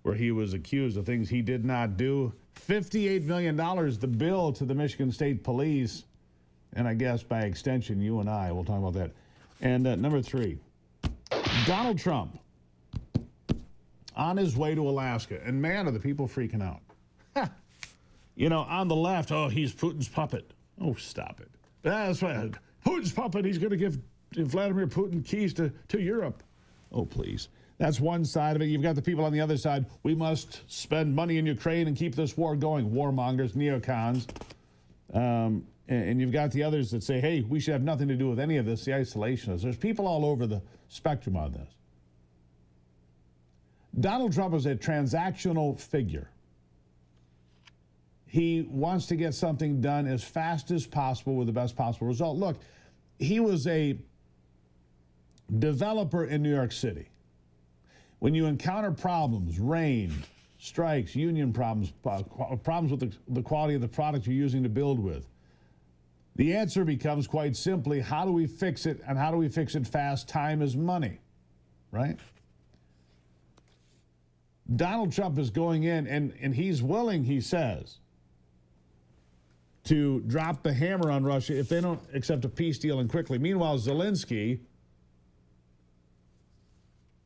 where he was accused of things he did not do. $58 million, the bill to the Michigan State Police, and I guess by extension, you and I will talk about that. And number three, Donald Trump on his way to Alaska, and man, are the people freaking out. You know, on the left, oh, he's Putin's puppet. Oh, stop it. That's right. Putin's puppet, he's going to give Vladimir Putin keys to Europe. Oh, please. That's one side of it. You've got the people on the other side. We must spend money in Ukraine and keep this war going. Warmongers, neocons. And you've got the others that say, hey, we should have nothing to do with any of this, the isolationists. There's people all over the spectrum on this. Donald Trump is a transactional figure. He wants to get something done as fast as possible with the best possible result. Look, he was a developer in New York City. When you encounter problems, rain, strikes, union problems, problems with the quality of the product you're using to build with, the answer becomes quite simply, how do we fix it, and how do we fix it fast? Time is money, right? Donald Trump is going in, and he's willing, he says, to drop the hammer on Russia if they don't accept a peace deal and quickly. Meanwhile, Zelensky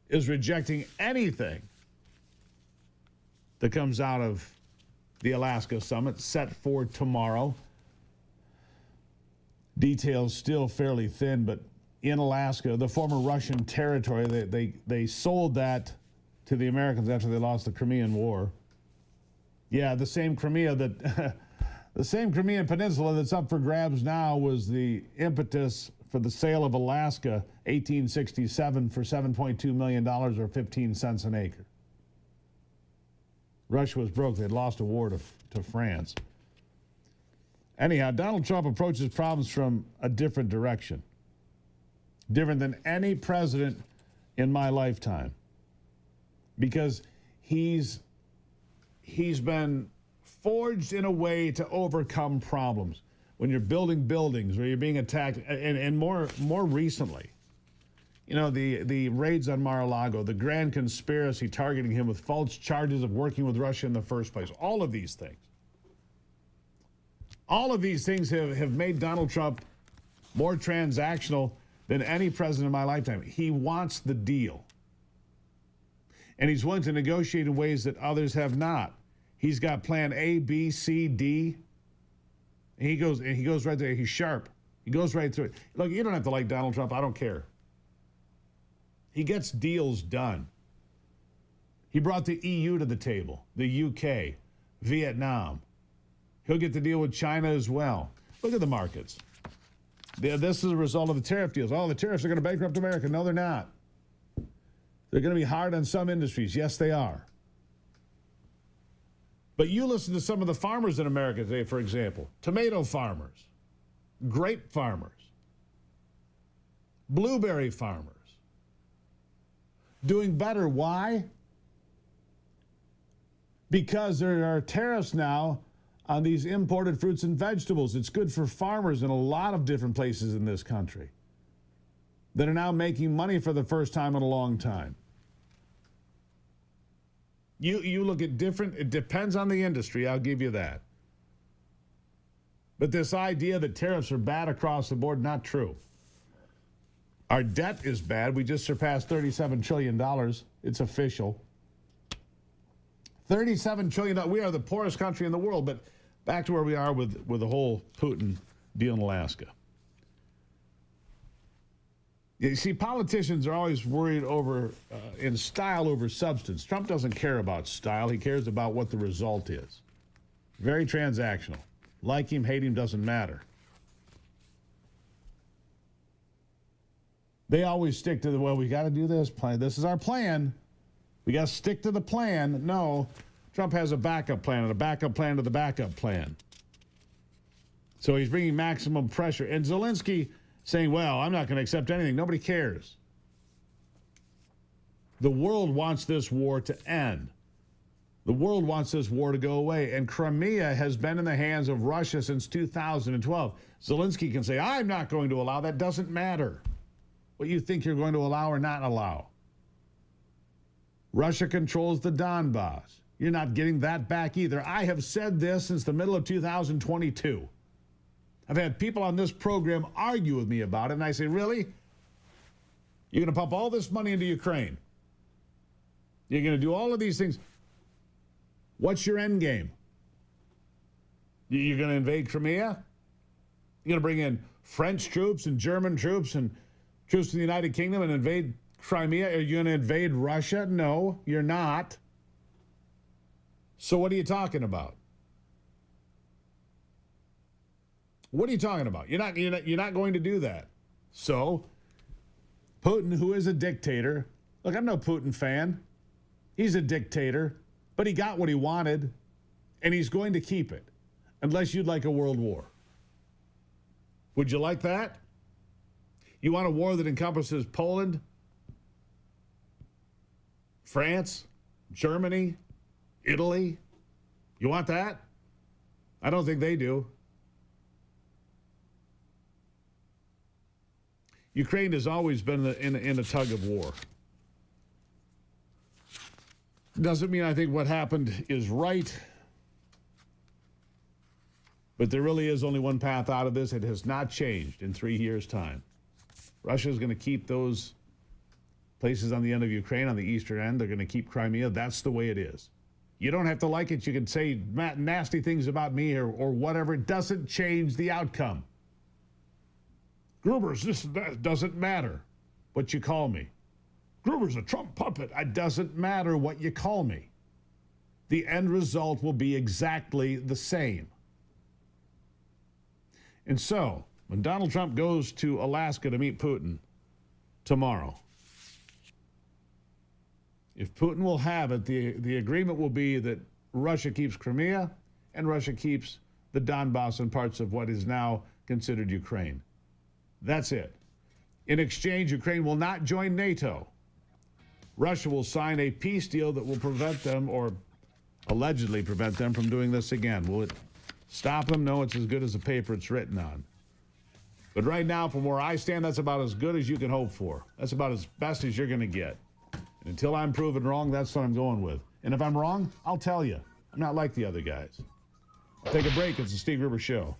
is rejecting anything that comes out of the Alaska summit set for tomorrow. Details still fairly thin, but in Alaska, the former Russian territory, they sold that to the Americans after they lost the Crimean War. Yeah, the same Crimea that the same Crimean Peninsula that's up for grabs now was the impetus for the sale of Alaska, 1867, for $7.2 million or 15 cents an acre. Russia was broke. They'd lost a war to France. Anyhow, Donald Trump approaches problems from a different direction, different than any president in my lifetime, because he's been forged in a way to overcome problems. When you're building buildings or you're being attacked, and more recently, you know, the raids on Mar-a-Lago, the grand conspiracy targeting him with false charges of working with Russia in the first place, all of these things have made Donald Trump more transactional than any president in my lifetime. He wants the deal, and he's willing to negotiate in ways that others have not. He's got plan A, B, C, D. And he goes right there. He's sharp. He goes right through it. Look, you don't have to like Donald Trump. I don't care. He gets deals done. He brought the EU to the table, the UK, Vietnam. He'll get to deal with China as well. Look at the markets. This is a result of the tariff deals. Oh, the tariffs are going to bankrupt America. No, they're not. They're going to be hard on some industries. Yes, they are. But you listen to some of the farmers in America today, for example, tomato farmers, grape farmers, blueberry farmers, doing better. Why? Because there are tariffs now on these imported fruits and vegetables. It's good for farmers in a lot of different places in this country that are now making money for the first time in a long time. You look at different, it depends on the industry, I'll give you that. But this idea that tariffs are bad across the board, not true. Our debt is bad. We just surpassed $37 trillion. It's official. $37 trillion. We are the poorest country in the world. But back to where we are with the whole Putin deal in Alaska. You see, politicians are always worried in style over substance. Trump doesn't care about style. He cares about what the result is. Very transactional. Like him, hate him, doesn't matter. They always stick to we got to do this plan. This is our plan. We got to stick to the plan. No, Trump has a backup plan and a backup plan to the backup plan. So he's bringing maximum pressure. And Zelensky saying, well, I'm not going to accept anything. Nobody cares. The world wants this war to end. The world wants this war to go away. And Crimea has been in the hands of Russia since 2012. Zelensky can say, I'm not going to allow. That doesn't matter what you think you're going to allow or not allow. Russia controls the Donbass. You're not getting that back either. I have said this since the middle of 2022. I've had people on this program argue with me about it, and I say, really? You're going to pump all this money into Ukraine? You're going to do all of these things? What's your end game? You're going to invade Crimea? You're going to bring in French troops and German troops and troops from the United Kingdom and invade Crimea? Are you going to invade Russia? No, you're not. So what are you talking about? What are you talking about? You're not going to do that. So Putin, who is a dictator, look, I'm no Putin fan. He's a dictator, but he got what he wanted, and he's going to keep it, unless you'd like a world war. Would you like that? You want a war that encompasses Poland, France, Germany, Italy? You want that? I don't think they do. Ukraine has always been in a tug of war. Doesn't mean I think what happened is right, but there really is only one path out of this. It has not changed in 3 years' time. Russia is going to keep those places on the end of Ukraine, on the eastern end. They're going to keep Crimea. That's the way it is. You don't have to like it. You can say nasty things about me or whatever. It doesn't change the outcome. Gruber's that doesn't matter what you call me. Gruber's a Trump puppet. It doesn't matter what you call me. The end result will be exactly the same. And so, when Donald Trump goes to Alaska to meet Putin tomorrow, if Putin will have it, the agreement will be that Russia keeps Crimea and Russia keeps the Donbass and parts of what is now considered Ukraine. That's it. In exchange, Ukraine will not join NATO. Russia will sign a peace deal that will prevent them, or allegedly prevent them, from doing this again. Will it stop them? No, it's as good as the paper it's written on. But right now, from where I stand, that's about as good as you can hope for. That's about as best as you're going to get. And until I'm proven wrong, that's what I'm going with. And if I'm wrong, I'll tell you. I'm not like the other guys. I'll take a break. It's the Steve Gruber Show.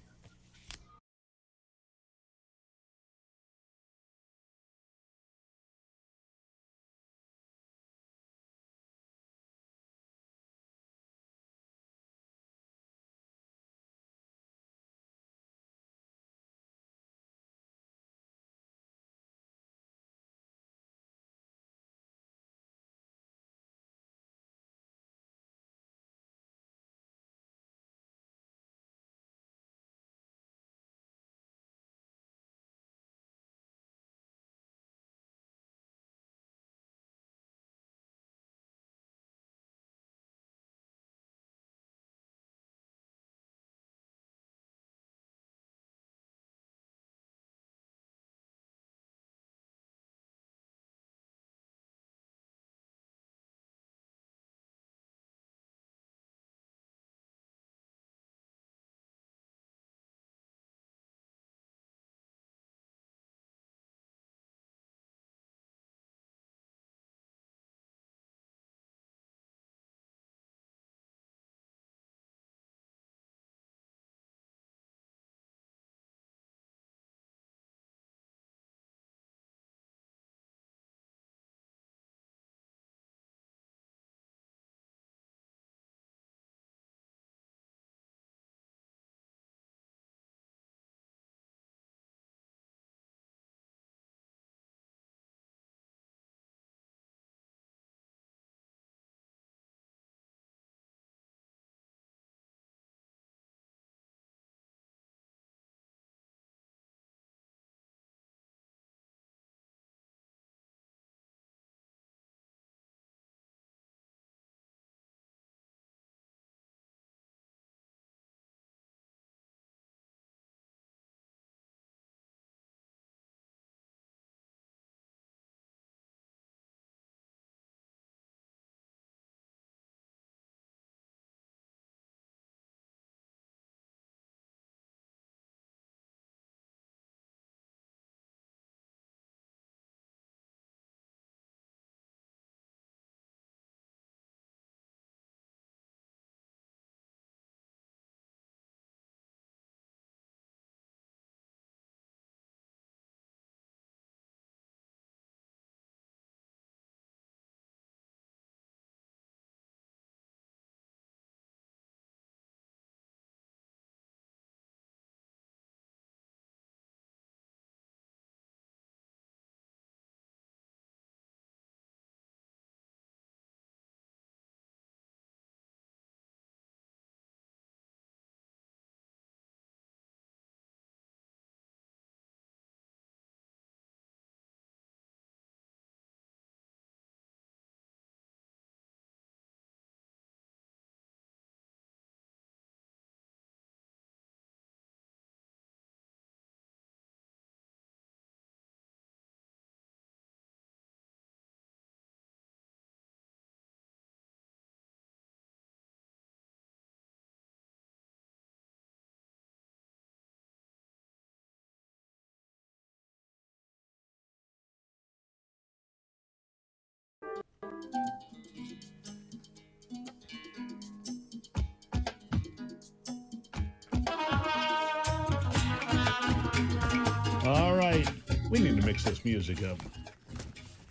We need to mix this music up.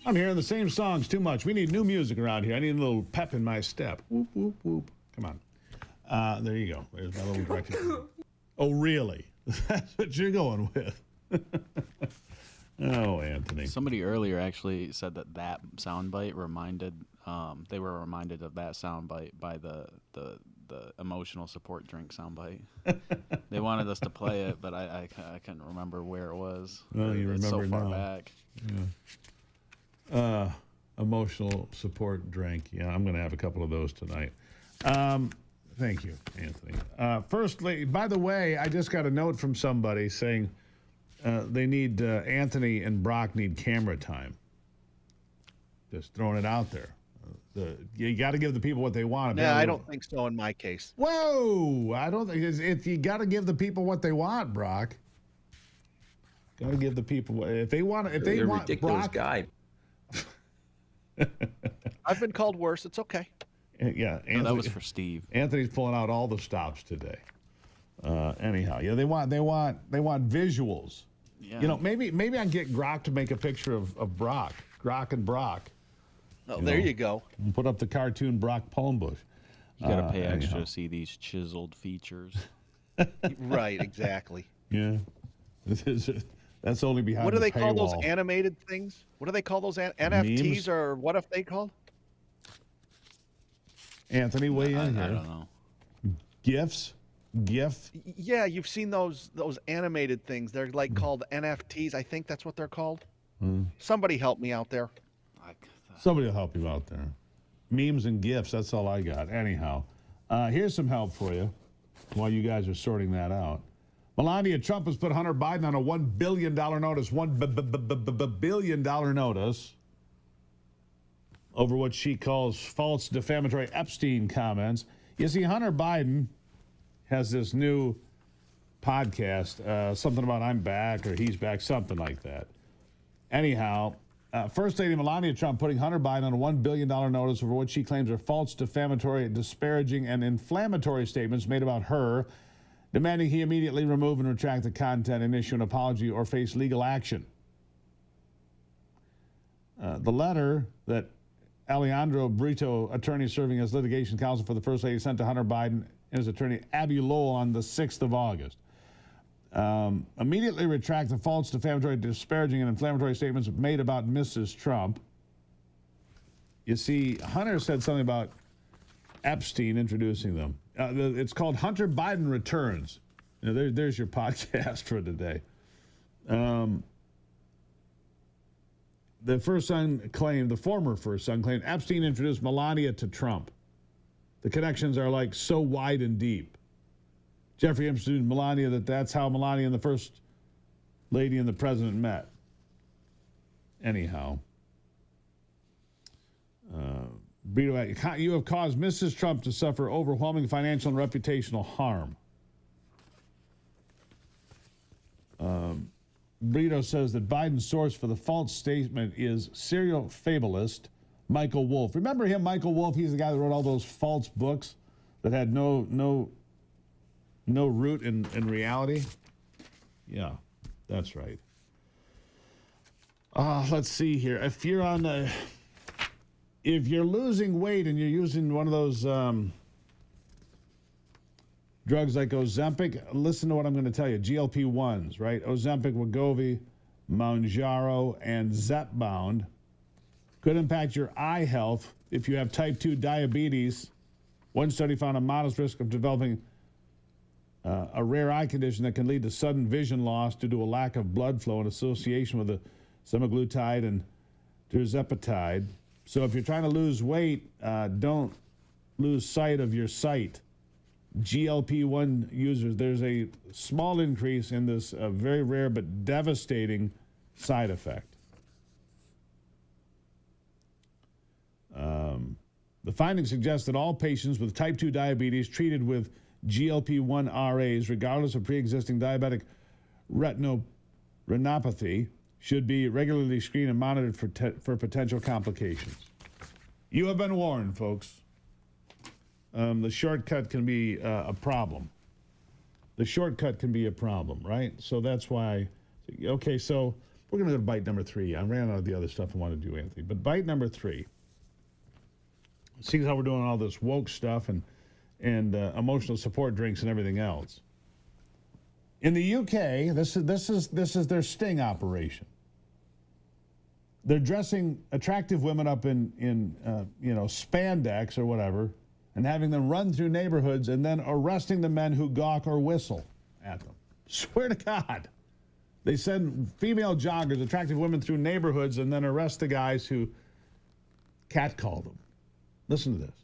I'm hearing the same songs too much. We need new music around here. I need a little pep in my step. Whoop, whoop, whoop. Come on. There you go. There's my little direction. Oh, really? That's what you're going with. Oh, Anthony. Somebody earlier actually said that soundbite reminded, they were reminded of that soundbite by the emotional support drink soundbite. They wanted us to play it, but I couldn't remember where it was. Well, you it's remember so far now. back. Yeah. Emotional support drink. Yeah, I'm going to have a couple of those tonight. Thank you, Anthony. Firstly, by the way, I just got a note from somebody saying they need Anthony and Brock need camera time. Just throwing it out there. You got to give the people what they want. Yeah, I don't think so in my case. Whoa! I don't think you got to give the people what they want, Brock. Got to give the people if they want. If they want, ridiculous Brock, guy. I've been called worse. It's okay. Yeah, Anthony, No, that was for Steve. Anthony's pulling out all the stops today. Anyhow, yeah, they want visuals. Yeah. You know, maybe I can get Grock to make a picture of Brock, Grock and Brock. Oh, there you go. And put up the cartoon Brock Palmbush. You got to pay extra anyhow. to see these chiseled features. Right, exactly. Yeah, that's only behind. What do the they call those paywall. animated things? What do they call those NFTs Memes? or what if they called? Anthony, weigh in here. I don't know. GIF. Yeah, you've seen those animated things. They're like called NFTs. I think that's what they're called. Somebody help me out there. Somebody will help you out there. Memes and GIFs, that's all I got. Anyhow, here's some help for you while you guys are sorting that out. Melania Trump has put Hunter Biden on a $1 billion notice, $1 billion notice over what she calls false defamatory Epstein comments. You see, Hunter Biden has this new podcast, something about I'm back or he's back, something like that. Anyhow, First Lady Melania Trump putting Hunter Biden on a $1 billion notice over what she claims are false, defamatory, disparaging, and inflammatory statements made about her, demanding he immediately remove and retract the content and issue an apology or face legal action. The letter that Alejandro Brito, attorney serving as litigation counsel for the First Lady, sent to Hunter Biden and his attorney Abby Lowell on the 6th of August. Immediately retract the false, defamatory, disparaging, and inflammatory statements made about Mrs. Trump. You see, Hunter said something about Epstein introducing them. It's called Hunter Biden Returns. You know, there's your podcast for today. The former first son claimed Epstein introduced Melania to Trump. The connections are like so wide and deep. Jeffrey introduced Melania that's how Melania and the First Lady and the President met. Anyhow. Brito, you have caused Mrs. Trump to suffer overwhelming financial and reputational harm. Brito says that Biden's source for the false statement is serial fabulist Michael Wolff. Remember him, Michael Wolff? He's the guy that wrote all those false books that had no root in reality. Yeah, that's right. Let's see here. If you're losing weight and you're using one of those drugs like Ozempic, listen to what I'm going to tell you. GLP-1s, right? Ozempic, Wegovy, Mounjaro, and Zepbound could impact your eye health if you have type 2 diabetes. One study found a modest risk of developing a rare eye condition that can lead to sudden vision loss due to a lack of blood flow in association with the semaglutide and tirzepatide. So if you're trying to lose weight, don't lose sight of your sight. GLP-1 users, there's a small increase in this very rare but devastating side effect. The findings suggest that all patients with type 2 diabetes treated with GLP-1 RAs, regardless of pre-existing diabetic retinopathy, should be regularly screened and monitored for potential complications. You have been warned, folks. The shortcut can be a problem. The shortcut can be a problem, right? So that's why, okay, so We're going to go to bite number 3. I ran out of the other stuff I wanted to do, Anthony. But bite number 3. Seeing how we're doing all this woke stuff and emotional support drinks and everything else. In the UK, this is their sting operation. They're dressing attractive women up in spandex or whatever, and having them run through neighborhoods and then arresting the men who gawk or whistle at them. Swear to God. They send female joggers, attractive women, through neighborhoods and then arrest the guys who catcall them. Listen to this.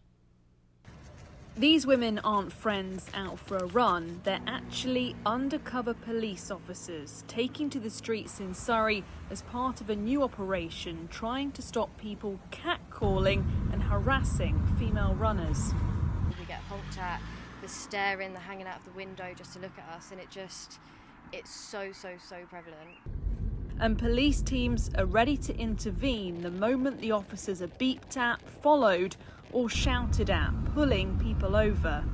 These women aren't friends out for a run. They're actually undercover police officers taking to the streets in Surrey as part of a new operation trying to stop people catcalling and harassing female runners. We get honked at, the staring, the hanging out of the window just to look at us, and it's so prevalent. And police teams are ready to intervene the moment the officers are beeped at, followed or shouted at, pulling people over.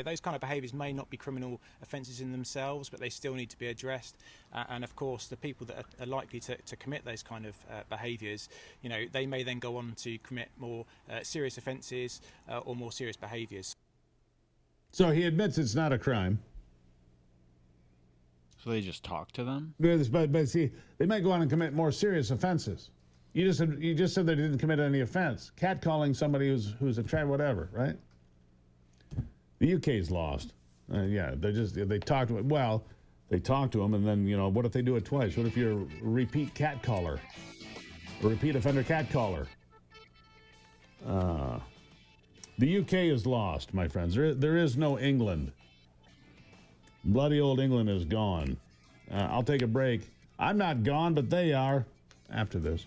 Those kind of behaviours may not be criminal offences in themselves, but they still need to be addressed. And of course, the people that are likely to commit those kind of behaviours, they may then go on to commit more serious offences or more serious behaviours. So he admits it's not a crime. So they just talk to them? But see, they might go on and commit more serious offenses. You just said they didn't commit any offense. Catcalling somebody who's a whatever, right? The UK's lost. Yeah, they talk to him. Well, they talk to him, and then what if they do it twice? What if you're a repeat catcaller, a repeat offender catcaller? The UK is lost, my friends. There is no England. Bloody old England is gone. I'll take a break. I'm not gone, but they are. After this.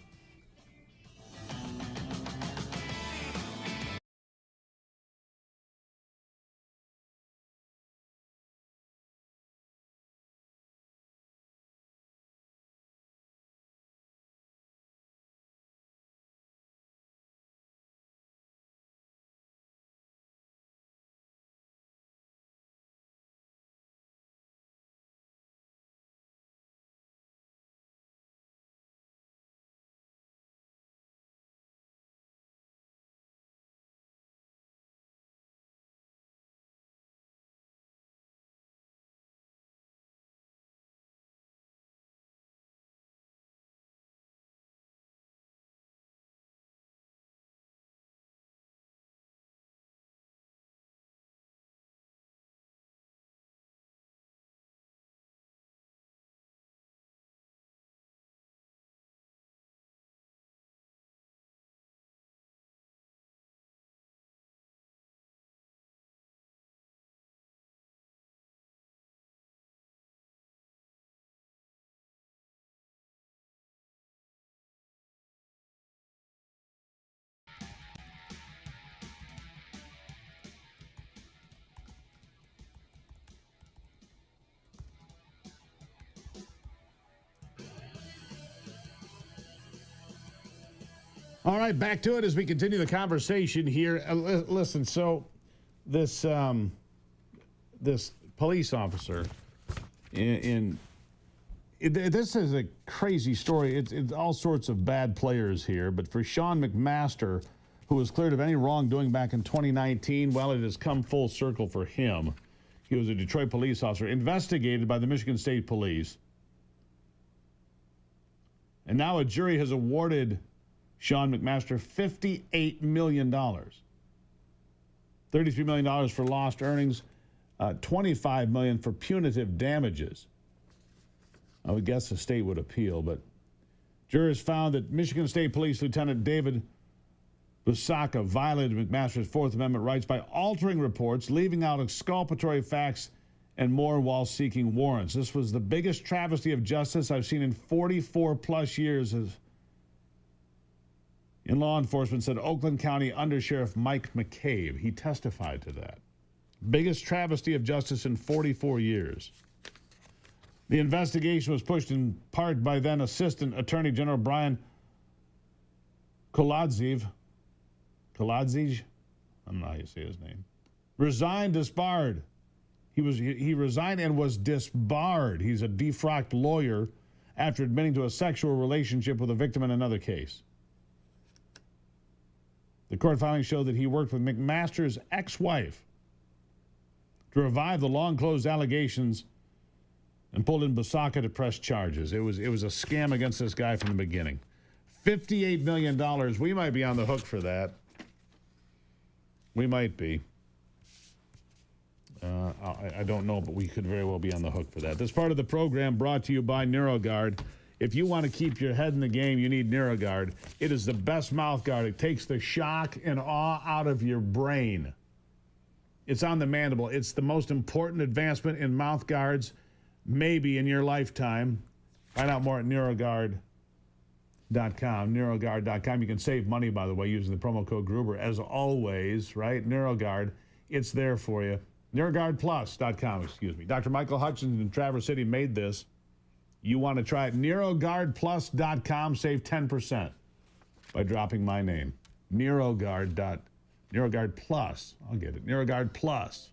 All right, back to it as we continue the conversation here. Listen, so this police officer this is a crazy story. It's all sorts of bad players here, but for Sean McMaster, who was cleared of any wrongdoing back in 2019, well, it has come full circle for him. He was a Detroit police officer investigated by the Michigan State Police. And now a jury has awarded Sean McMaster $58 million. $33 million for lost earnings, $25 million for punitive damages. I would guess the state would appeal, but jurors found that Michigan State Police Lieutenant David Busaka violated McMaster's Fourth Amendment rights by altering reports, leaving out exculpatory facts, and more while seeking warrants. This was the biggest travesty of justice I've seen in 44 plus years in law enforcement, said Oakland County Undersheriff Mike McCabe. He testified to that. Biggest travesty of justice in 44 years. The investigation was pushed in part by then Assistant Attorney General Brian Koladziev. I don't know how you say his name. Resigned, disbarred. He resigned and was disbarred. He's a defrocked lawyer after admitting to a sexual relationship with a victim in another case. The court filings show that he worked with McMaster's ex-wife to revive the long-closed allegations and pulled in Busaka to press charges. It was a scam against this guy from the beginning. $58 million. We might be on the hook for that. We might be. I don't know, but we could very well be on the hook for that. This part of the program brought to you by NeuroGuard. If you want to keep your head in the game, you need NeuroGuard. It is the best mouth guard. It takes the shock and awe out of your brain. It's on the mandible. It's the most important advancement in mouth guards, maybe in your lifetime. Find out more at NeuroGuard.com. NeuroGuard.com. You can save money, by the way, using the promo code Gruber, as always, right? NeuroGuard. It's there for you. NeuroGuardPlus.com, excuse me. Dr. Michael Hutchins in Traverse City made this. You want to try it. NeuroGuardPlus.com. Save 10% by dropping my name. NeuroGuard Plus. I'll get it. NeuroGuard Plus.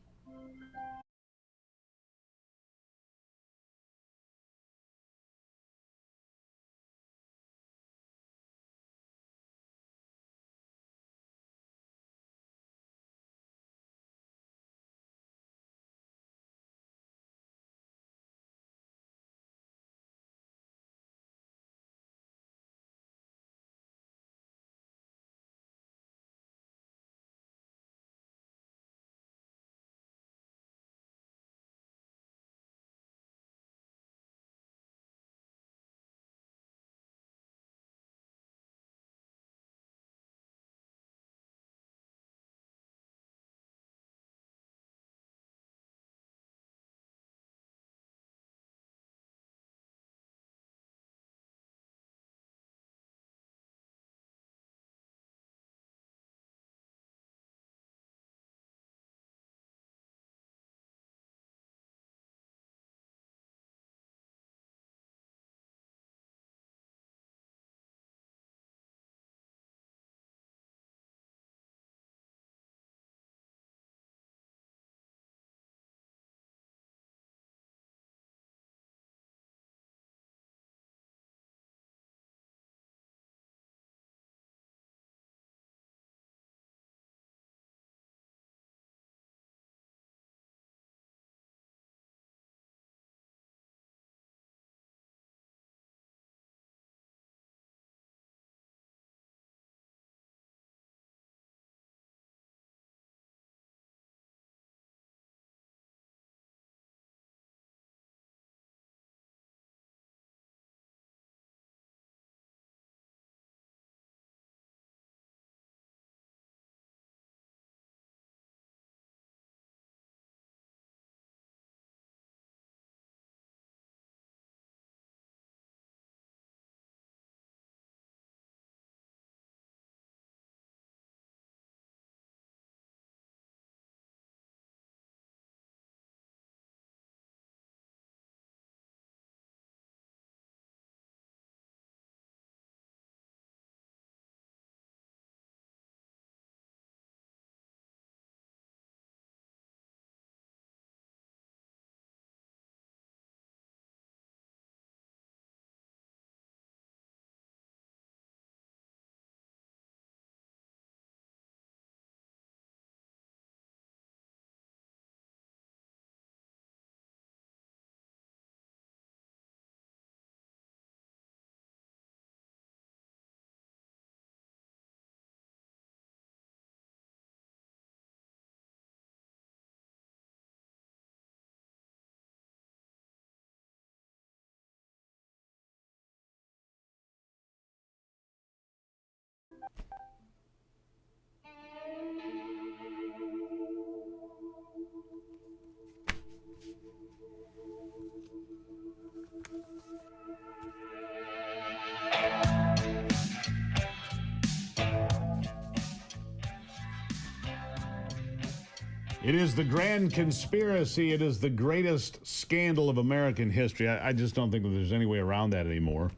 It is the grand conspiracy. It is the greatest scandal of American history. I just don't think that there's any way around that anymore.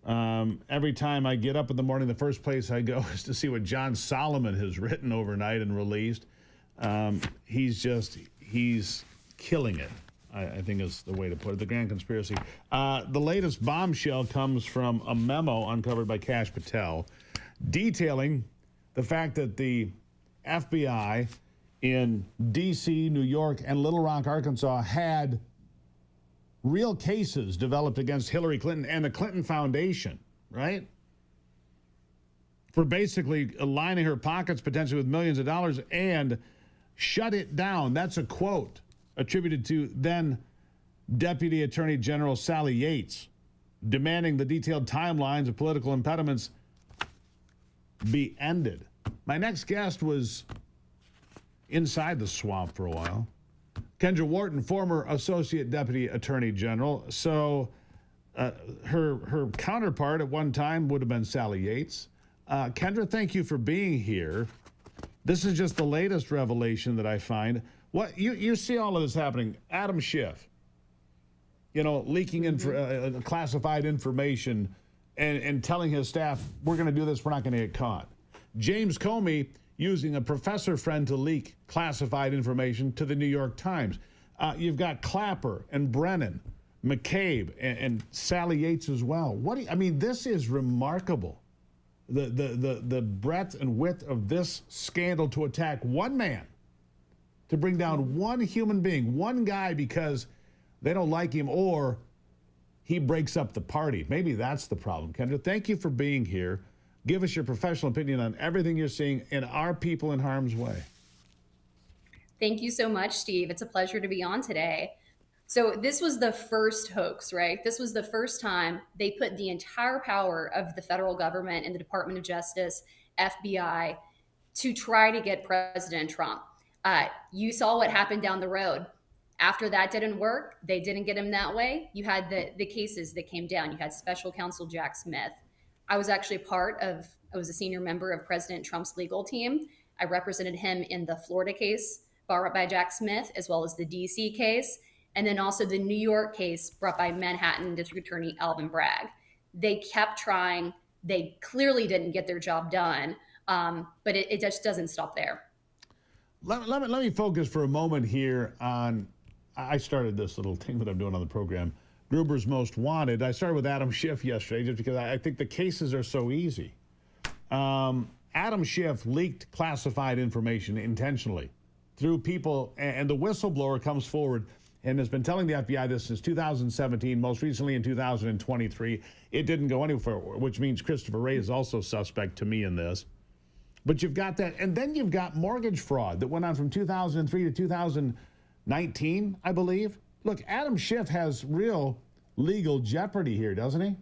Every time I get up in the morning, the first place I go is to see what John Solomon has written overnight and released. He's killing it, I think is the way to put it, the grand conspiracy. The latest bombshell comes from a memo uncovered by Kash Patel detailing the fact that the FBI in D.C., New York, and Little Rock, Arkansas had real cases developed against Hillary Clinton and the Clinton Foundation, right? For basically lining her pockets potentially with millions of dollars and shut it down. That's a quote attributed to then Deputy Attorney General Sally Yates, demanding the detailed timelines of political impediments be ended. My next guest was inside the swamp for a while. Kendra Wharton, former Associate Deputy Attorney General. So her counterpart at one time would have been Sally Yates. Kendra, thank you for being here. This is just the latest revelation that I find. What you see all of this happening. Adam Schiff, leaking classified information and telling his staff, we're going to do this, we're not going to get caught. James Comey using a professor friend to leak classified information to the New York Times. You've got Clapper and Brennan, McCabe, and Sally Yates as well. This is remarkable. The breadth and width of this scandal to attack one man, to bring down one human being, one guy because they don't like him or he breaks up the party. Maybe that's the problem. Kendra, thank you for being here. Give us your professional opinion on everything you're seeing and our people in harm's way. Thank you so much, Steve. It's a pleasure to be on today. So this was the first hoax, right? This was the first time they put the entire power of the federal government and the Department of Justice, FBI, to try to get President Trump. You saw what happened down the road. After that didn't work, they didn't get him that way. You had the cases that came down. You had Special Counsel Jack Smith. I was actually I was a senior member of President Trump's legal team. I represented him in the Florida case brought by Jack Smith, as well as the DC case, and then also the New York case brought by Manhattan District Attorney Alvin Bragg. They kept trying. They clearly didn't get their job done, but it just doesn't stop there. Let me focus for a moment here on, I started this little thing that I'm doing on the program, Gruber's Most Wanted. I started with Adam Schiff yesterday just because I think the cases are so easy. Adam Schiff leaked classified information intentionally through people, and the whistleblower comes forward and has been telling the FBI this since 2017, most recently in 2023. It didn't go anywhere, which means Christopher Wray is also suspect to me in this. But you've got that, and then you've got mortgage fraud that went on from 2003 to 2019, I believe. Look, Adam Schiff has real legal jeopardy here, doesn't he?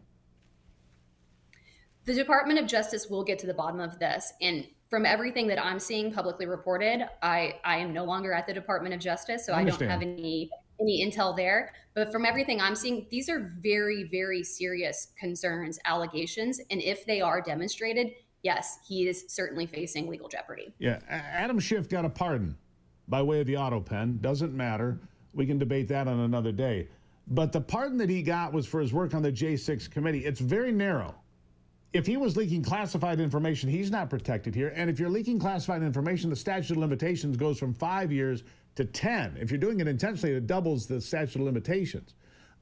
The Department of Justice will get to the bottom of this. And from everything that I'm seeing publicly reported, I am no longer at the Department of Justice, so I don't have any intel there. But from everything I'm seeing, these are very, very serious concerns, allegations. And if they are demonstrated, yes, he is certainly facing legal jeopardy. Yeah, Adam Schiff got a pardon by way of the auto pen. Doesn't matter. We can debate that on another day. But the pardon that he got was for his work on the J6 committee. It's very narrow. If he was leaking classified information, he's not protected here. And if you're leaking classified information, the statute of limitations goes from 5 years to 10. If you're doing it intentionally, it doubles the statute of limitations.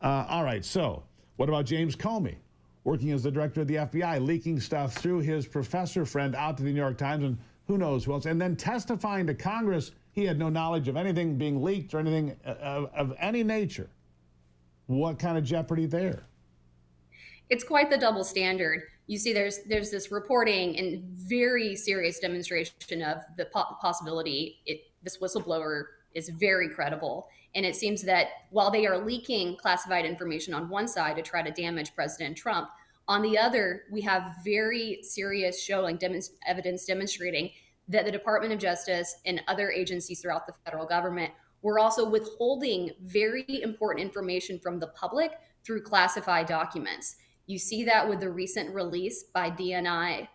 All right, so what about James Comey, working as the director of the FBI, leaking stuff through his professor friend out to the New York Times and who knows who else, and then testifying to Congress he had no knowledge of anything being leaked or anything of any nature. What kind of jeopardy there? It's quite the double standard. You see, there's this reporting and very serious demonstration of the possibility this whistleblower is very credible. And it seems that while they are leaking classified information on one side to try to damage President Trump, on the other, we have very serious showing evidence demonstrating that the Department of Justice and other agencies throughout the federal government were also withholding very important information from the public through classified documents. You see that with the recent release by DNI,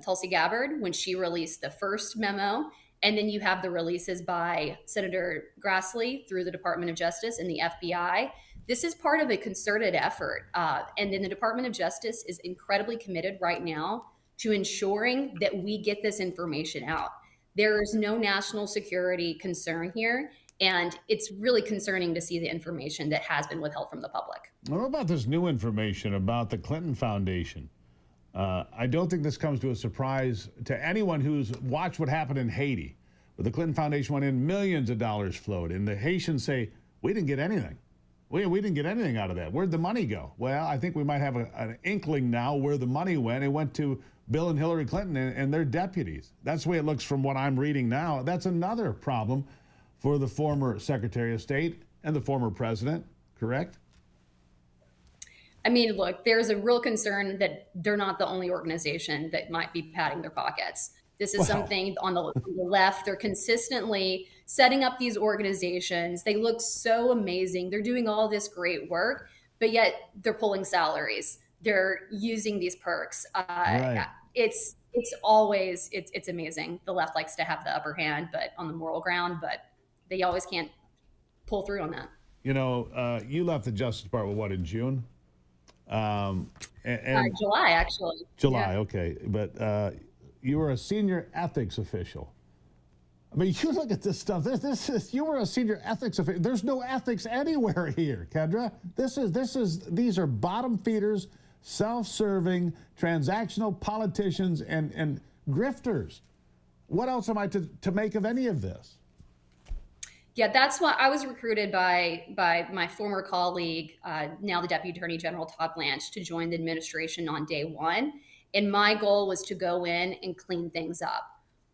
Tulsi Gabbard, when she released the first memo. And then you have the releases by Senator Grassley through the Department of Justice and the FBI. This is part of a concerted effort. And then the Department of Justice is incredibly committed right now to ensuring that we get this information out. There is no national security concern here. And it's really concerning to see the information that has been withheld from the public. What about this new information about the Clinton Foundation? I don't think this comes to a surprise to anyone who's watched what happened in Haiti, where the Clinton Foundation went in, millions of dollars flowed, and the Haitians say, we didn't get anything. We didn't get anything out of that. Where'd the money go? Well, I think we might have an inkling now where the money went. It went to Bill and Hillary Clinton and their deputies. That's the way it looks from what I'm reading now. That's another problem for the former Secretary of State and the former president, correct? I mean, look, there's a real concern that they're not the only organization that might be padding their pockets. This is something on the left. They're consistently setting up these organizations. They look so amazing. They're doing all this great work, but yet they're pulling salaries. They're using these perks. Right. It's amazing. The left likes to have the upper hand, but on the moral ground, but they always can't pull through on that. You know, you left the Justice Department, what, in June? July, actually. July, Yeah. okay. But you were a senior ethics official. I mean, you look at this stuff. You were a senior ethics official. There's no ethics anywhere here, Kendra. These are bottom feeders, self-serving, transactional politicians and grifters. What else am I to make of any of this? Yeah, that's why I was recruited by my former colleague, now the Deputy Attorney General Todd Blanche, to join the administration on day one. And my goal was to go in and clean things up.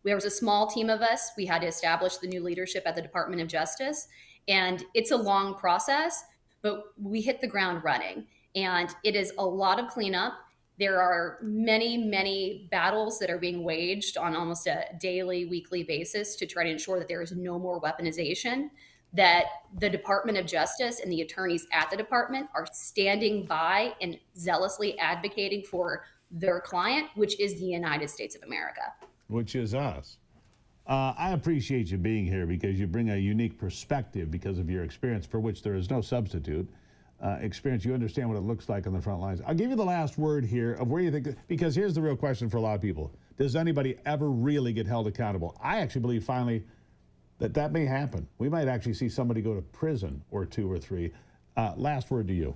There was a small team of us. We had to establish the new leadership at the Department of Justice. And it's a long process, but we hit the ground running. And it is a lot of cleanup. There are many, many battles that are being waged on almost a daily, weekly basis to try to ensure that there is no more weaponization, that the Department of Justice and the attorneys at the department are standing by and zealously advocating for their client, which is the United States of America. Which is us. I appreciate you being here because you bring a unique perspective because of your experience, for which there is no substitute. Experience, you understand what it looks like on the front lines. I'll give you the last word here of where you think, because here's the real question for a lot of people. Does anybody ever really get held accountable? I actually believe finally that may happen. We might actually see somebody go to prison or 2 or 3. Last word to you.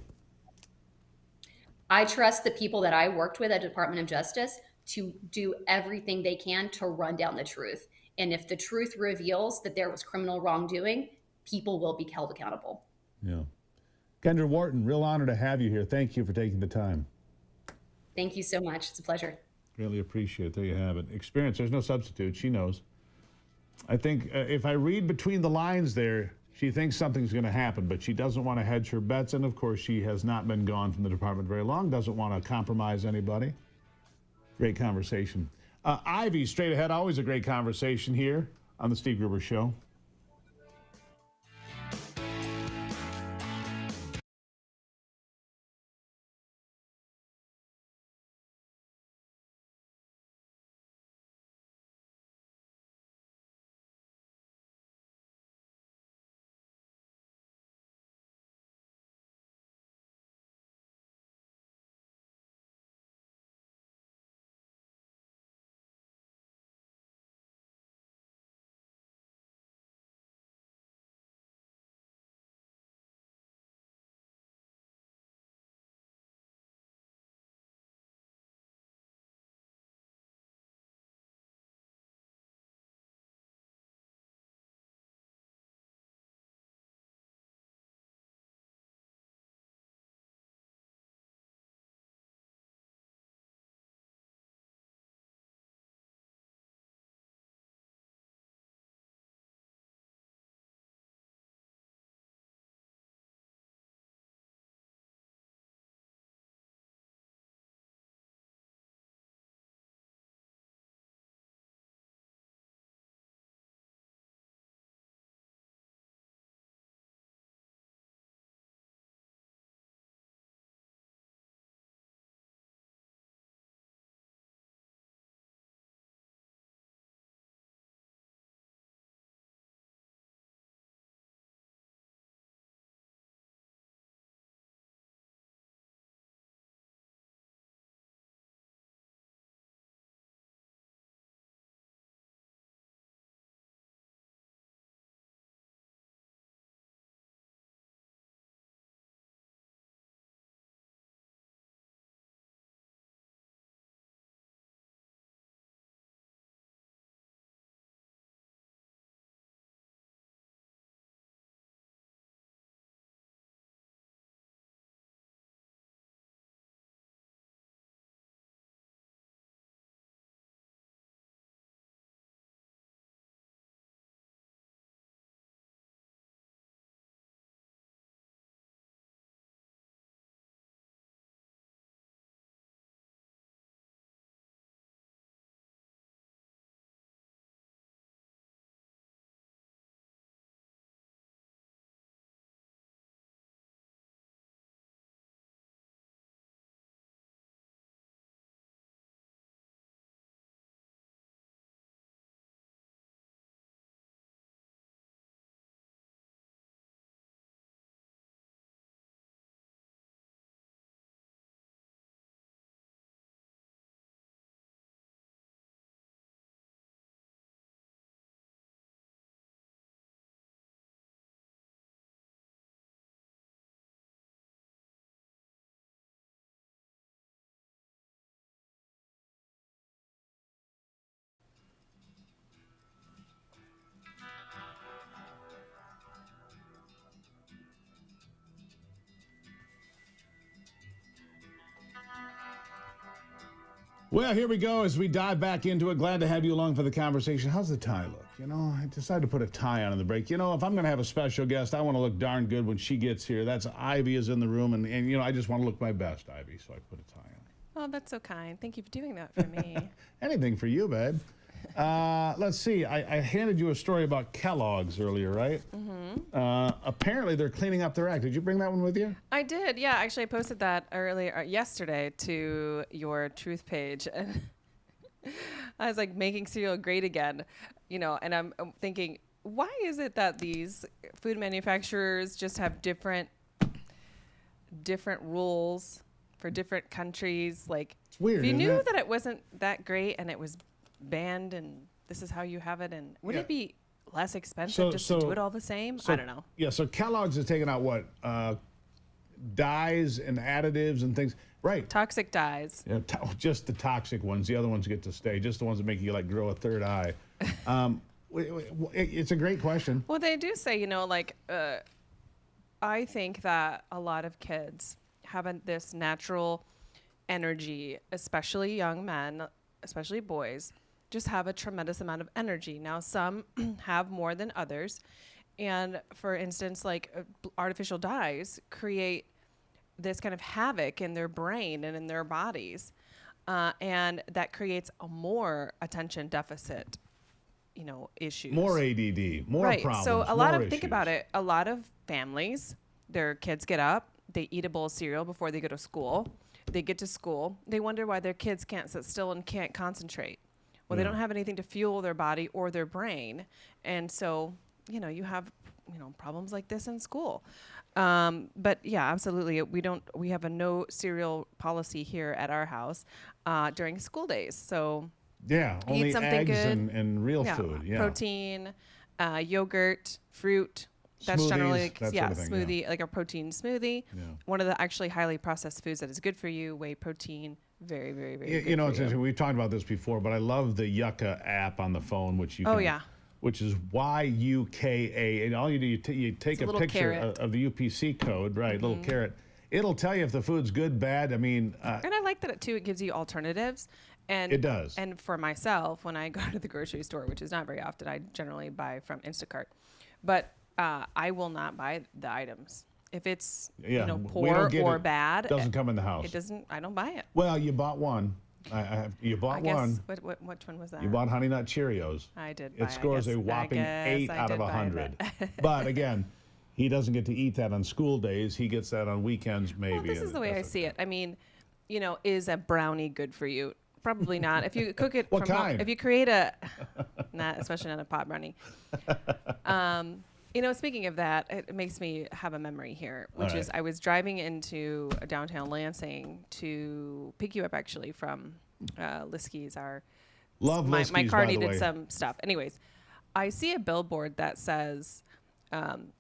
I trust the people that I worked with at the Department of Justice to do everything they can to run down the truth. And if the truth reveals that there was criminal wrongdoing, people will be held accountable. Yeah. Kendra Wharton, real honor to have you here. Thank you for taking the time. Thank you so much. It's a pleasure. Really appreciate it. There you have it. Experience, there's no substitute. She knows. I think if I read between the lines there, she thinks something's going to happen, but she doesn't want to hedge her bets. And of course, she has not been gone from the department very long, doesn't want to compromise anybody. Great conversation. Ivy, straight ahead, always a great conversation here on the Steve Gruber Show. Well, here we go as we dive back into it. Glad to have you along for the conversation. How's the tie look? You know, I decided to put a tie on in the break. You know, if I'm going to have a special guest, I want to look darn good when she gets here. That's Ivy is in the room, and you know, I just want to look my best, Ivy, so I put a tie on. Oh, that's so kind. Thank you for doing that for me. Anything for you, babe. Let's see. I handed you a story about Kellogg's earlier, right? Mm-hmm. Apparently, they're cleaning up their act. Did you bring that one with you? I did. Yeah, actually, I posted that earlier yesterday to your truth page, and I was like, making cereal great again, you know. And I'm thinking, why is it that these food manufacturers just have different rules for different countries? Like, it's weird. If you isn't knew it? that it wasn't that great and it was banned and this is how you have it, and would it be less expensive to do it all the same? I don't know. Yeah, so Kellogg's is taking out what? Dyes and additives and things. Right. Toxic dyes. Yeah, just the toxic ones. The other ones get to stay. Just the ones that make you like grow a third eye. It's a great question. Well, they do say, you know, like, I think that a lot of kids have this natural energy, especially young men, especially boys, just have a tremendous amount of energy. Now, some have more than others. And for instance, like artificial dyes create this kind of havoc in their brain and in their bodies. And that creates a more attention deficit, you know, issues. More ADD, more problems. So think issues. about it. A lot of families, their kids get up, they eat a bowl of cereal before they go to school. They get to school, they wonder why their kids can't sit still and can't concentrate. Well, they don't have anything to fuel their body or their brain. And so, you know, you have, you know, problems like this in school. But yeah, absolutely. We have a no cereal policy here at our house during school days. So yeah, only eat something eggs good. and real food. Yeah. Protein, yogurt, fruit. That's Smoothies, generally like, that sort of thing, smoothie, like a protein smoothie. Yeah. One of the actually highly processed foods that is good for you, whey protein, very, very, very good You know, for it's interesting. We've talked about this before, but I love the Yucca app on the phone, which you can, which is YUKA. And all you do, you take a picture of the UPC code, right? Little carrot. It'll tell you if the food's good, bad. I mean, and I like that it gives you alternatives. And it does. And for myself, when I go to the grocery store, which is not very often, I generally buy from Instacart, but I will not buy the items if it's you know, poor or bad. It doesn't come in the house. It doesn't. I don't buy it. Well, you bought one. You bought one. Which one was that? You bought Honey Nut Cheerios. I did. Buy, it scores a whopping 8 out of 100. But again, he doesn't get to eat that on school days. He gets that on weekends, maybe. Well, this is the way I see it. I mean, you know, is a brownie good for you? Probably not. If you cook it what from kind? home, if you create especially not a pot brownie. You know, speaking of that, it makes me have a memory here, which is I was driving into downtown Lansing to pick you up actually from Liskey's. Love Liskey's, my car by the needed way. some stuff. Anyways, I see a billboard that says,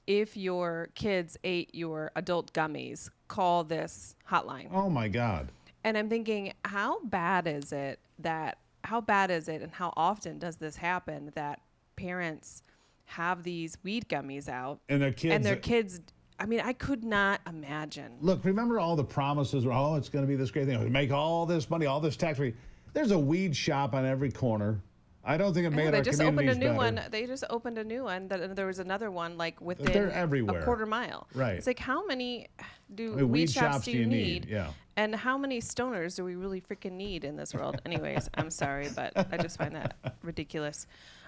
if your kids ate your adult gummies, call this hotline. Oh my God. And I'm thinking, how bad is it and how often does this happen that parents have these weed gummies out and their kids, I mean, I could not imagine. Look, remember all the promises, it's going to be this great thing. Make all this money, all this tax free. There's a weed shop on every corner. I don't think it made our communities better. They just opened a new one. There was another one like within They're everywhere. a quarter mile. Right. It's like, how many weed shops do you need? Yeah. And how many stoners do we really freaking need in this world? Anyways, I'm sorry, but I just find that ridiculous.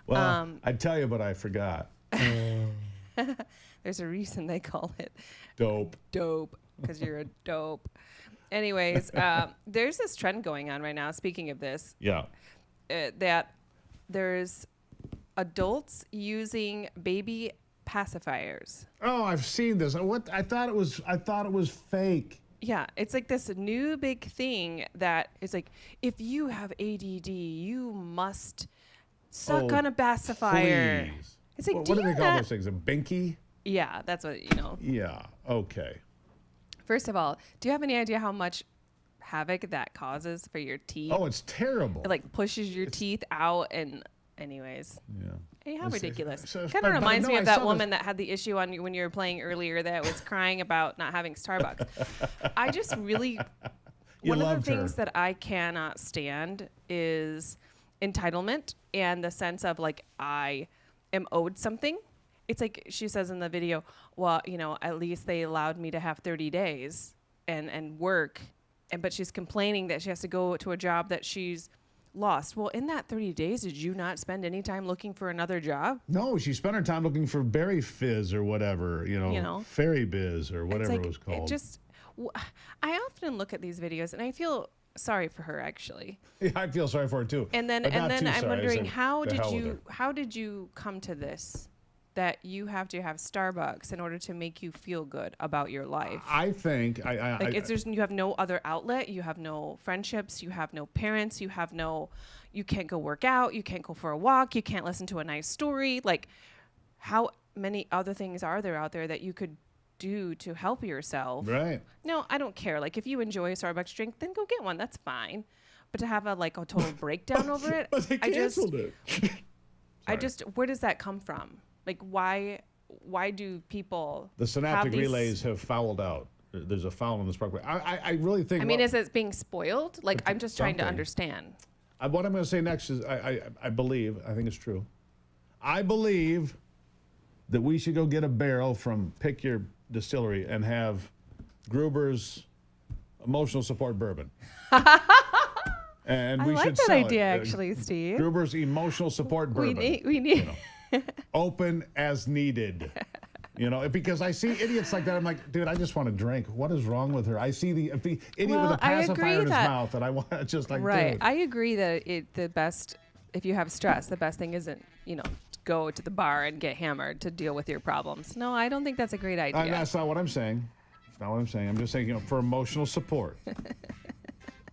Well, I'd tell you, but I forgot. There's a reason they call it dope, because you're a dope. Anyways, there's this trend going on right now. Speaking of this, that there's adults using baby pacifiers. Oh, I've seen this. I thought it was fake. Yeah, it's like this new big thing that is like, if you have ADD, you must suck on a pacifier. Please. It's like, what do they call those things? A binky? Yeah, that's what, Yeah, okay. First of all, do you have any idea how much havoc that causes for your teeth? Oh, it's terrible. It like pushes your teeth out and anyways. Yeah. Hey, how ridiculous. So, kind of reminds me of that woman that had the issue on when you were playing earlier that was crying about not having Starbucks. I just really One of the loved her. things that I cannot stand is entitlement and the sense of like I am owed something. It's like she says in the video, well, you know, at least they allowed me to have 30 days and work. But she's complaining that she has to go to a job that she's lost. Well, in that 30 days, did you not spend any time looking for another job? No, she spent her time looking for berry fizz or whatever, fairy biz or whatever it was called. I often look at these videos and I feel sorry for her, actually. Yeah, I feel sorry for her too. And then But not too I'm sorry. wondering, So how the did hell with you her. how did you come to this? That you have to have Starbucks in order to make you feel good about your life. I think you have no other outlet, you have no friendships, you have no parents, you can't go work out, you can't go for a walk, you can't listen to a nice story. Like, how many other things are there out there that you could do to help yourself? Right. No, I don't care. Like, if you enjoy a Starbucks drink, then go get one. That's fine. But to have a total breakdown over it, But they canceled it. where does that come from? Like, why do people The synaptic have these, relays have fouled out. There's a foul in the spark plug. I really think. I mean, is it being spoiled? Like, I'm just trying to something. understand. What I'm going to say next is I think it's true. I believe that we should go get a barrel from Pick Your Distillery and have Gruber's emotional support bourbon. And I we like should that sell idea, it. Steve. Gruber's emotional support bourbon. We need. Open as needed. Because I see idiots like that. I'm like, dude, I just want to drink. What is wrong with her? I see the idiot with a pacifier in his mouth, and I want to just like, right. dude. I agree that the best, if you have stress, the best thing isn't, go to the bar and get hammered to deal with your problems. No, I don't think that's a great idea. That's not what I'm saying. It's not what I'm saying. I'm just saying, for emotional support.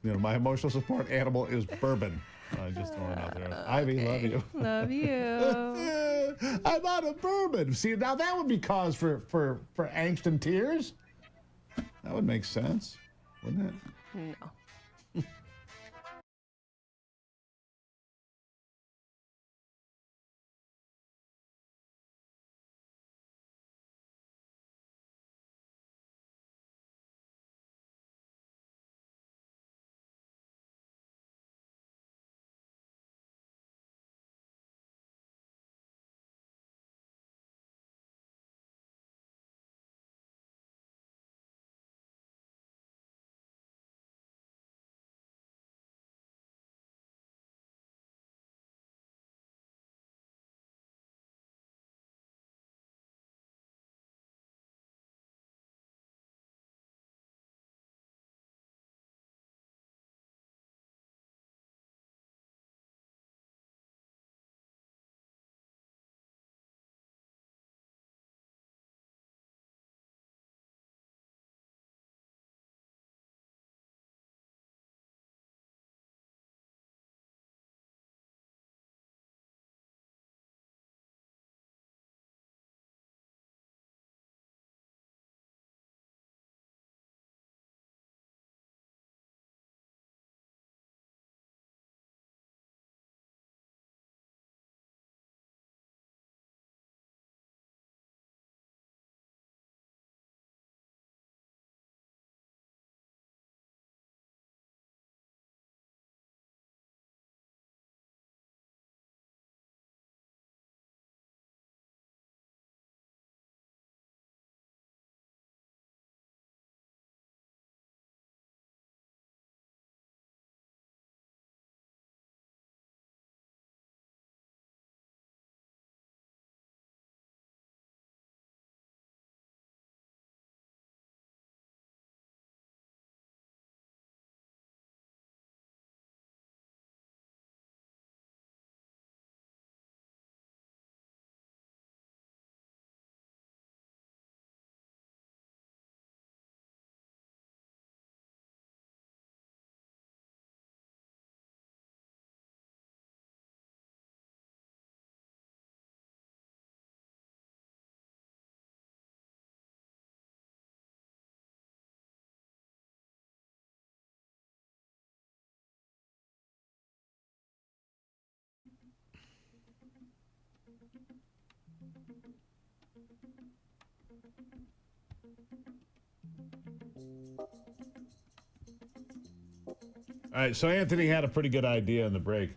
My emotional support animal is bourbon. I just throwing it out there. Ivy, love you. Love you. I'm out of bourbon. See, now that would be cause for angst and tears. That would make sense, wouldn't it? No. All right, so Anthony had a pretty good idea in the break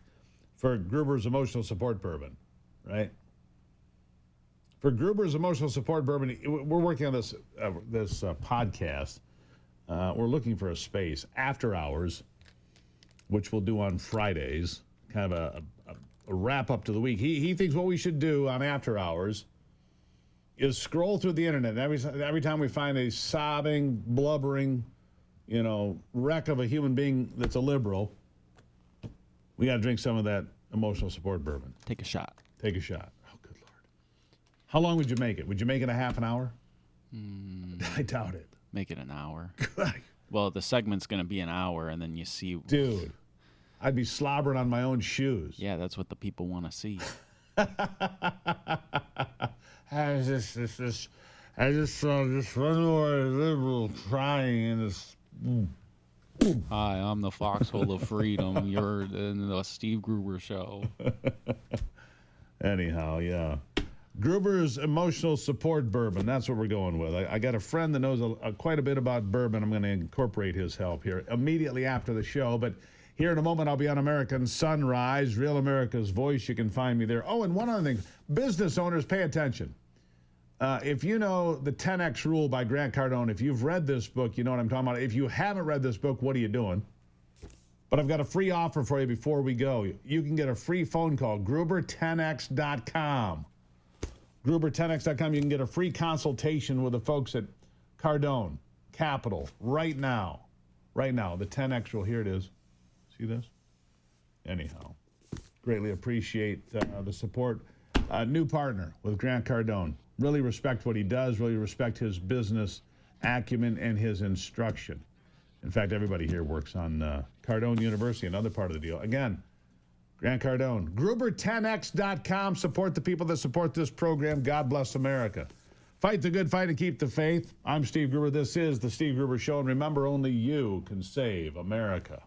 for Gruber's emotional support bourbon, right? For Gruber's emotional support bourbon, we're working on this podcast. We're looking for a space after hours, which we'll do on Fridays, kind of a wrap up to the week. He thinks what we should do on after hours is scroll through the internet. Every time we find a sobbing, blubbering, wreck of a human being that's a liberal, we got to drink some of that emotional support bourbon. Take a shot. Take a shot. Oh, good Lord. How long would you make it? Would you make it a half an hour? I doubt it. Make it an hour. Well, the segment's going to be an hour, and then you see... Dude, I'd be slobbering on my own shoes. Yeah, that's what the people want to see. I just saw this runaway liberal crying in this... Hi, I'm the Foxhole of Freedom. You're in the Steve Gruber Show. Anyhow, yeah. Gruber's emotional support bourbon. That's what we're going with. I got a friend that knows quite a bit about bourbon. I'm going to incorporate his help here immediately after the show. But here in a moment, I'll be on American Sunrise, Real America's Voice. You can find me there. Oh, and one other thing. Business owners, pay attention. If you know the 10X Rule by Grant Cardone, if you've read this book, you know what I'm talking about. If you haven't read this book, what are you doing? But I've got a free offer for you before we go. You can get a free phone call, Gruber10x.com. Gruber10x.com. You can get a free consultation with the folks at Cardone Capital right now. Right now, the 10X Rule. Here it is. See this? Anyhow, greatly appreciate the support. New partner with Grant Cardone. Really respect what he does, really respect his business acumen and his instruction. In fact, everybody here works on Cardone University, another part of the deal. Again, Grant Cardone, Gruber10x.com. Support the people that support this program. God bless America. Fight the good fight and keep the faith. I'm Steve Gruber. This is the Steve Gruber Show. And remember, only you can save America.